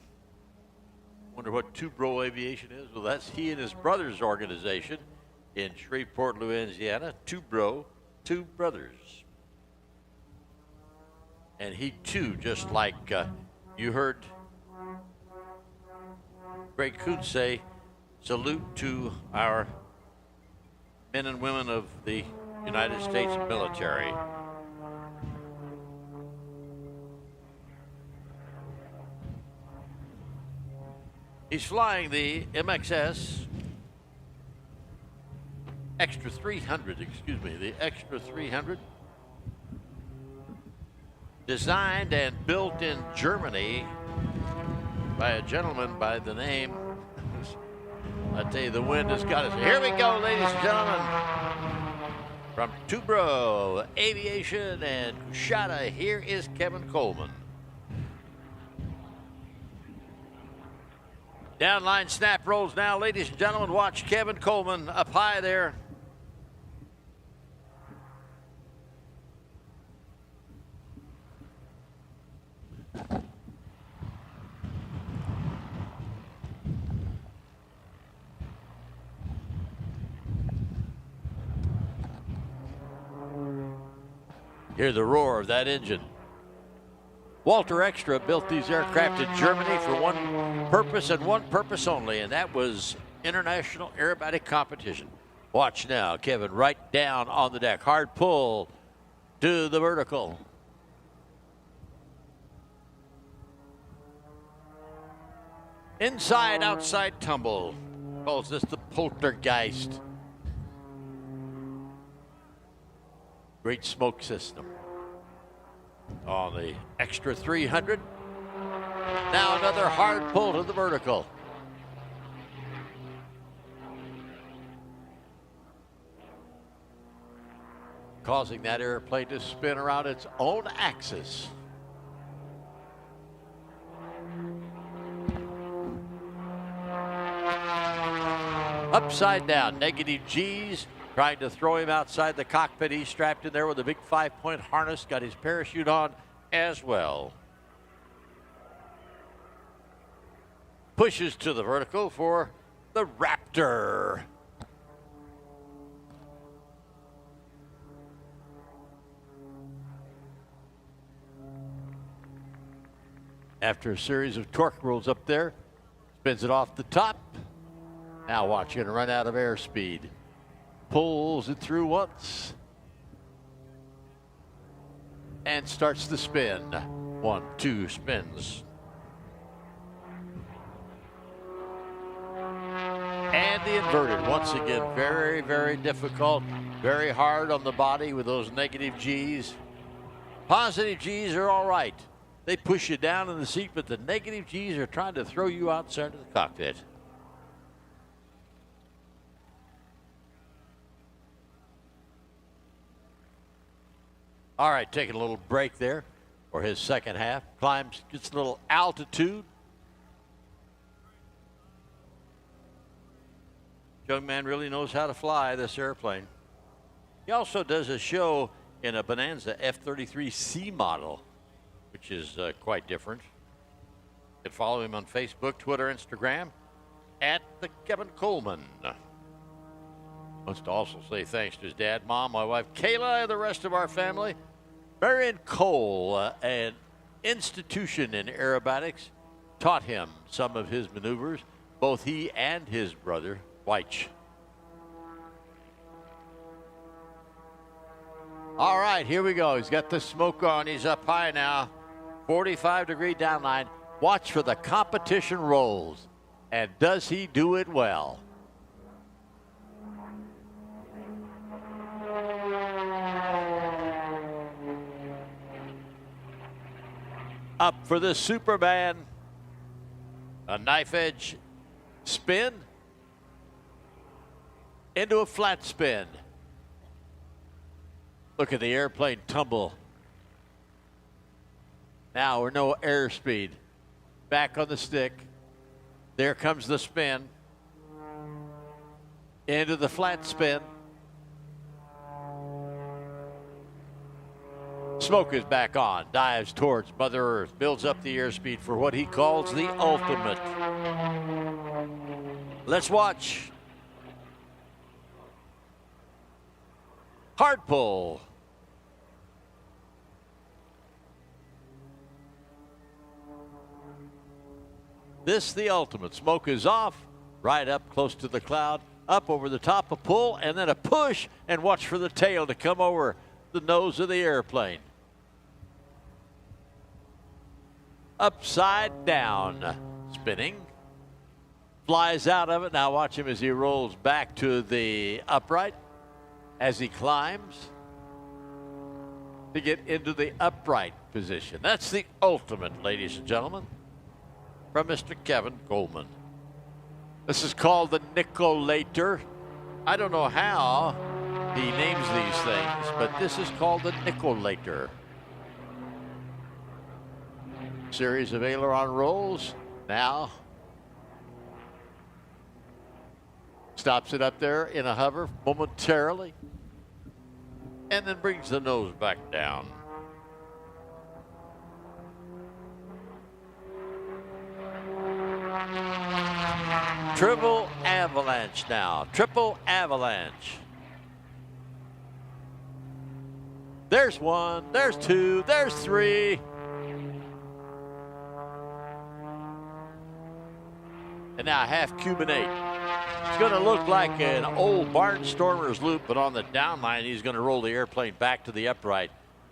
Wonder what Tubro Aviation is? Well, that's he and his brother's organization in Shreveport, Louisiana. Tubro, two brothers. And he, too, just like you heard Greg Koontz say, salute to our men and women of the United States military. He's flying the MXS Extra 300, the Extra 300. Designed and built in Germany by a gentleman by the name, I tell you, the wind has got us. Here we go, ladies and gentlemen. From Tubro Aviation and Coshada, here is Kevin Coleman. Downline snap rolls now, ladies and gentlemen. Watch Kevin Coleman up high there. Hear the roar of that engine. Walter Extra built these aircraft in Germany for one purpose and one purpose only, and that was international aerobatic competition. Watch now, Kevin, right down on the deck. Hard pull to the vertical. Inside, outside tumble. Calls this the poltergeist. Great smoke system on the Extra 300. Now another hard pull to the vertical. Causing that airplane to spin around its own axis. Upside down, negative G's. Trying to throw him outside the cockpit. He's strapped in there with a big 5-point harness. Got his parachute on as well. Pushes to the vertical for the Raptor. After a series of torque rolls up there, spins it off the top. Now watch, going to run out of airspeed. Pulls it through once and starts the spin. 1, 2 spins. And the inverted, once again, very, very difficult. Very hard on the body with those negative G's. Positive G's are all right. They push you down in the seat, but the negative G's are trying to throw you outside of the cockpit. All right, taking a little break there for his second half. Climbs, gets a little altitude. Young man really knows how to fly this airplane. He also does a show in a Bonanza F-33C model, which is quite different. You can follow him on Facebook, Twitter, Instagram, at the Kevin Coleman. Wants to also say thanks to his dad, mom, my wife, Kayla, and the rest of our family. Marion Cole, an institution in aerobatics, taught him some of his maneuvers, both he and his brother, Weich. All right, here we go. He's got the smoke on. He's up high now. 45-degree downline. Watch for the competition rolls. And does he do it well? Up for the Superman. A knife edge spin. Into a flat spin. Look at the airplane tumble. Now we're no airspeed. Back on the stick. There comes the spin. Into the flat spin. Smoke is back on. Dives towards Mother Earth. Builds up the airspeed for what he calls the ultimate. Let's watch. Hard pull. This the ultimate. Smoke is off, right up close to the cloud, up over the top, a pull, and then a push, and watch for the tail to come over the nose of the airplane. Upside down, spinning, flies out of it. Now watch him as he rolls back to the upright as he climbs to get into the upright position. That's the ultimate, ladies and gentlemen, from Mr. Kevin Coleman. This is called the Nicolator. I don't know how he names these things, but this is called the Nicolator. Series of aileron rolls. Now stops it up there in a hover momentarily, and then brings the nose back down. Triple avalanche now. Triple avalanche. There's one, there's two, there's three. And now half Cuban 8. It's going to look like an old barnstormer's loop, but on the downline, he's going to roll the airplane back to the upright.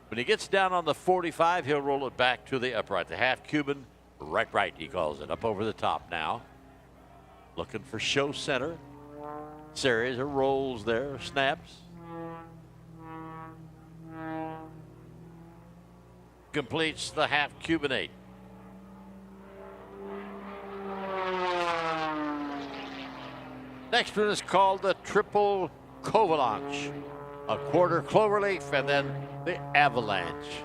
When he gets down on the 45, he'll roll it back to the upright. The half Cuban, right, he calls it, up over the top now. Looking for show center. Series of rolls there, snaps. Completes the half Cuban 8. Next one is called the triple Covalanche. A quarter cloverleaf and then the avalanche.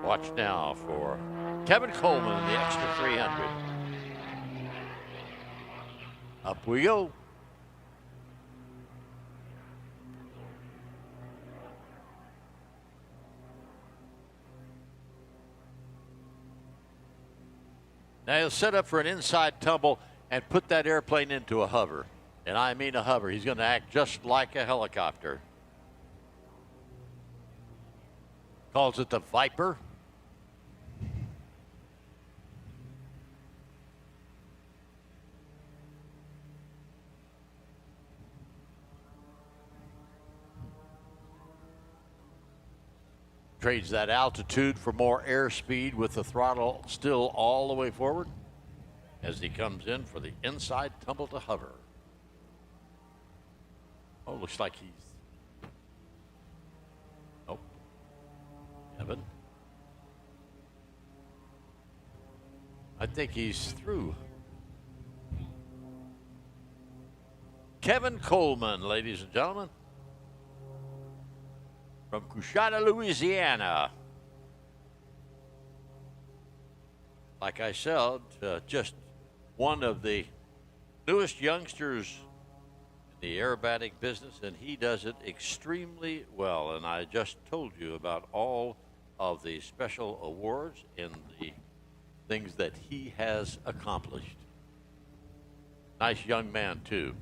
Watch now for Kevin Coleman and the extra 300. Up we go. Now he'll set up for an inside tumble and put that airplane into a hover. And I mean a hover. He's going to act just like a helicopter. Calls it the Viper. Trades that altitude for more airspeed with the throttle still all the way forward as he comes in for the inside tumble to hover. Oh, looks like he's... Nope. Kevin. I think he's through. Kevin Coleman, ladies and gentlemen, from Coushatta, Louisiana. Like I said, just one of the newest youngsters in the aerobatic business, and he does it extremely well. And I just told you about all of the special awards and the things that he has accomplished. Nice young man, too.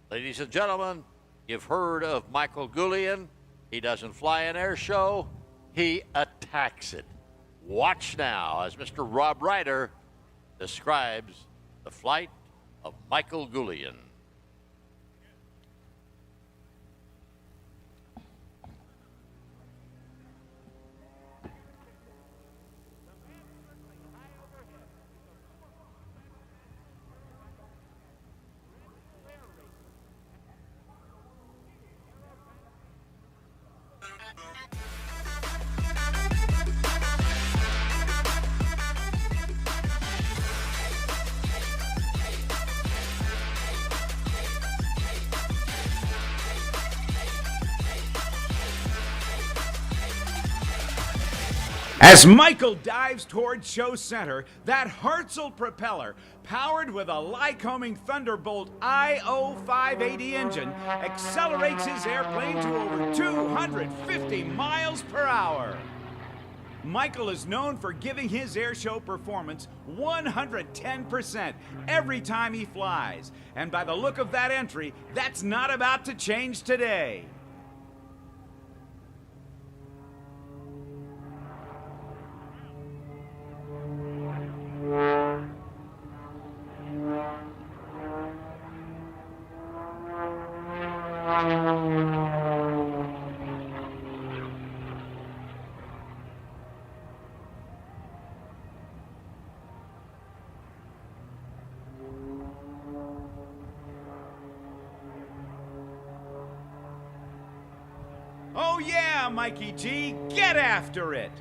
Ladies and gentlemen, you've heard of Michael Goulian. He doesn't fly an air show, he attacks it. Watch now as Mr. Rob Ryder describes the flight of Michael Goulian. As Michael dives toward show center, that Hartzell propeller, powered with a Lycoming Thunderbolt IO580 engine, accelerates his airplane to over 250 miles per hour. Michael is known for giving his airshow performance 110% every time he flies. And by the look of that entry, that's not about to change today. Oh yeah, Mikey G, get after it!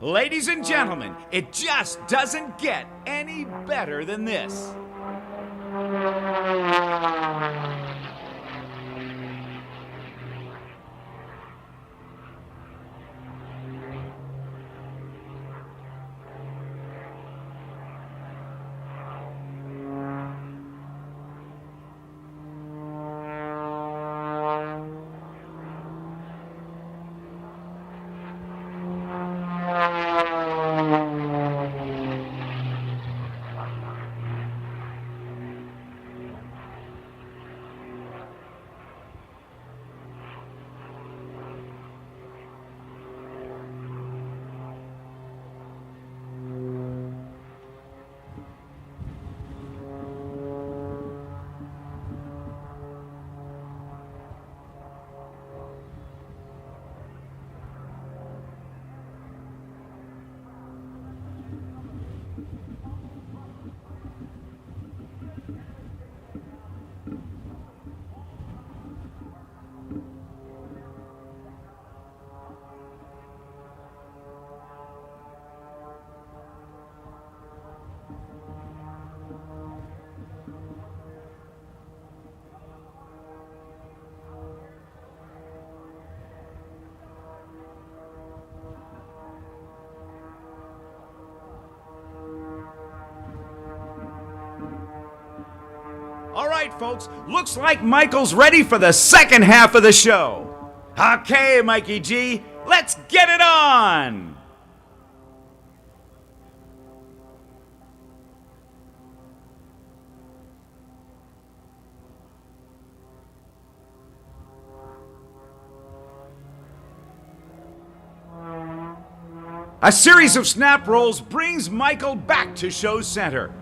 Ladies and gentlemen, it just doesn't get any better than this. right, folks. Looks like Michael's ready for the second half of the show. Okay, Mikey G, let's get it on! A series of snap rolls brings Michael back to show center.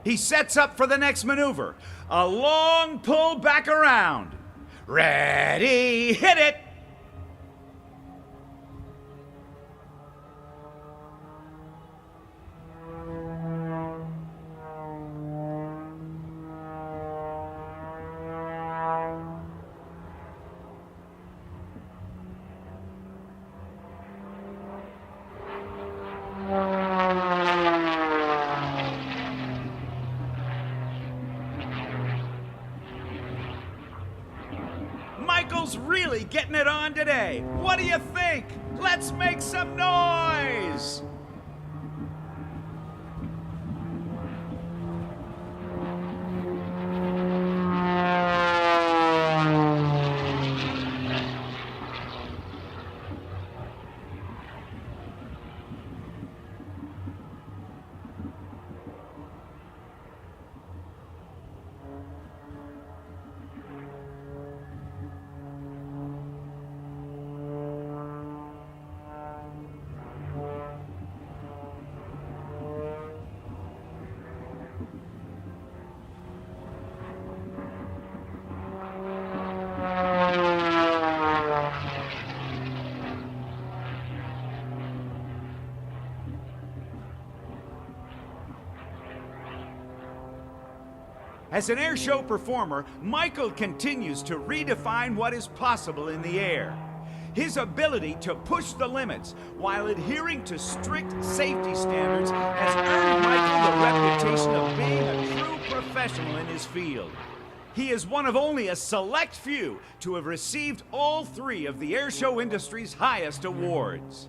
He sets up for the next maneuver. A long pull back around. Ready, hit it! Michael's really getting it on today. What do you think? Let's make some noise! As an air show performer, Michael continues to redefine what is possible in the air. His ability to push the limits while adhering to strict safety standards has earned Michael the reputation of being a true professional in his field. He is one of only a select few to have received all three of the air show industry's highest awards.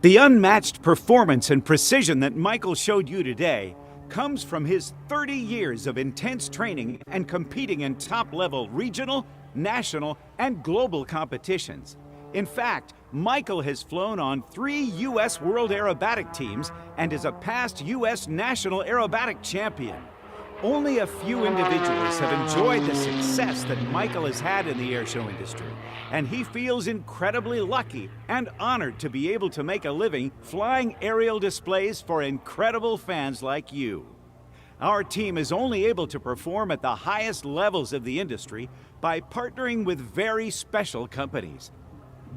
The unmatched performance and precision that Michael showed you today comes from his 30 years of intense training and competing in top-level regional, national, and global competitions. In fact, Michael has flown on 3 U.S. World Aerobatic teams and is a past U.S. National Aerobatic champion. Only a few individuals have enjoyed the success that Michael has had in the airshow industry, and he feels incredibly lucky and honored to be able to make a living flying aerial displays for incredible fans like you. Our team is only able to perform at the highest levels of the industry by partnering with very special companies.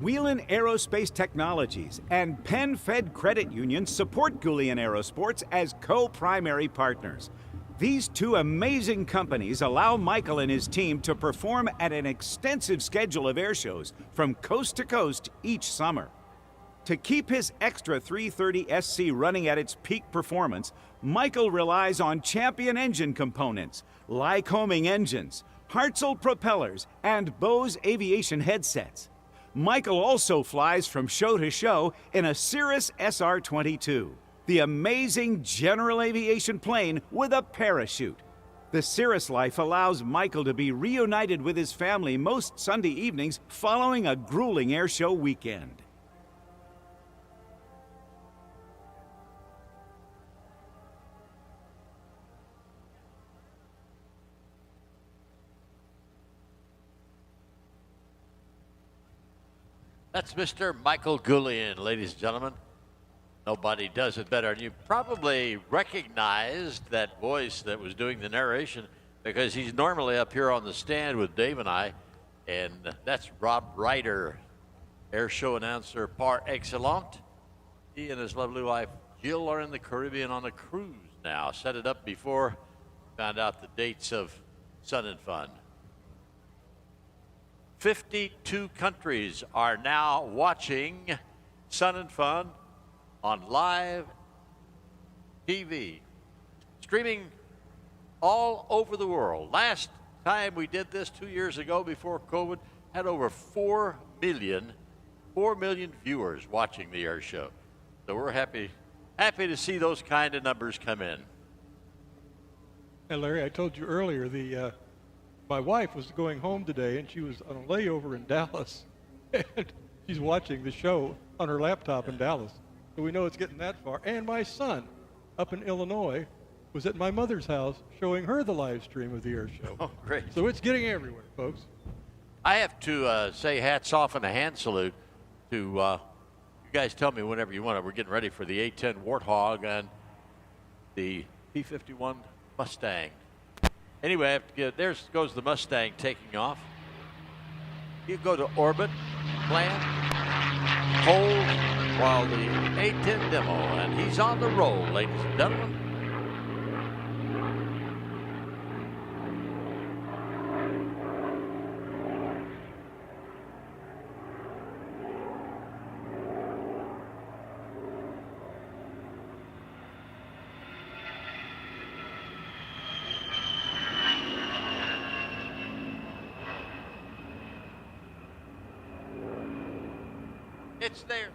Whelan Aerospace Technologies and Penn Fed Credit Union support Goulian Aerosports as co-primary partners. These 2 amazing companies allow Michael and his team to perform at an extensive schedule of airshows from coast to coast each summer. To keep his extra 330 SC running at its peak performance, Michael relies on champion engine components, Lycoming engines, Hartzell propellers, and Bose aviation headsets. Michael also flies from show to show in a Cirrus SR-22, the amazing general aviation plane with a parachute. The Cirrus life allows Michael to be reunited with his family most Sunday evenings following a grueling airshow weekend. That's Mr. Michael Goulian, ladies and gentlemen. Nobody does it better. And you probably recognized that voice that was doing the narration because he's normally up here on the stand with Dave and I. And that's Rob Ryder, air show announcer par excellence. He and his lovely wife, Jill, are in the Caribbean on a cruise now. Set it up before, found out the dates of Sun and Fun. 52 countries are now watching Sun and Fun on live TV, streaming all over the world. Last time we did this 2 years ago before COVID, had over 4 million viewers watching the air show. So we're happy to see those kind of numbers come in. Hey, Larry, I told you earlier, my wife was going home today, and she was on a layover in Dallas, and she's watching the show on her laptop in Dallas. So we know it's getting that far. And my son, up in Illinois, was at my mother's house showing her the live stream of the air show. Oh, great. So it's getting everywhere, folks. I have to say hats off and a hand salute to, you guys tell me whenever you want it. We're getting ready for the A-10 Warthog and the P-51 Mustang. Anyway, I have to get, there goes the Mustang taking off. You go to orbit, plan, hold while the A-10 demo, and he's on the roll, ladies and gentlemen. It's there.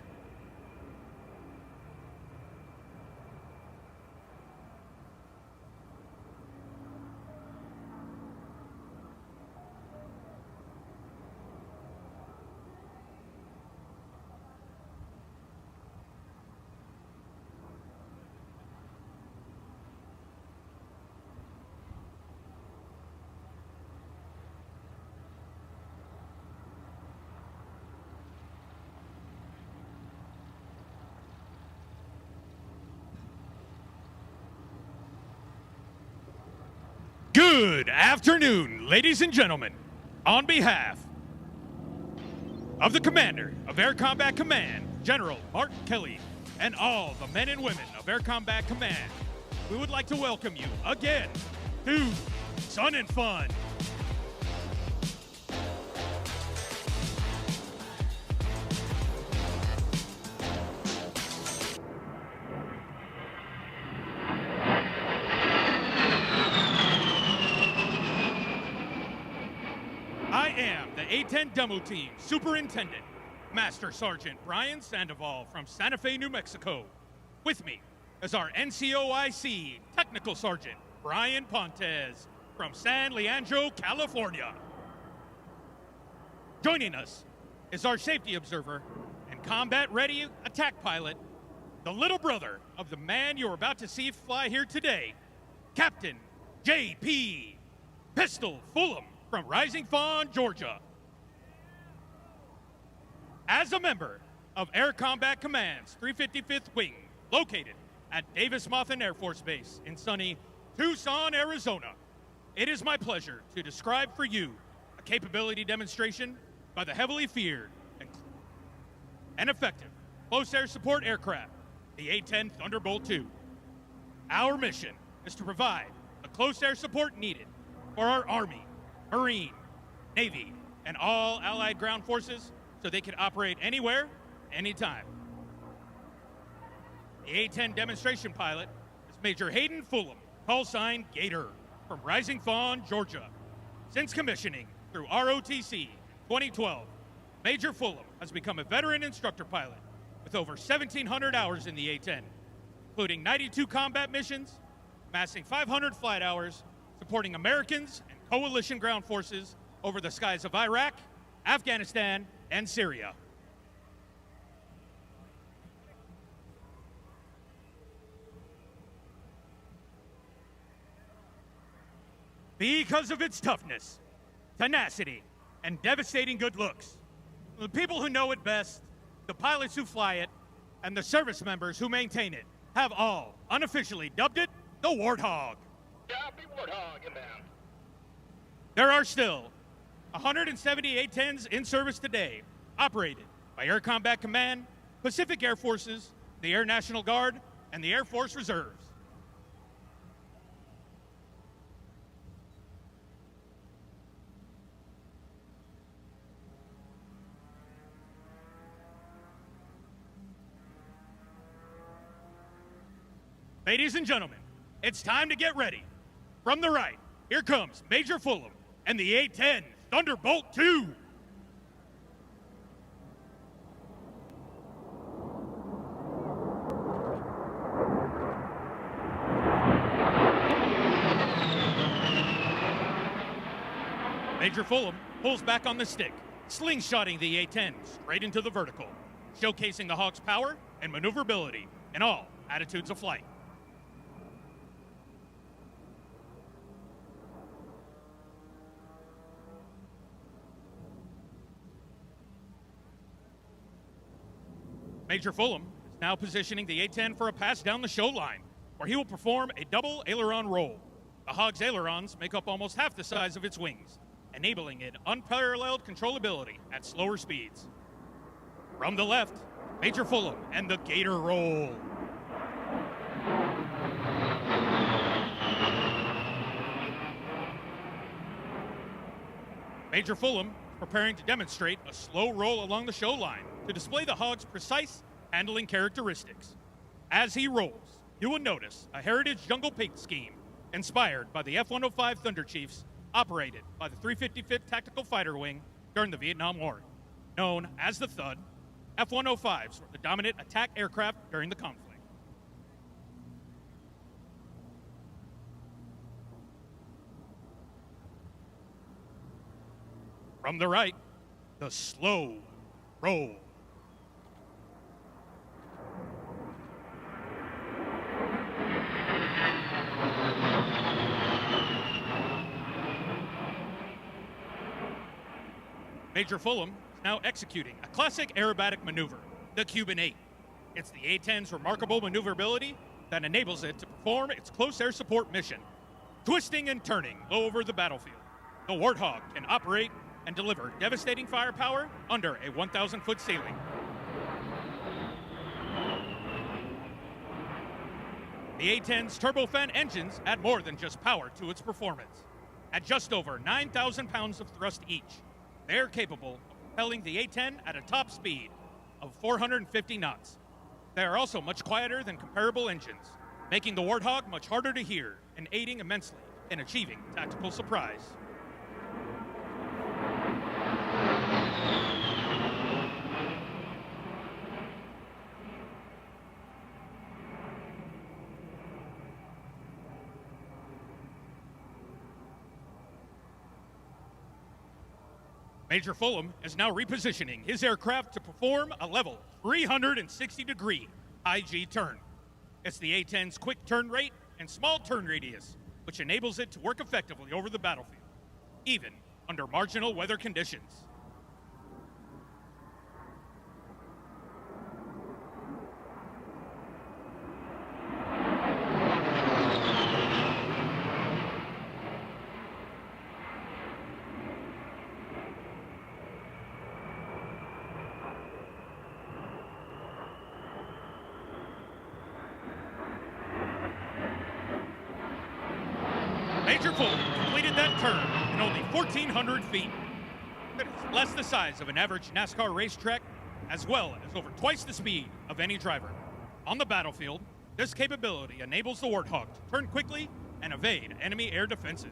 Good afternoon, ladies and gentlemen. On behalf of the Commander of Air Combat Command, General Mark Kelly, and all the men and women of Air Combat Command, we would like to welcome you again to Sun and Fun. I am the A-10 Demo Team Superintendent, Master Sergeant Brian Sandoval from Santa Fe, New Mexico. With me is our NCOIC Technical Sergeant Brian Pontes from San Leandro, California. Joining us is our safety observer and combat-ready attack pilot, the little brother of the man you're about to see fly here today, Captain J.P. Pistol Fulham from Rising Fawn, Georgia. As a member of Air Combat Command's 355th Wing, located at Davis-Monthan Air Force Base in sunny Tucson, Arizona, it is my pleasure to describe for you a capability demonstration by the heavily feared and effective close air support aircraft, the A-10 Thunderbolt II. Our mission is to provide the close air support needed for our Army, Marine, Navy, and all allied ground forces so they can operate anywhere, anytime. The A-10 demonstration pilot is Major Hayden Fulham, call sign Gator, from Rising Fawn, Georgia. Since commissioning through ROTC 2012, Major Fulham has become a veteran instructor pilot with over 1,700 hours in the A-10, including 92 combat missions, amassing 500 flight hours, supporting Americans and coalition ground forces over the skies of Iraq, Afghanistan, and Syria. Because of its toughness, tenacity, and devastating good looks, the people who know it best, the pilots who fly it, and the service members who maintain it have all unofficially dubbed it the Warthog. Copy, Warthog inbound. There are still 170 A-10s in service today, operated by Air Combat Command, Pacific Air Forces, the Air National Guard, and the Air Force Reserves. Ladies and gentlemen, it's time to get ready. From the right, here comes Major Fulham and the A-10 Thunderbolt II. Major Fulham pulls back on the stick, slingshotting the A-10 straight into the vertical, showcasing the Hawk's power and maneuverability in all attitudes of flight. Major Fulham is now positioning the A-10 for a pass down the show line, where he will perform a double aileron roll. The Hawk's ailerons make up almost half the size of its wings, enabling it unparalleled controllability at slower speeds. From the left, Major Fulham and the Gator roll. Major Fulham is preparing to demonstrate a slow roll along the show line to display the Hawk's precise handling characteristics. As he rolls, you will notice a Heritage jungle paint scheme inspired by the F-105 Thunder Chiefs operated by the 355th Tactical Fighter Wing during the Vietnam War. Known as the Thud, F-105s were the dominant attack aircraft during the conflict. From the right, the slow roll. Major Fulham is now executing a classic aerobatic maneuver, the Cuban 8. It's the A-10's remarkable maneuverability that enables it to perform its close air support mission. Twisting and turning low over the battlefield, the Warthog can operate and deliver devastating firepower under a 1,000-foot ceiling. The A-10's turbofan engines add more than just power to its performance. At just over 9,000 pounds of thrust each, they are capable of propelling the A-10 at a top speed of 450 knots. They are also much quieter than comparable engines, making the Warthog much harder to hear and aiding immensely in achieving tactical surprise. Major Fulham is now repositioning his aircraft to perform a level 360-degree IG turn. It's the A-10's quick turn rate and small turn radius, which enables it to work effectively over the battlefield, even under marginal weather conditions. Major Fulham completed that turn in only 1,400 feet. That is less the size of an average NASCAR racetrack, as well as over twice the speed of any driver. On the battlefield, this capability enables the Warthog to turn quickly and evade enemy air defenses.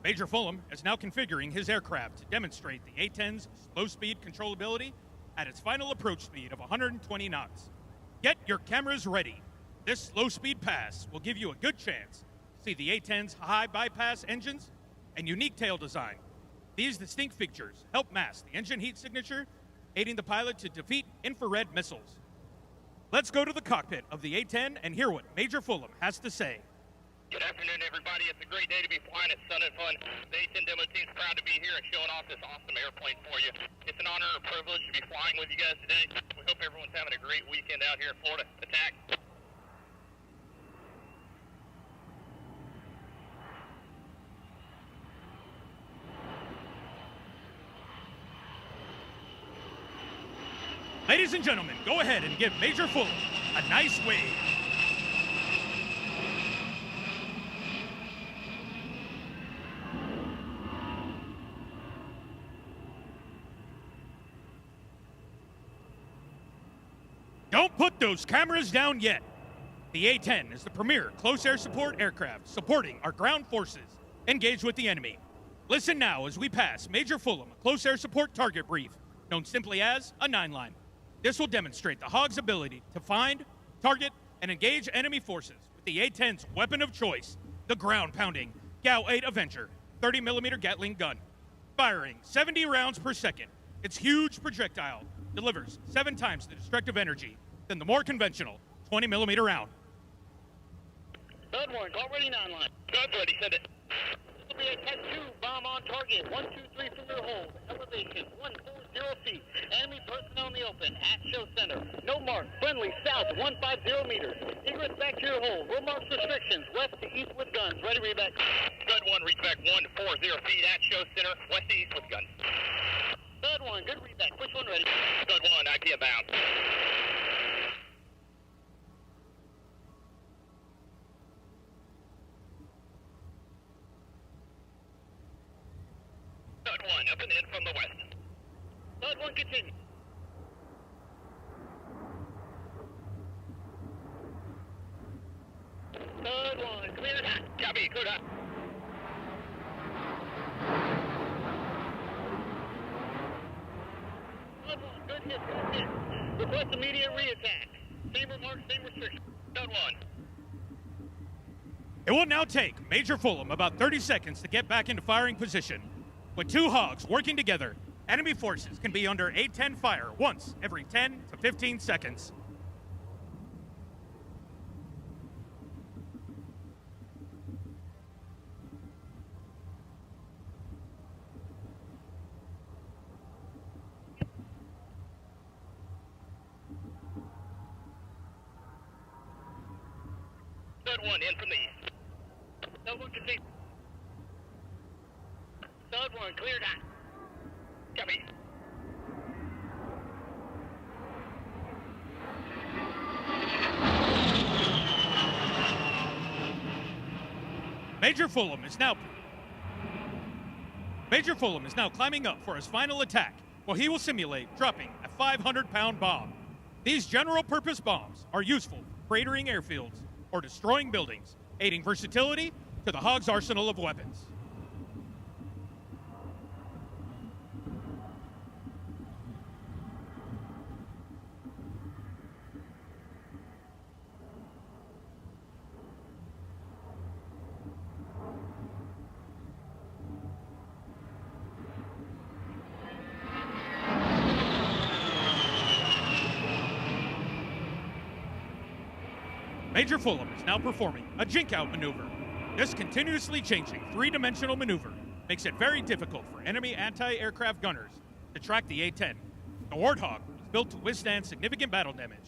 Major Fulham is now configuring his aircraft to demonstrate the A-10's slow-speed controllability at its final approach speed of 120 knots. Get your cameras ready. This slow-speed pass will give you a good chance to see the A-10's high bypass engines and unique tail design. These distinct features help mask the engine heat signature, aiding the pilot to defeat infrared missiles. Let's go to the cockpit of the A-10 and hear what Major Fulham has to say. Good afternoon, everybody. It's a great day to be flying at Sun and Fun. The A-10 demo team's proud to be here and showing off this awesome airplane for you. It's an honor and a privilege to be flying with you guys today. We hope everyone's having a great weekend out here in Florida. Attack. Ladies and gentlemen, go ahead and give Major Fulham a nice wave. Don't put those cameras down yet. The A-10 is the premier close air support aircraft supporting our ground forces engaged with the enemy. Listen now as we pass Major Fulham a close air support target brief, known simply as a 9-line. This will demonstrate the Hog's ability to find, target, and engage enemy forces with the A-10's weapon of choice, the ground-pounding GAU-8 Avenger 30mm Gatling gun. Firing 70 rounds per second, its huge projectile delivers 7 times the destructive energy than the more conventional 20mm round. Third one, call ready 9-line. God's ready, send it. This will be a Cat 2 bomb on target. 1, 2, 3 from your hold. Elevation 140 feet. Enemy personnel in the open at show center. No mark. Friendly south 150 meters. Egress back to your hold. Roll marks restrictions. West to east with guns. Ready, read back. Good one, reach back 140 feet at show center. West to east with guns. Third one, good read back. Which one ready? Third one, IP bound. Third one, up and in from the west. Third one, continue. Third one, clear it hot. Copy, clear it hot. Third one, good hit, good hit. Request immediate re-attack. Same remarks, same restrictions. Third one. It will now take Major Fulham about 30 seconds to get back into firing position. With 2 Hogs working together, enemy forces can be under A-10 fire once every 10 to 15 seconds. Third one, in from the east. Third one, continue. Third one, cleared hot. Copy. Major Fulham is now climbing up for his final attack, where he will simulate dropping a 500-pound bomb. These general-purpose bombs are useful for cratering airfields or destroying buildings, aiding versatility to the Hog's arsenal of weapons. Major Fulham is now performing a jink-out maneuver. This continuously changing three-dimensional maneuver makes it very difficult for enemy anti-aircraft gunners to track the A-10. The Warthog was built to withstand significant battle damage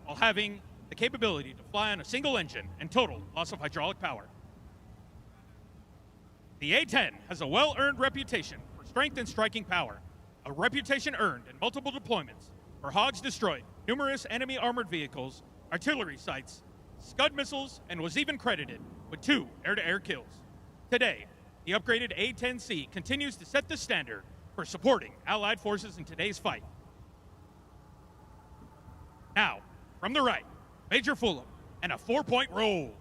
while having the capability to fly on a single engine and total loss of hydraulic power. The A-10 has a well-earned reputation for strength and striking power, a reputation earned in multiple deployments where Hogs destroyed numerous enemy armored vehicles, artillery sites, Scud missiles, and was even credited with 2 air-to-air kills. Today, the upgraded A-10C continues to set the standard for supporting Allied forces in today's fight. Now, from the right, Major Fulham and a 4-point roll.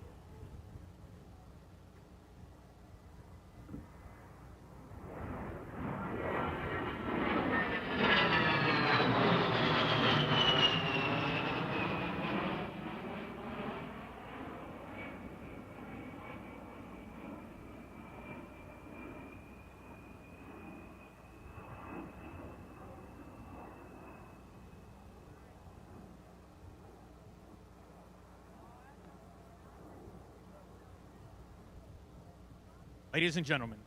Ladies and gentlemen,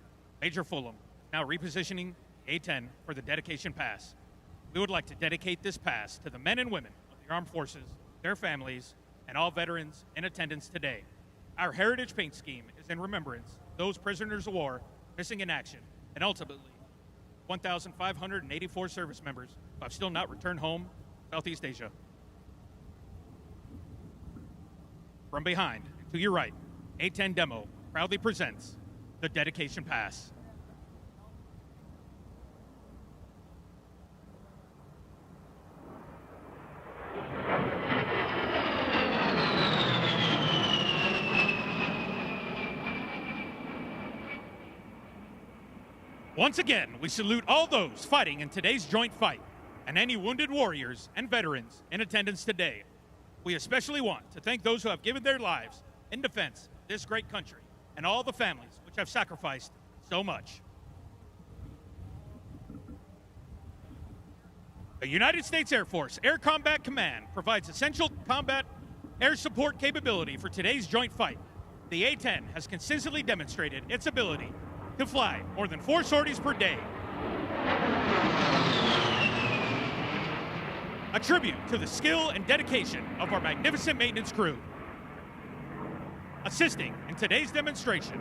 Major Fulham now repositioning A-10 for the dedication pass. We would like to dedicate this pass to the men and women of the armed forces, their families, and all veterans in attendance today. Our heritage paint scheme is in remembrance of those prisoners of war missing in action, and ultimately 1,584 service members who have still not returned home to Southeast Asia. From behind, and to your right, A-10 Demo proudly presents the dedication pass. Once again, we salute all those fighting in today's joint fight and any wounded warriors and veterans in attendance today. We especially want to thank those who have given their lives in defense of this great country and all the families which have sacrificed so much. The United States Air Force Air Combat Command provides essential combat air support capability for today's joint fight. The A-10 has consistently demonstrated its ability to fly more than 4 sorties per day. A tribute to the skill and dedication of our magnificent maintenance crew. Assisting in today's demonstration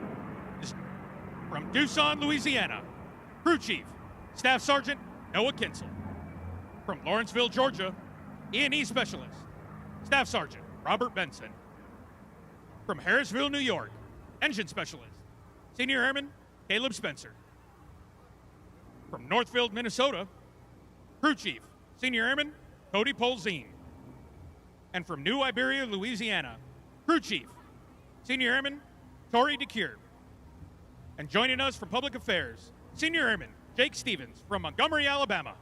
is from Doosan, Louisiana, Crew Chief, Staff Sergeant Noah Kinsel. From Lawrenceville, Georgia, E&E Specialist, Staff Sergeant Robert Benson. From Harrisville, New York, Engine Specialist, Senior Airman Caleb Spencer. From Northfield, Minnesota, Crew Chief, Senior Airman Cody Polzine. And from New Iberia, Louisiana, Crew Chief, Senior Airman Tori DeCure. And joining us from Public Affairs, Senior Airman Jake Stevens from Montgomery, Alabama.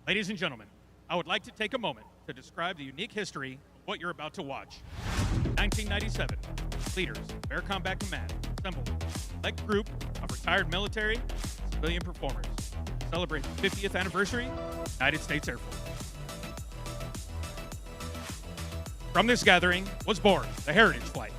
Ladies and gentlemen, I would like to take a moment to describe the unique history of what you're about to watch. In 1997, leaders of Air Combat Command assembled a select group of retired military and civilian performers to celebrate the 50th anniversary of the United States Air Force. From this gathering was born the Heritage Flight.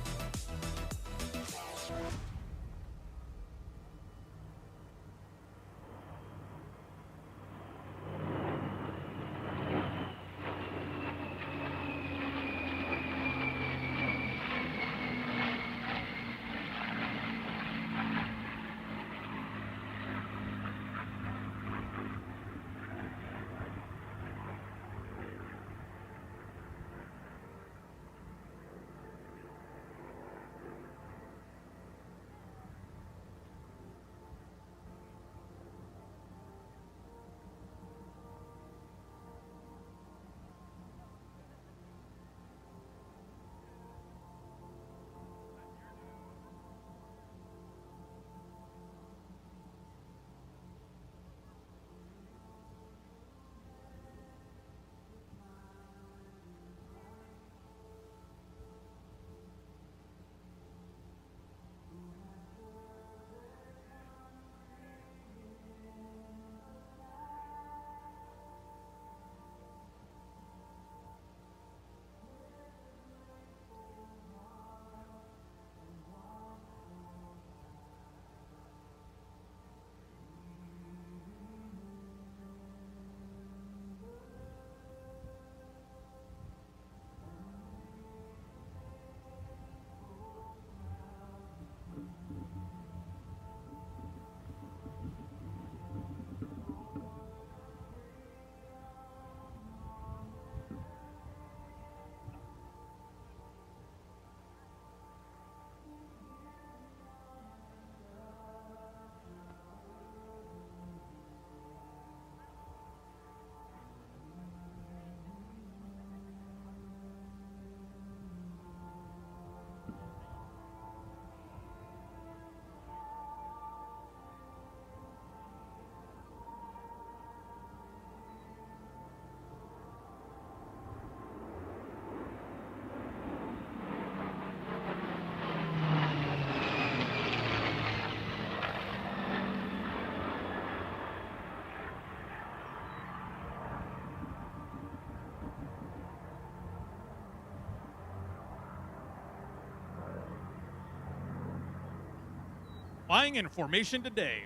flying in formation today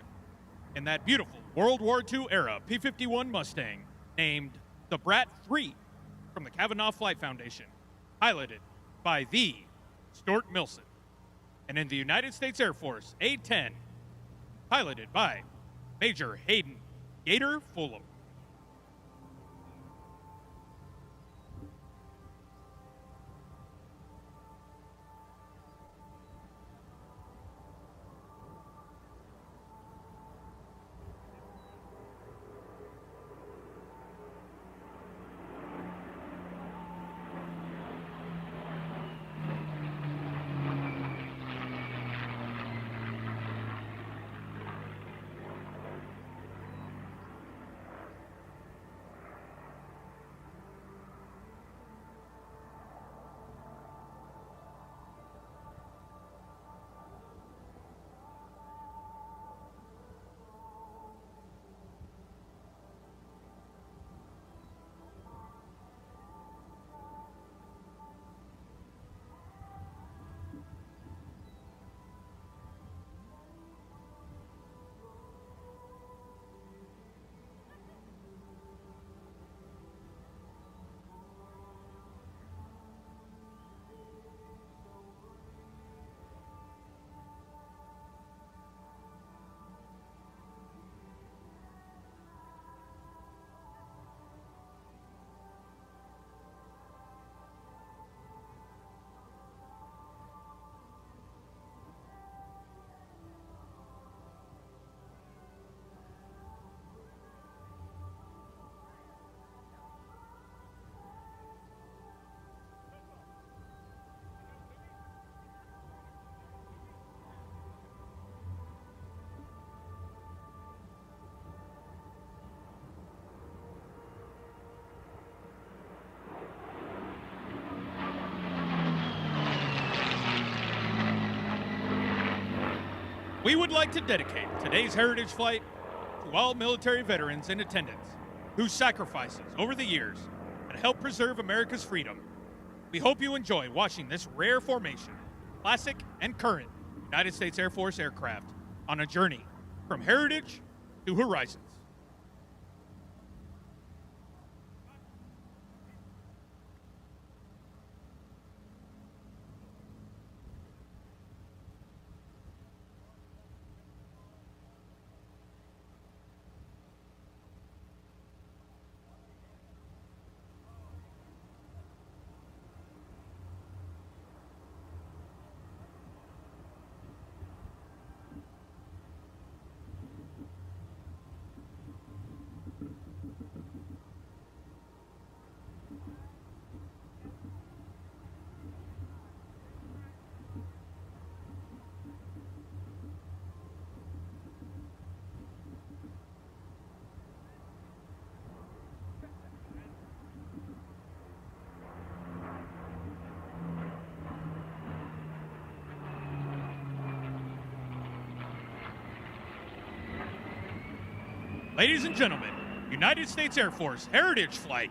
in that beautiful World War II era P-51 Mustang named the Brat 3 from the Kavanaugh Flight Foundation, piloted by the Stuart Milson. And in the United States Air Force A-10, piloted by Major Hayden Gator Fulham. We would like to dedicate today's Heritage Flight to all military veterans in attendance whose sacrifices over the years have helped preserve America's freedom. We hope you enjoy watching this rare formation, classic and current United States Air Force aircraft on a journey from heritage to horizons. Ladies and gentlemen, United States Air Force Heritage Flight.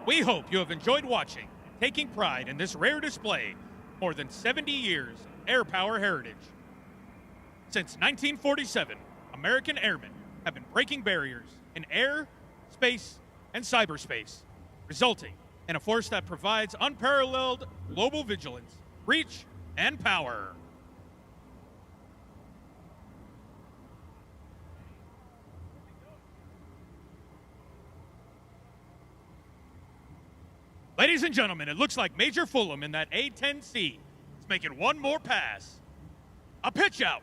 We hope you have enjoyed watching and taking pride in this rare display of more than 70 years of air power heritage. Since 1947, American airmen have been breaking barriers in air, space, and cyberspace, resulting in a force that provides unparalleled global vigilance, reach, and power. Ladies and gentlemen, it looks like Major Fulham in that A-10C is making one more pass. A pitch out.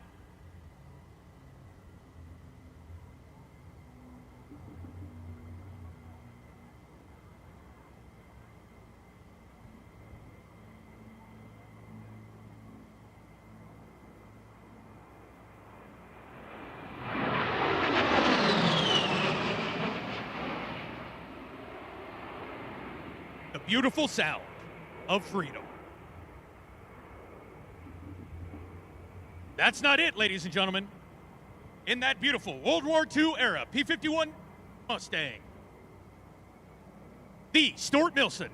Beautiful sound of freedom. That's not it, ladies and gentlemen. In that beautiful World War II era P-51 Mustang, the Stuart Milson.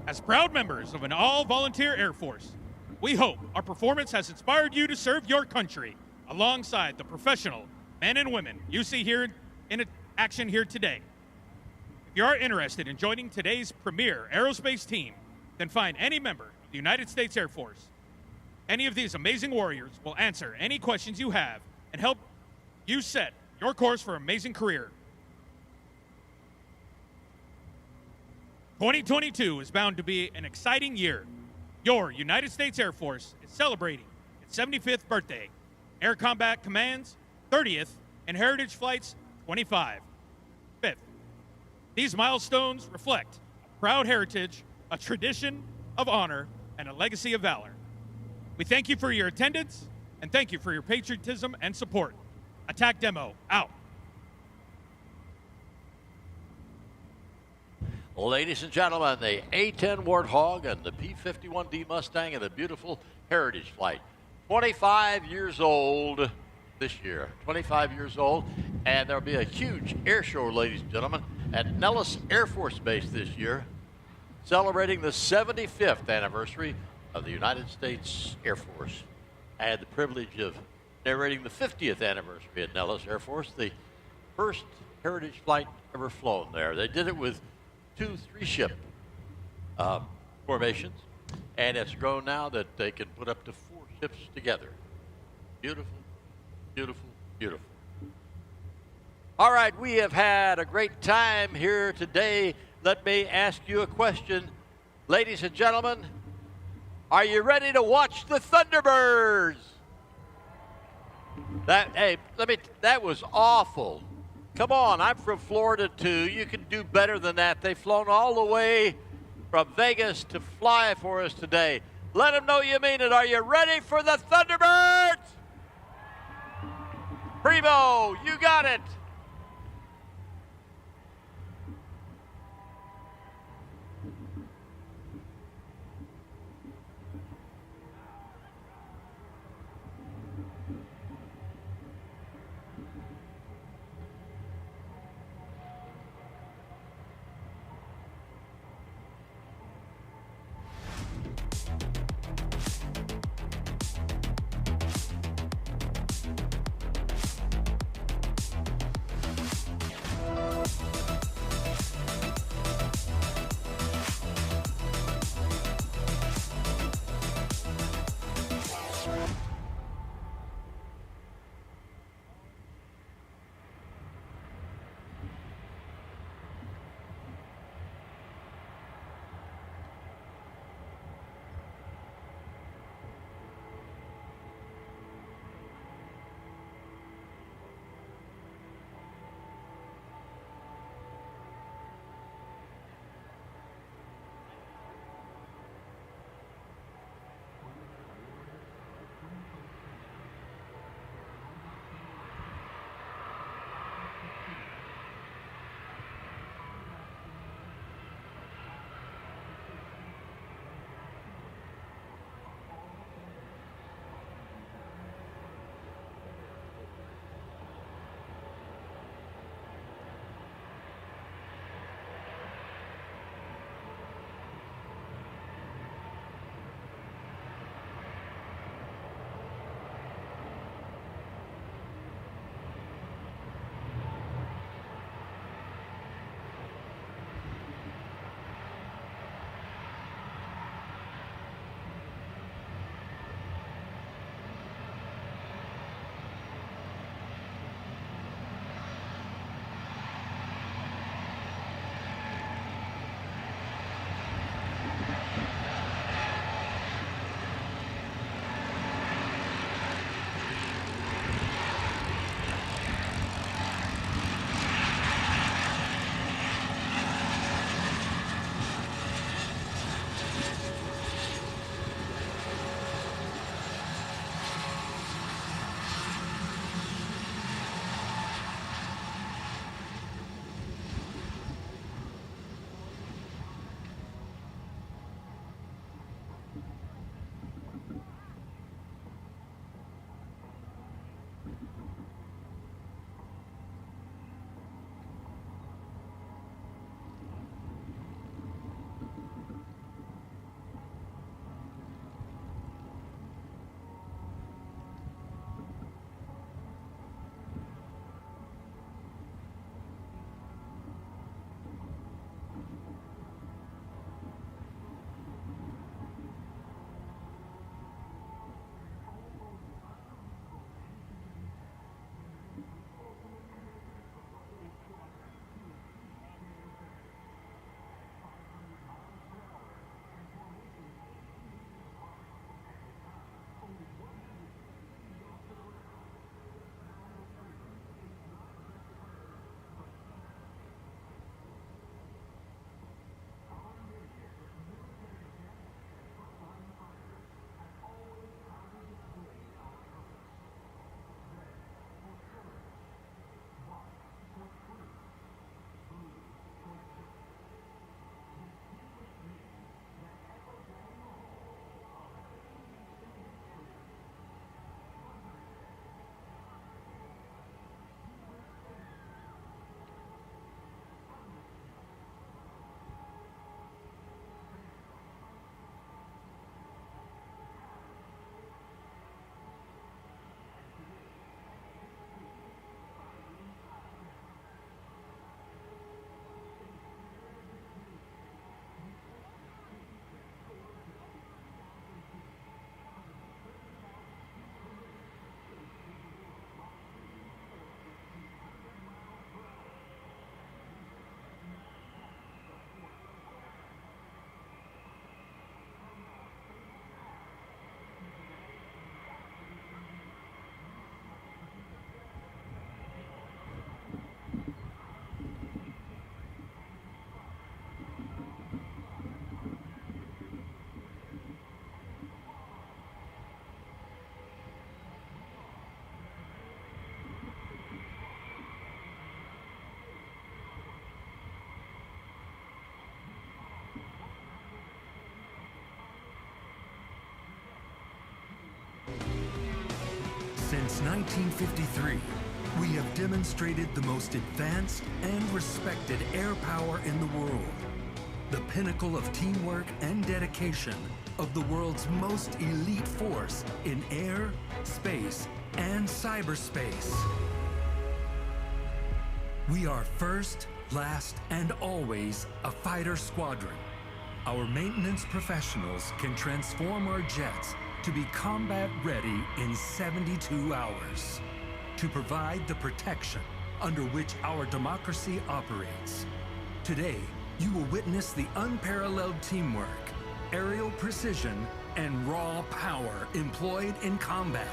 As proud members of an all-volunteer Air Force, we hope our performance has inspired you to serve your country alongside the professional men and women you see here in action here today. If you are interested in joining today's premier aerospace team, then find any member of the United States Air Force. Any of these amazing warriors will answer any questions you have and help you set your course for an amazing career. 2022 is bound to be an exciting year. Your United States Air Force is celebrating its 75th birthday, Air Combat Command's 30th, and Heritage Flight's 25th. These milestones reflect a proud heritage, a tradition of honor, and a legacy of valor. We thank you for your attendance, and thank you for your patriotism and support. Attack Demo, out. Ladies and gentlemen, the A-10 Warthog and the P-51D Mustang and the beautiful Heritage Flight. 25 years old this year. 25 years old, and there'll be a huge air show, ladies and gentlemen, at Nellis Air Force Base this year, celebrating the 75th anniversary of the United States Air Force. I had the privilege of narrating the 50th anniversary at Nellis Air Force, the first Heritage flight ever flown there. They did it with 2 3-ship formations, and it's grown now that they can put up to 4 ships together. Beautiful, beautiful, beautiful. All right, we have had a great time here today. Let me ask you a question. Ladies and gentlemen, are you ready to watch the Thunderbirds? That was awful. Come on, I'm from Florida too. You can do better than that. They've flown all the way from Vegas to fly for us today. Let them know you mean it. Are you ready for the Thunderbirds? Primo, you got it. 1953, we have demonstrated the most advanced and respected air power in the world. The pinnacle of teamwork and dedication of the world's most elite force in air, space, and cyberspace. We are first, last, and always a fighter squadron. Our maintenance professionals can transform our jets to be combat ready in 72 hours to provide the protection under which our democracy operates. Today, you will witness the unparalleled teamwork, aerial precision, and raw power employed in combat.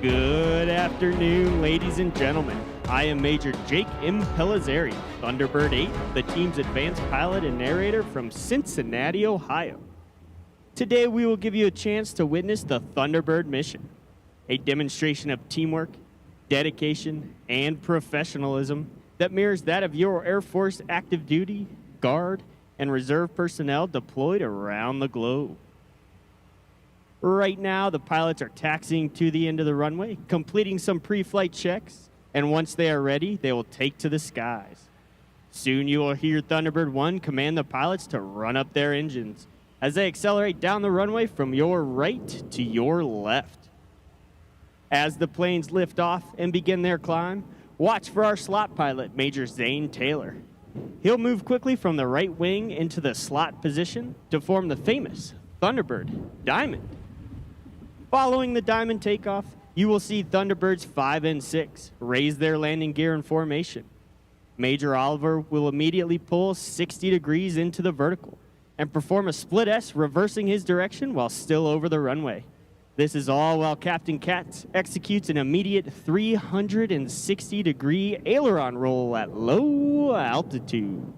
Good afternoon, ladies and gentlemen. I am Major Jake M. Pellizzari, Thunderbird 8, the team's advanced pilot and narrator from Cincinnati, Ohio. Today, we will give you a chance to witness the Thunderbird mission, a demonstration of teamwork, dedication, and professionalism that mirrors that of your Air Force active duty, Guard, and Reserve personnel deployed around the globe. Right now, the pilots are taxiing to the end of the runway, completing some pre-flight checks, and once they are ready, they will take to the skies. Soon you will hear Thunderbird 1 command the pilots to run up their engines as they accelerate down the runway from your right to your left. As the planes lift off and begin their climb, watch for our slot pilot, Major Zane Taylor. He'll move quickly from the right wing into the slot position to form the famous Thunderbird Diamond. Following the Diamond takeoff, you will see Thunderbirds 5 and 6 raise their landing gear in formation. Major Oliver will immediately pull 60 degrees into the vertical and perform a split S, reversing his direction while still over the runway. This is all while Captain Katz executes an immediate 360-degree aileron roll at low altitude.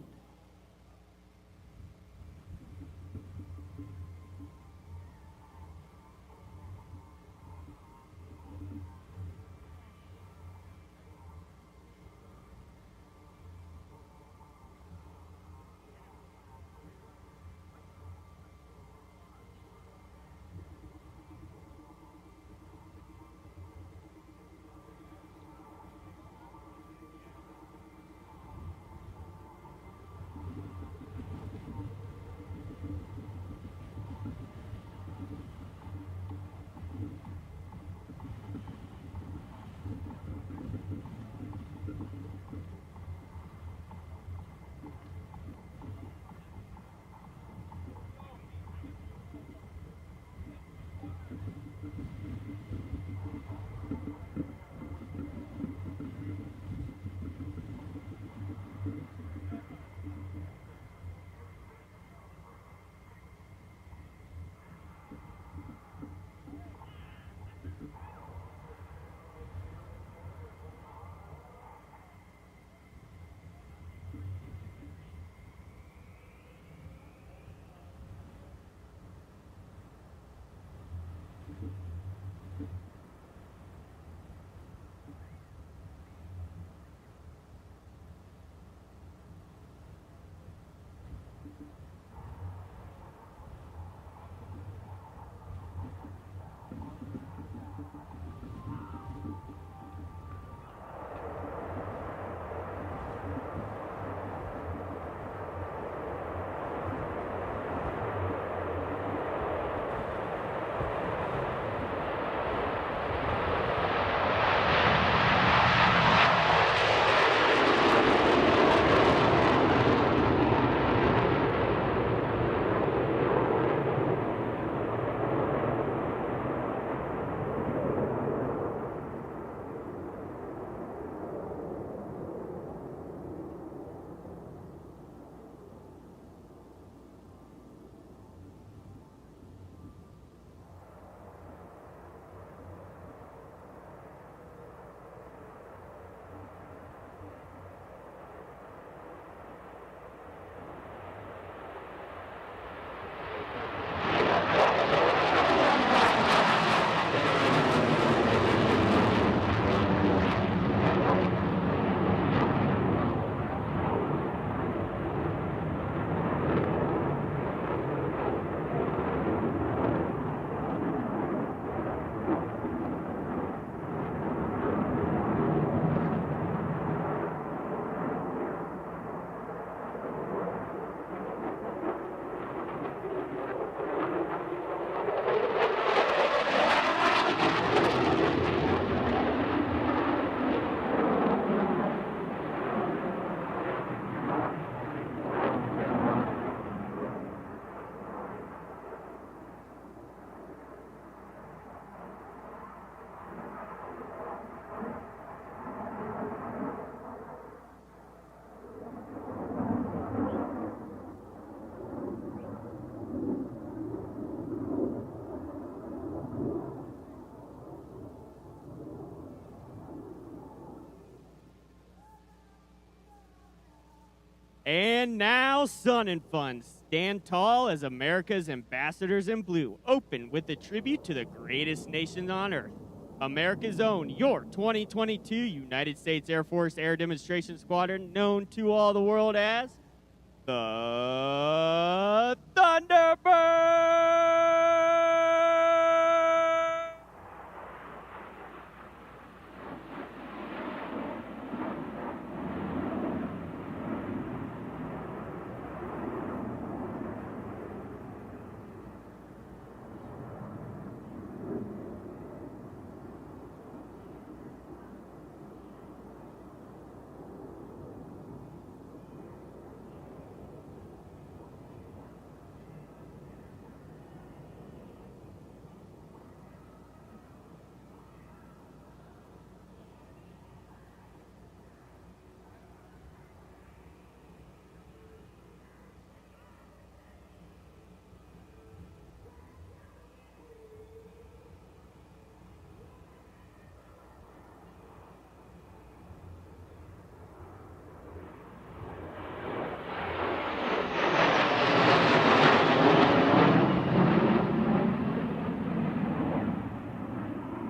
And now, Sun and Fun stand tall as America's ambassadors in blue. Open with a tribute to the greatest nation on earth. America's own, your 2022 United States Air Force Air Demonstration Squadron, known to all the world as the Thunderbirds!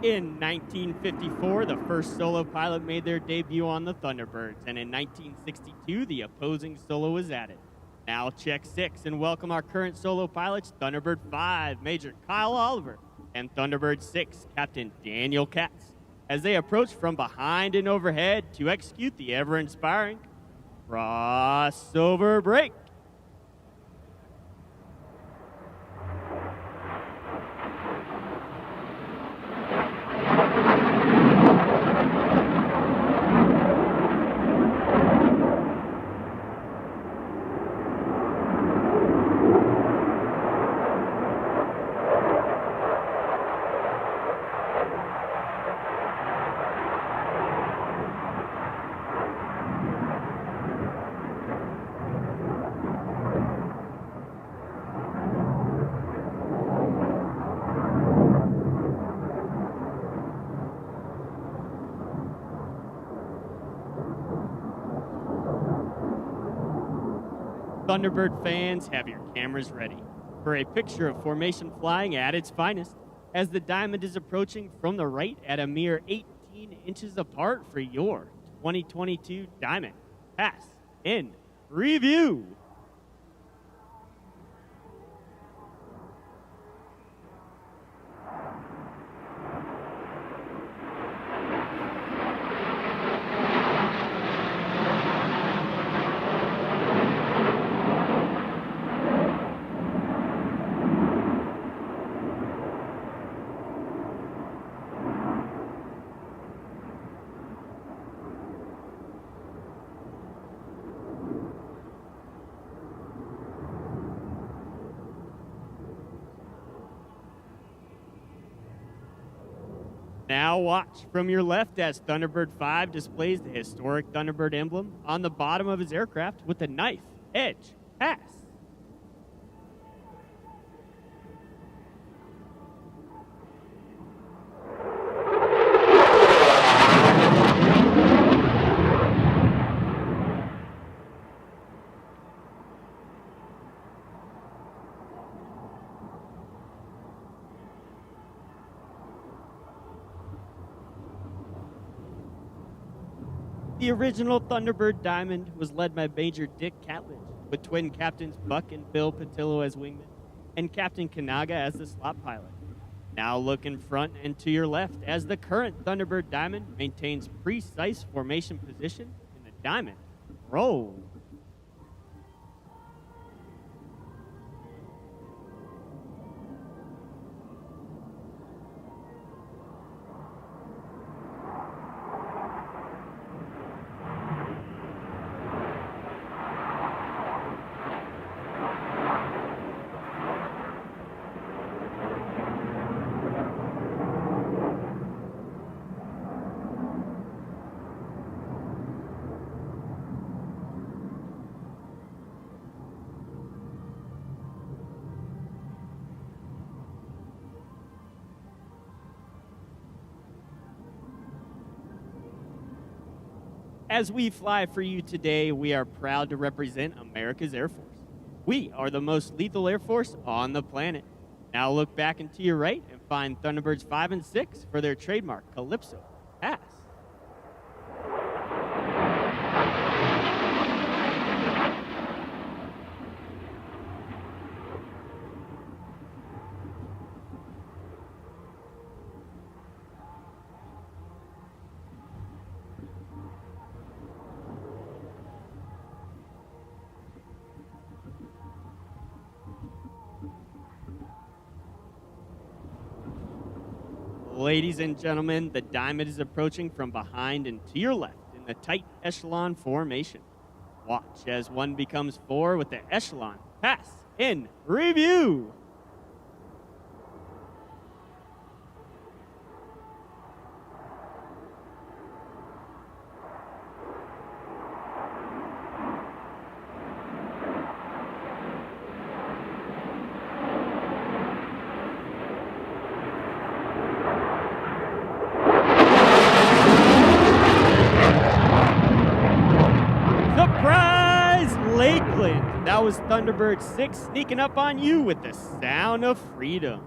In 1954, the first solo pilot made their debut on the Thunderbirds, and in 1962, the opposing solo was added. Now check 6 and welcome our current solo pilots, Thunderbird 5, Major Kyle Oliver, and Thunderbird 6, Captain Daniel Katz, as they approach from behind and overhead to execute the ever-inspiring crossover break. Thunderbird fans, have your cameras ready for a picture of formation flying at its finest as the diamond is approaching from the right at a mere 18 inches apart for your 2022 Diamond Pass in Review. Now watch from your left as Thunderbird 5 displays the historic Thunderbird emblem on the bottom of his aircraft with a knife edge pass. The original Thunderbird Diamond was led by Major Dick Catledge, with twin captains Buck and Bill Patillo as wingmen, and Captain Kanaga as the slot pilot. Now look in front and to your left as the current Thunderbird Diamond maintains precise formation position in the Diamond Roll. As we fly for you today, we are proud to represent America's Air Force. We are the most lethal Air Force on the planet. Now look back and to your right and find Thunderbirds 5 and 6 for their trademark Calypso Pass. Ladies and gentlemen, the Diamond is approaching from behind and to your left in the tight echelon formation. Watch as 1 becomes 4 with the echelon pass in review. Lakeland. That was Thunderbird 6 sneaking up on you with the sound of freedom.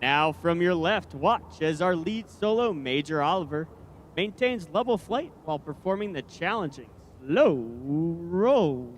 Now from your left, watch as our lead solo, Major Oliver, maintains level flight while performing the challenging slow roll.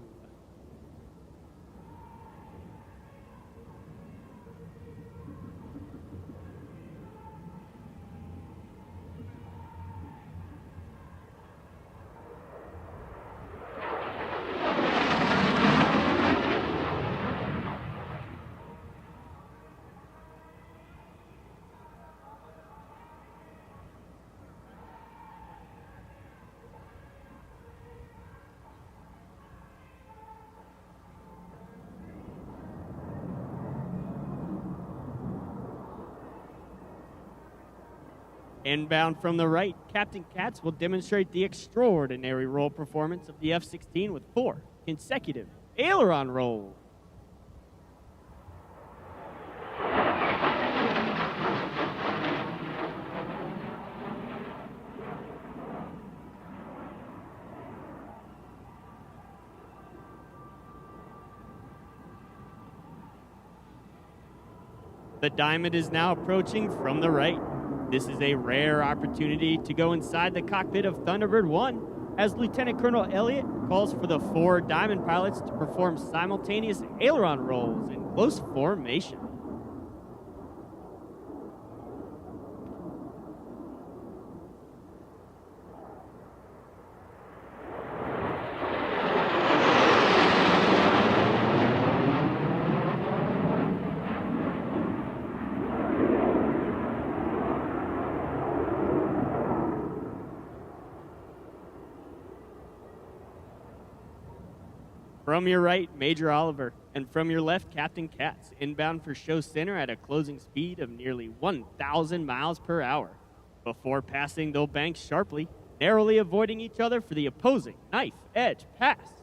Inbound from the right, Captain Katz will demonstrate the extraordinary roll performance of the F-16 with 4 consecutive aileron rolls. The Diamond is now approaching from the right. This is a rare opportunity to go inside the cockpit of Thunderbird 1 as Lieutenant Colonel Elliott calls for the 4 Diamond pilots to perform simultaneous aileron rolls in close formation. From your right, Major Oliver, and from your left, Captain Katz, inbound for show center at a closing speed of nearly 1,000 miles per hour. Before passing, they'll bank sharply, narrowly avoiding each other for the opposing knife edge pass.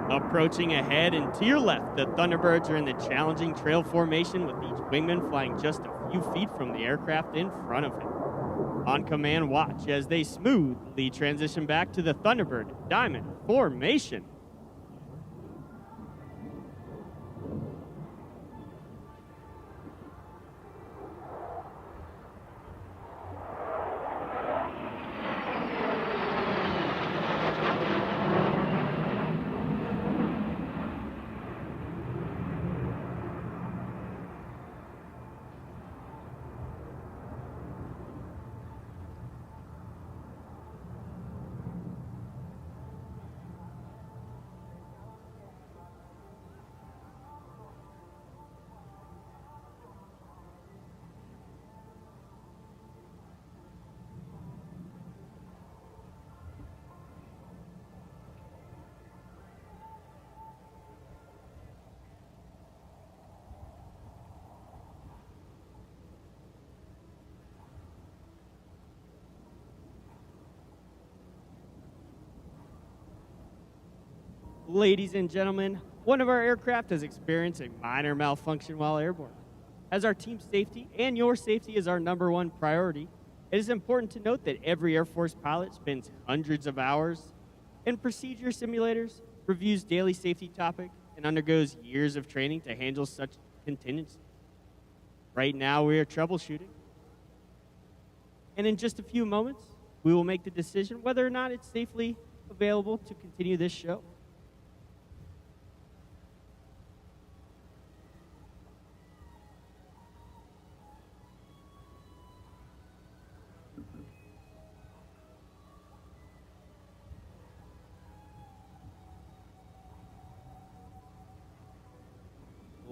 Approaching ahead and to your left, the Thunderbirds are in the challenging trail formation with each wingman flying just a few feet from the aircraft in front of him. On command, watch as they smoothly transition back to the Thunderbird Diamond formation. Ladies and gentlemen, one of our aircraft has experienced a minor malfunction while airborne. As our team's safety and your safety is our #1 priority, it is important to note that every Air Force pilot spends hundreds of hours in procedure simulators, reviews daily safety topics, and undergoes years of training to handle such contingencies. Right now, we are troubleshooting. And in just a few moments, we will make the decision whether or not it's safely available to continue this show.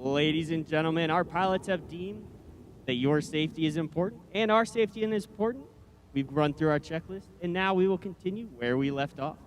Ladies and gentlemen, our pilots have deemed that your safety is important and our safety is important. We've run through our checklist, and now we will continue where we left off.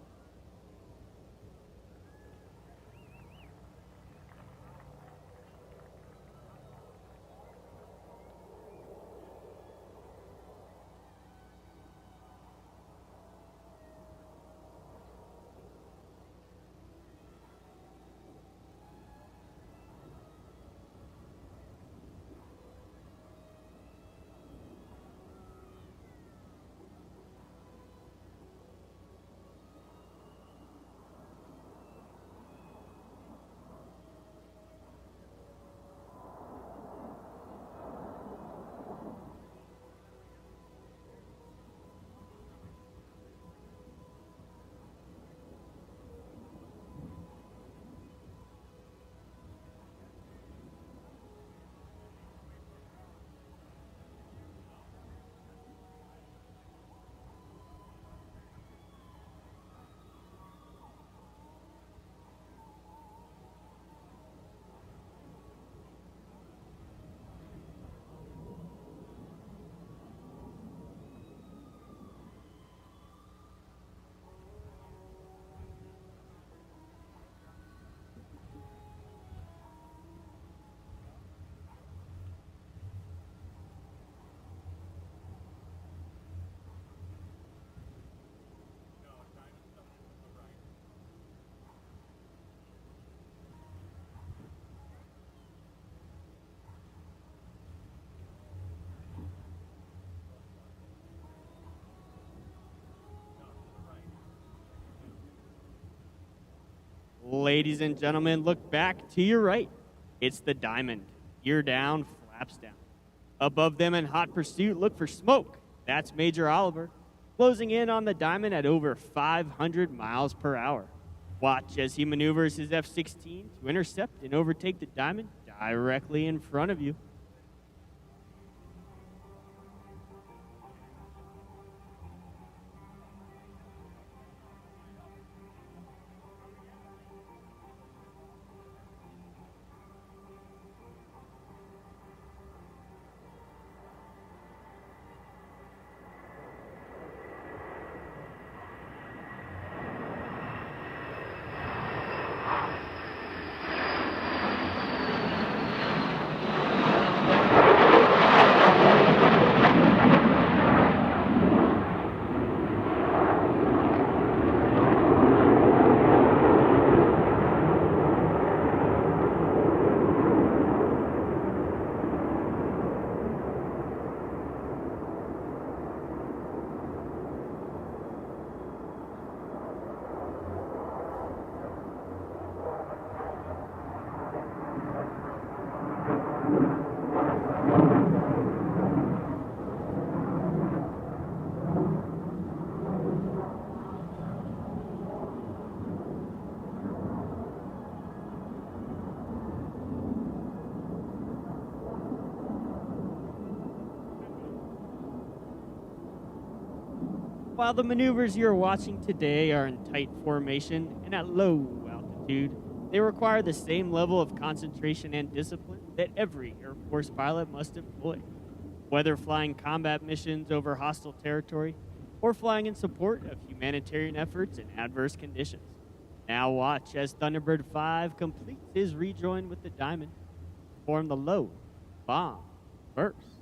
Ladies and gentlemen, look back to your right. It's the Diamond. Gear down, flaps down. Above them in hot pursuit, look for smoke. That's Major Oliver, closing in on the Diamond at over 500 miles per hour. Watch as he maneuvers his F-16 to intercept and overtake the Diamond directly in front of you. While the maneuvers you're watching today are in tight formation and at low altitude, they require the same level of concentration and discipline that every Air Force pilot must employ, whether flying combat missions over hostile territory or flying in support of humanitarian efforts in adverse conditions. Now watch as Thunderbird 5 completes his rejoin with the Diamond to form the low bomb burst.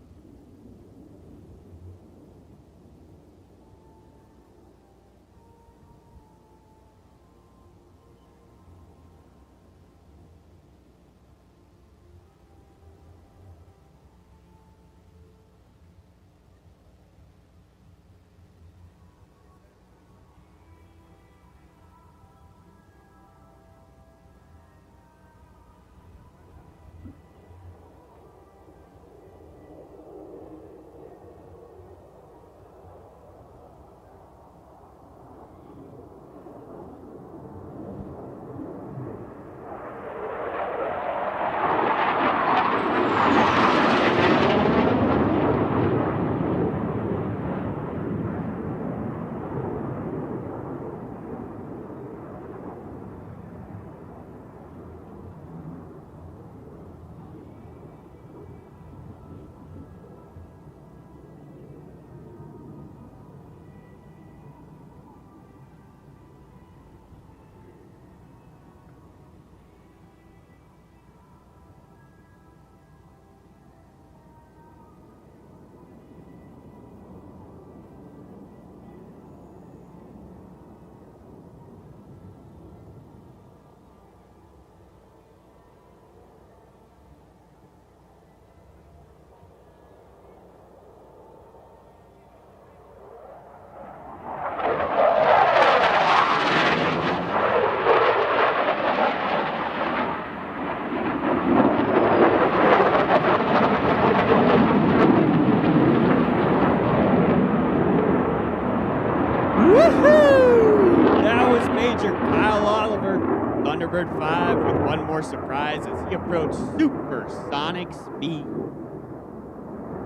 Thunderbird 5 with one more surprise as he approached supersonic speed.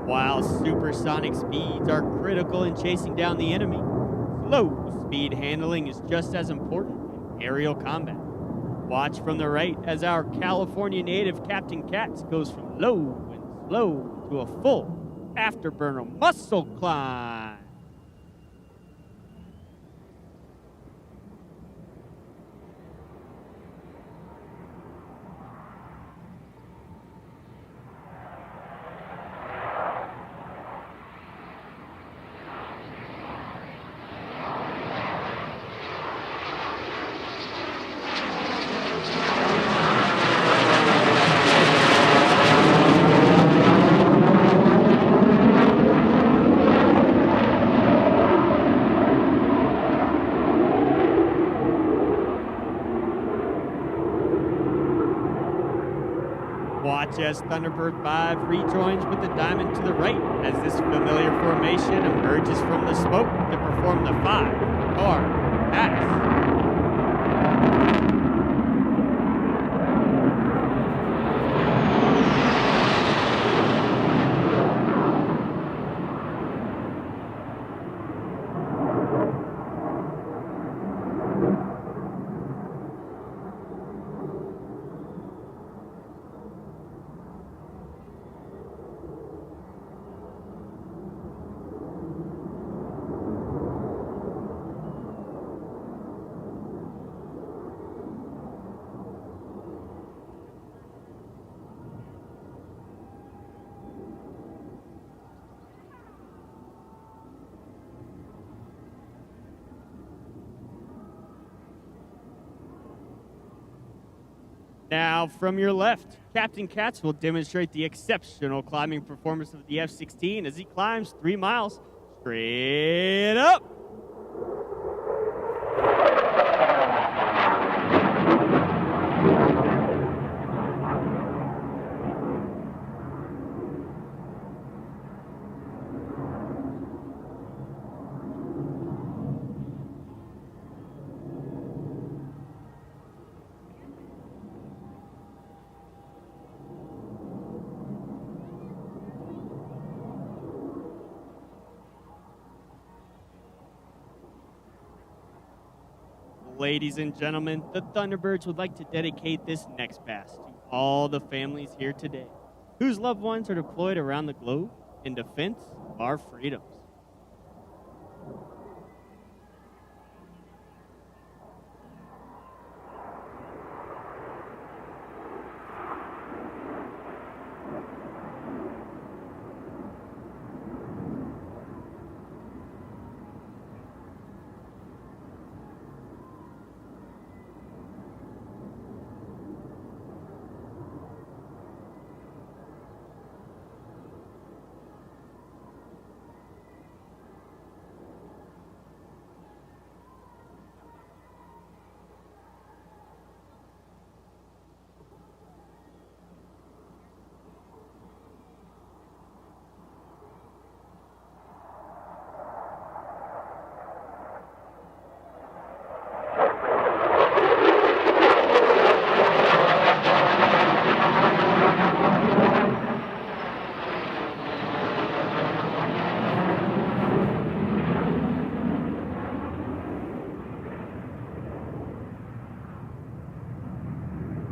While supersonic speeds are critical in chasing down the enemy, low speed handling is just as important in aerial combat. Watch from the right as our California native Captain Katz goes from low and slow to a full afterburner muscle climb. Watch as Thunderbird 5 rejoins with the diamond to the right as this familiar formation emerges from the smoke to perform the 5-car pass. Now, from your left, Captain Katz will demonstrate the exceptional climbing performance of the F-16 as he climbs 3 miles straight up. Ladies and gentlemen, the Thunderbirds would like to dedicate this next pass to all the families here today whose loved ones are deployed around the globe in defense of our freedoms.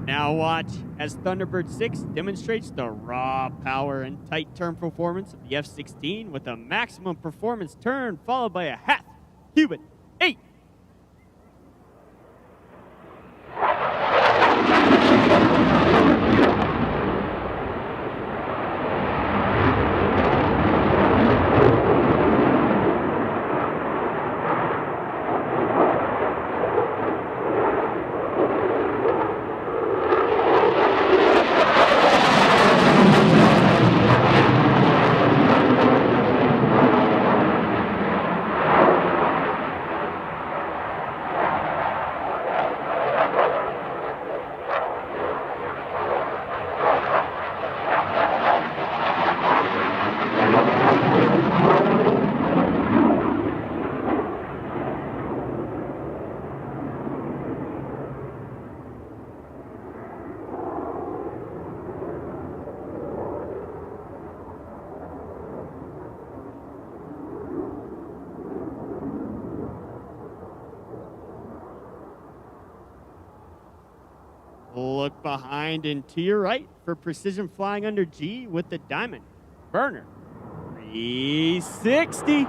Now watch as Thunderbird 6 demonstrates the raw power and tight turn performance of the F-16 with a maximum performance turn followed by a half-cubic 8. behind and to your right for precision flying under G with the Diamond Burner 360.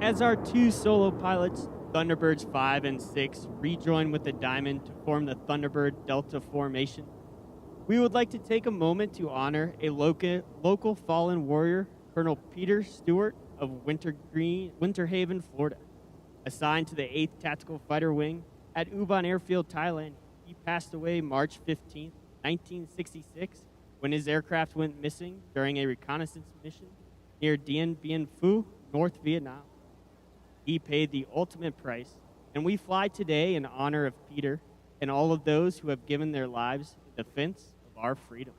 As our two solo pilots, Thunderbirds 5 and 6, rejoin with the Diamond to form the Thunderbird Delta formation, we would like to take a moment to honor a local fallen warrior, Colonel Peter Stewart of Winter Haven, Florida. Assigned to the 8th Tactical Fighter Wing at Ubon Airfield, Thailand, he passed away March 15, 1966, when his aircraft went missing during a reconnaissance mission near Dien Bien Phu, North Vietnam. He paid the ultimate price, and we fly today in honor of Peter and all of those who have given their lives in defense of our freedom.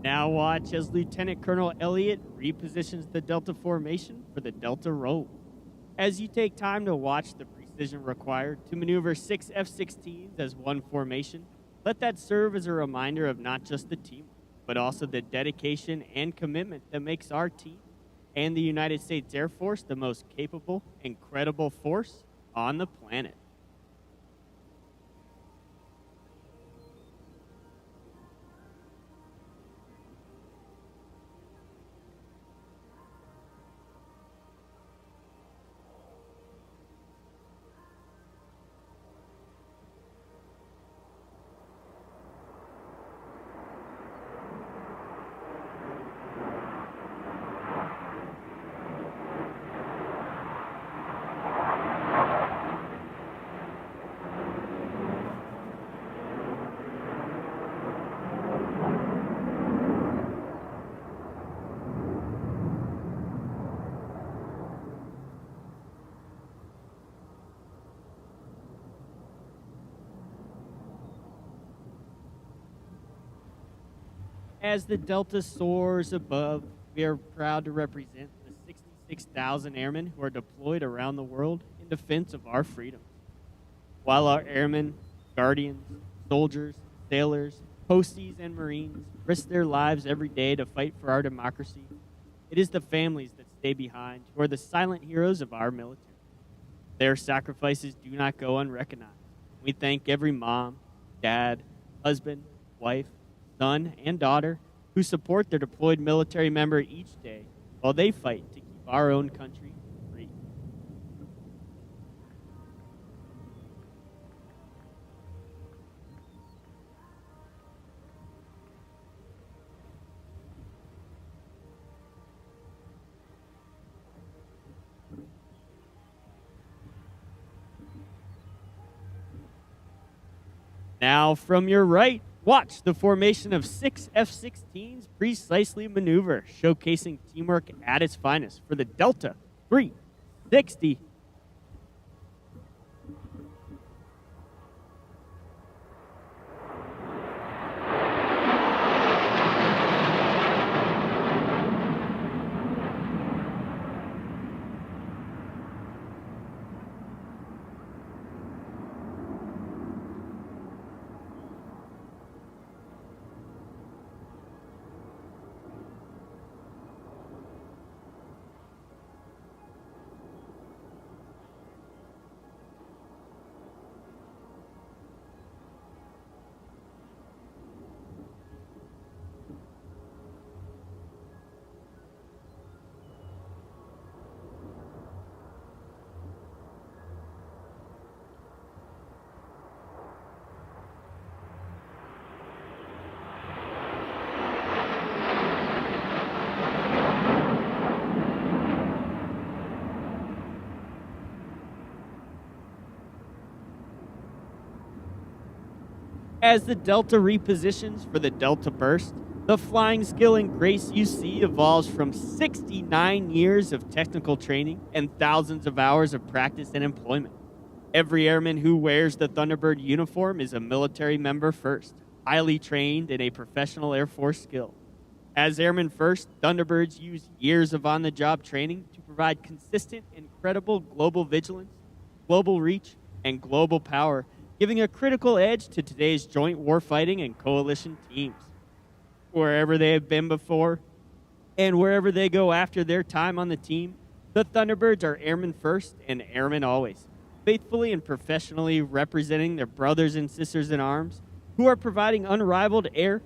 Now watch as Lieutenant Colonel Elliott repositions the Delta formation for the Delta roll. As you take time to watch the precision required to maneuver 6 F-16s as one formation, let that serve as a reminder of not just the team, but also the dedication and commitment that makes our team and the United States Air Force the most capable and credible force on the planet. As the Delta soars above, we are proud to represent the 66,000 airmen who are deployed around the world in defense of our freedom. While our airmen, guardians, soldiers, sailors, posties, and Marines risk their lives every day to fight for our democracy, it is the families that stay behind who are the silent heroes of our military. Their sacrifices do not go unrecognized. We thank every mom, dad, husband, wife, son, and daughter who support their deployed military member each day while they fight to keep our own country free. Now from your right, watch the formation of 6 F-16s precisely maneuver, showcasing teamwork at its finest for the Delta 360. As the Delta repositions for the Delta Burst, the flying skill and grace you see evolves from 69 years of technical training and thousands of hours of practice and employment. Every airman who wears the Thunderbird uniform is a military member first, highly trained in a professional Air Force skill. As Airmen First, Thunderbirds use years of on-the-job training to provide consistent and credible global vigilance, global reach, and global power, giving a critical edge to today's joint warfighting and coalition teams. Wherever they have been before, and wherever they go after their time on the team, the Thunderbirds are airmen first and airmen always, faithfully and professionally representing their brothers and sisters in arms who are providing unrivaled air,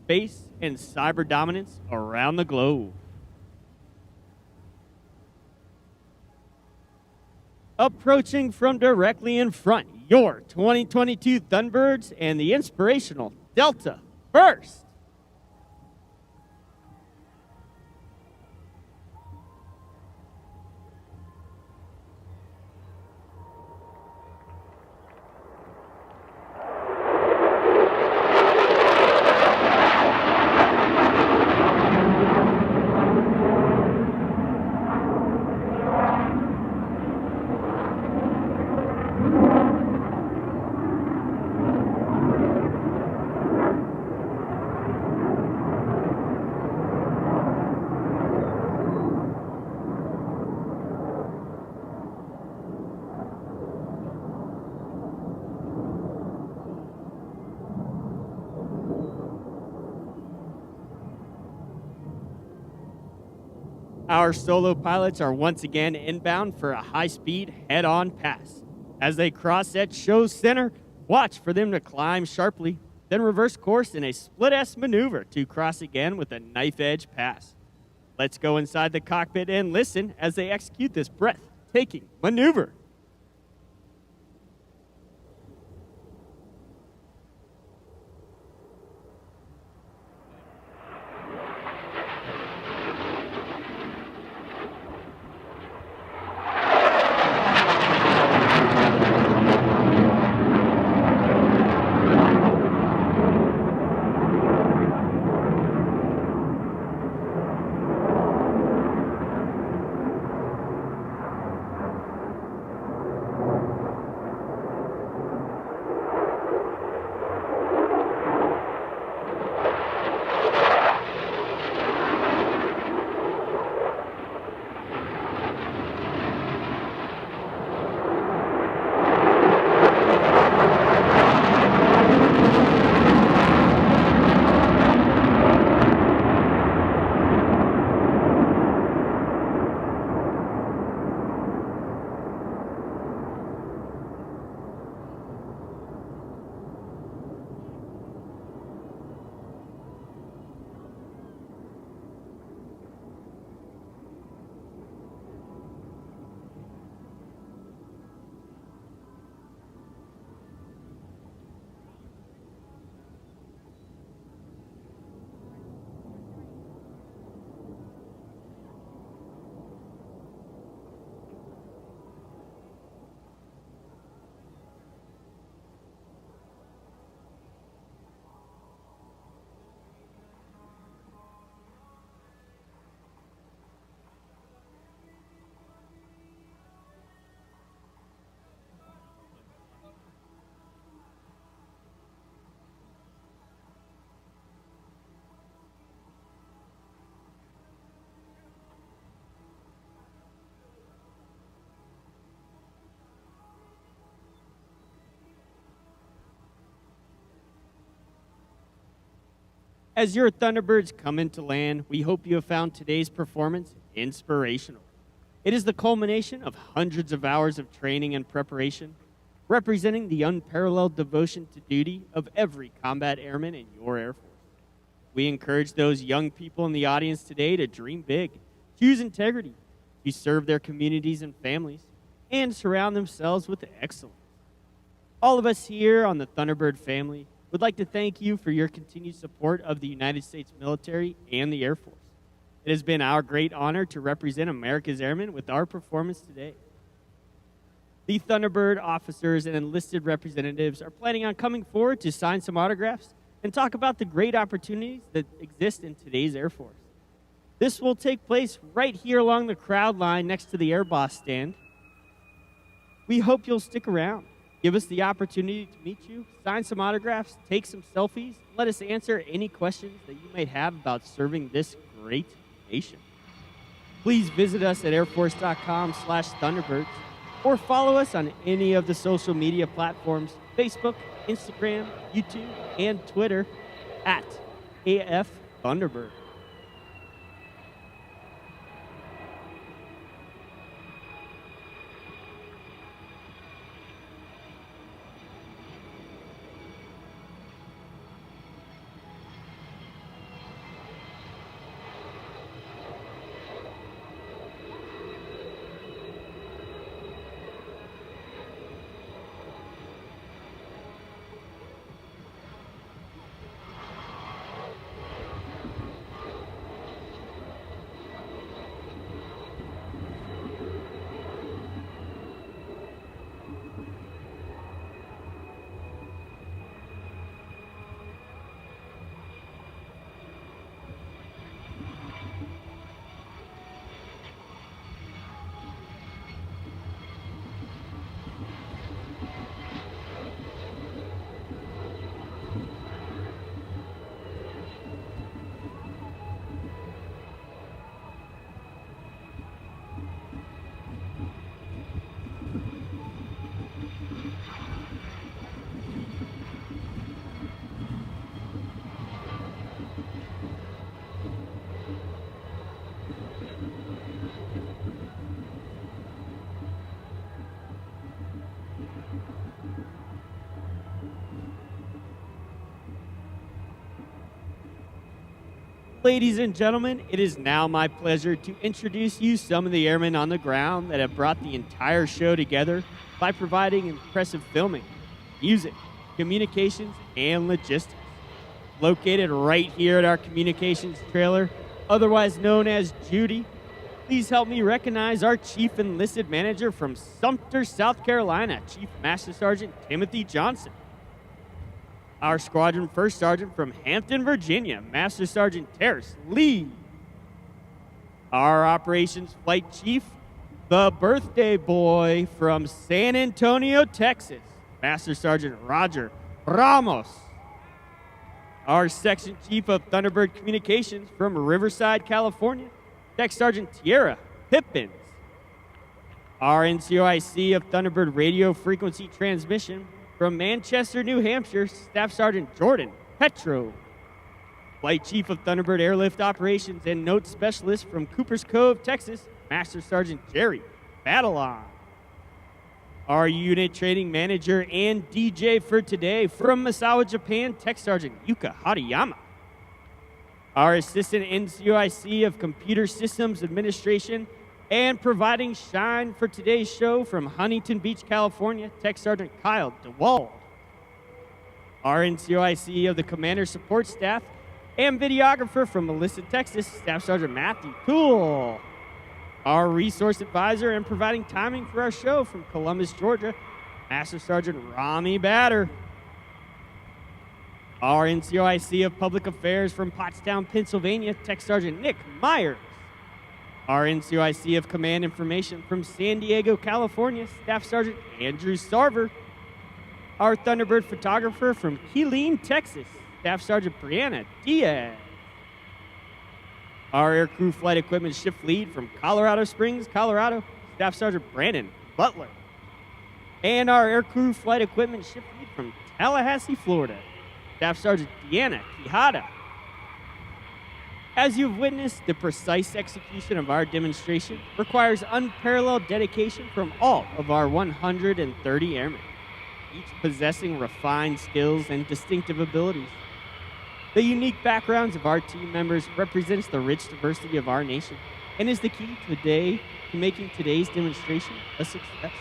space, and cyber dominance around the globe. Approaching from directly in front, your 2022 Thunderbirds and the inspirational Delta Burst. Our solo pilots are once again inbound for a high-speed head-on pass. As they cross at show center, watch for them to climb sharply, then reverse course in a split-S maneuver to cross again with a knife-edge pass. Let's go inside the cockpit and listen as they execute this breathtaking maneuver. As your Thunderbirds come into land, we hope you have found today's performance inspirational. It is the culmination of hundreds of hours of training and preparation, representing the unparalleled devotion to duty of every combat airman in your Air Force. We encourage those young people in the audience today to dream big, choose integrity, to serve their communities and families, and surround themselves with excellence. All of us here on the Thunderbird family would like to thank you for your continued support of the United States military and the Air Force. It has been our great honor to represent America's airmen with our performance today. The Thunderbird officers and enlisted representatives are planning on coming forward to sign some autographs and talk about the great opportunities that exist in today's Air Force. This will take place right here along the crowd line next to the Air Boss stand. We hope you'll stick around. Give us the opportunity to meet you, sign some autographs, take some selfies, and let us answer any questions that you might have about serving this great nation. Please visit us at airforce.com/Thunderbirds or follow us on any of the social media platforms, Facebook, Instagram, YouTube, and Twitter at AF Thunderbird. Ladies and gentlemen, it is now my pleasure to introduce you some of the airmen on the ground that have brought the entire show together by providing impressive filming, music, communications, and logistics. Located right here at our communications trailer, otherwise known as Judy, please help me recognize our Chief Enlisted Manager from Sumter, South Carolina, Chief Master Sergeant Timothy Johnson. Our Squadron First Sergeant from Hampton, Virginia, Master Sergeant Terrace Lee. Our Operations Flight Chief, the birthday boy from San Antonio, Texas, Master Sergeant Roger Ramos. Our Section Chief of Thunderbird Communications from Riverside, California, Tech Sergeant Tierra Pippins. Our NCOIC of Thunderbird Radio Frequency Transmission from Manchester, New Hampshire, Staff Sergeant Jordan Petro. Flight Chief of Thunderbird Airlift Operations and Note Specialist from Coopers Cove, Texas, Master Sergeant Jerry Batalon. Our Unit Training Manager and DJ for today from Misawa, Japan, Tech Sergeant Yuka Hariyama. Our Assistant NCOIC of Computer Systems Administration and providing shine for today's show from Huntington Beach, California, Tech Sergeant Kyle DeWald. Our NCOIC of the Commander Support Staff and videographer from Melissa, Texas, Staff Sergeant Matthew Toole. Our Resource Advisor and providing timing for our show from Columbus, Georgia, Master Sergeant Rami Batter. Our NCOIC of Public Affairs from Pottstown, Pennsylvania, Tech Sergeant Nick Myers. Our NCOIC of Command Information from San Diego, California, Staff Sergeant Andrew Sarver. Our Thunderbird photographer from Killeen, Texas, Staff Sergeant Brianna Diaz. Our Aircrew Flight Equipment Shift Lead from Colorado Springs, Colorado, Staff Sergeant Brandon Butler. And our Aircrew Flight Equipment Shift Lead from Tallahassee, Florida, Staff Sergeant Deanna Quijada. As you've witnessed, the precise execution of our demonstration requires unparalleled dedication from all of our 130 airmen, each possessing refined skills and distinctive abilities. The unique backgrounds of our team members represents the rich diversity of our nation and is the key today to making today's demonstration a success.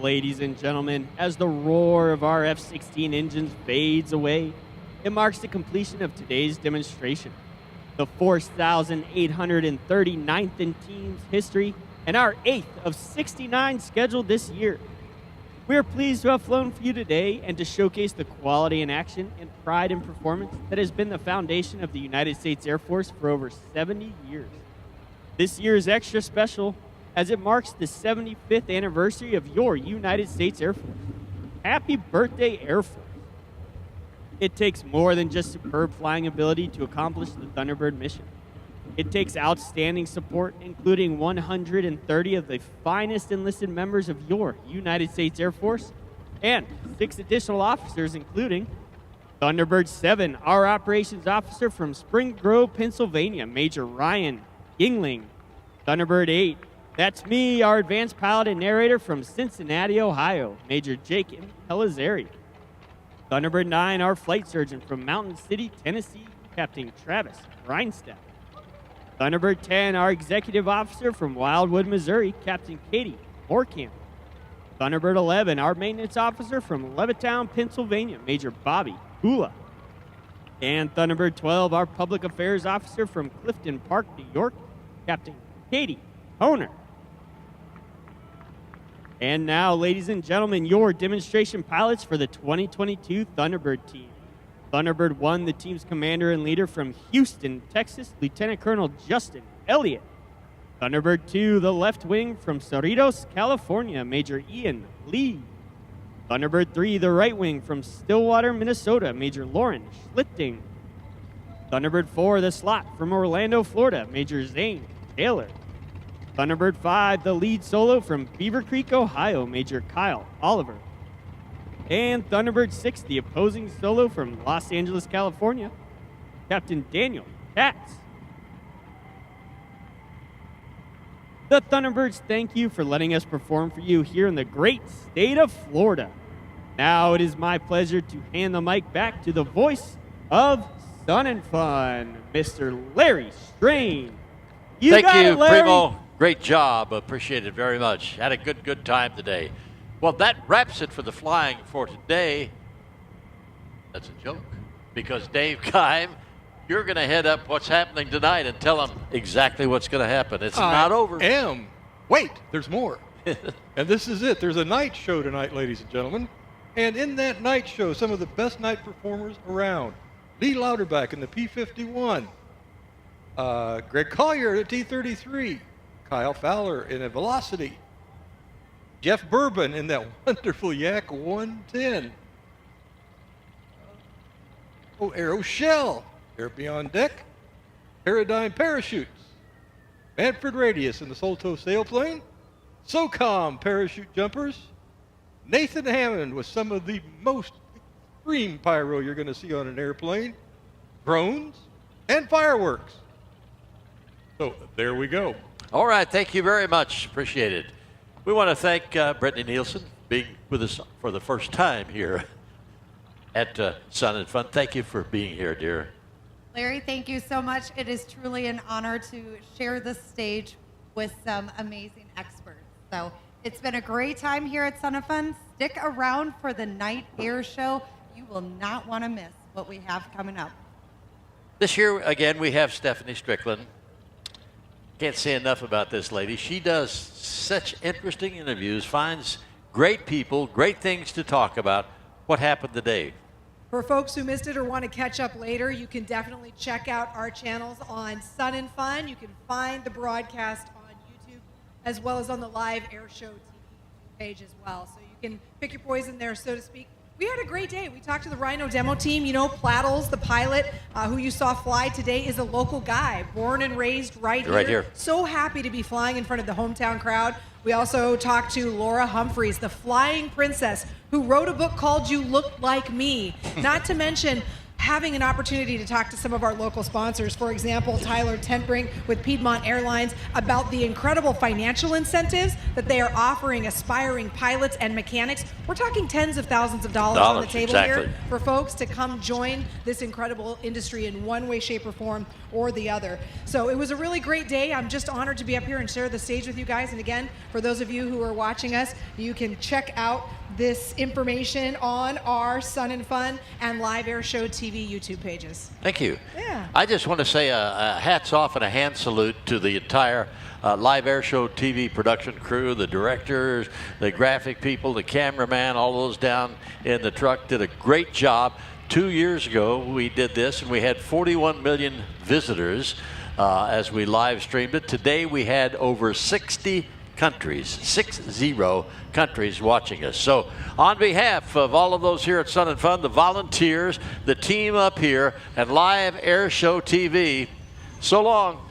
Ladies and gentlemen, as the roar of our F-16 engines fades away, it marks the completion of today's demonstration, the 4,839th in team's history, and our 8th of 69 scheduled this year. We are pleased to have flown for you today and to showcase the quality in action and pride in performance that has been the foundation of the United States Air Force for over 70 years. This year is extra special as it marks the 75th anniversary of your United States Air Force. Happy birthday, Air Force. It takes more than just superb flying ability to accomplish the Thunderbird mission. It takes outstanding support, including 130 of the finest enlisted members of your United States Air Force, and 6 additional officers, including Thunderbird 7, our operations officer from Spring Grove, Pennsylvania, Major Ryan Yingling. Thunderbird 8, that's me, our advanced pilot and narrator from Cincinnati, Ohio, Major Jake Pellizzeri. Thunderbird 9, our flight surgeon from Mountain City, Tennessee, Captain Travis Reinstadt. Thunderbird 10, our executive officer from Wildwood, Missouri, Captain Katie Morecamp. Thunderbird 11, our maintenance officer from Levittown, Pennsylvania, Major Bobby Hula. And Thunderbird 12, our public affairs officer from Clifton Park, New York, Captain Katie Honer. And now, ladies and gentlemen, your demonstration pilots for the 2022 Thunderbird team. Thunderbird 1, the team's commander and leader from Houston, Texas, Lieutenant Colonel Justin Elliott. Thunderbird 2, the left wing from Cerritos, California, Major Ian Lee. Thunderbird 3, the right wing from Stillwater, Minnesota, Major Lauren Schlitting. Thunderbird 4, the slot from Orlando, Florida, Major Zane Taylor. Thunderbird 5, the lead solo from Beaver Creek, Ohio, Major Kyle Oliver. And Thunderbird 6, the opposing solo from Los Angeles, California, Captain Daniel Katz. The Thunderbirds thank you for letting us perform for you here in the great state of Florida. Now it is my pleasure to hand the mic back to the voice of Sun and Fun, Mr. Larry Strain. Thank you, Larry. Primo. Great job. Appreciate it very much. Had a good time today. Well, that wraps it for the flying for today. That's a joke. Because Dave Keim, you're going to head up what's happening tonight and tell them exactly what's going to happen. It's not over. Wait, there's more. And this is it. There's a night show tonight, ladies and gentlemen. And in that night show, some of the best night performers around. Lee Louderback in the P-51. Greg Collier at T-33. Kyle Fowler in a Velocity. Jeff Boerboon in that wonderful Yak 110. AeroShell, Air Beyond Deck. Paradigm Parachutes. Manfred Radius in the Solto sailplane. SOCOM parachute jumpers. Nathan Hammond with some of the most extreme pyro you're going to see on an airplane. Drones and fireworks. So there we go. All right, thank you very much. Appreciate it. We want to thank Brittany Nielsen being with us for the first time here at Sun and Fun. Thank you for being here, dear. Larry, thank you so much. It is truly an honor to share the stage with some amazing experts. So it's been a great time here at Sun and Fun. Stick around for the night air show. You will not want to miss what we have coming up. This year, again, we have Stephanie Strickland. Can't say enough about this lady. She does such interesting interviews, finds great people, great things to talk about. What happened today? For folks who missed it or want to catch up later, you can definitely check out our channels on Sun and Fun. You can find the broadcast on YouTube as well as on the LiveAirShowTV page as well. So you can pick your poison there, so to speak. We had a great day. We talked to the Rhino demo team. You know, Plattles, the pilot who you saw fly today, is a local guy, born and raised right here. So happy to be flying in front of the hometown crowd. We also talked to Laura Humphreys, the flying princess, who wrote a book called You Look Like Me. Not to mention having an opportunity to talk to some of our local sponsors. For example, Tyler Tentbrink with Piedmont Airlines about the incredible financial incentives that they are offering aspiring pilots and mechanics. We're talking tens of thousands of dollars on the table here for folks to come join this incredible industry in one way, shape, or form or the other. So it was a really great day. I'm just honored to be up here and share the stage with you guys. And again, for those of you who are watching us, you can check out this information on our Sun and Fun and LiveAirShowTV YouTube pages. Thank you. Yeah. I just want to say a hats off and a hand salute to the entire LiveAirShowTV production crew, the directors, the graphic people, the cameraman, all those down in the truck did a great job. 2 years ago we did this and we had 41 million visitors as we live streamed it. Today we had over 60 countries, 60 countries watching us. So on behalf of all of those here at Sun and Fun, the volunteers, the team up here, and LiveAirShowTV, so long.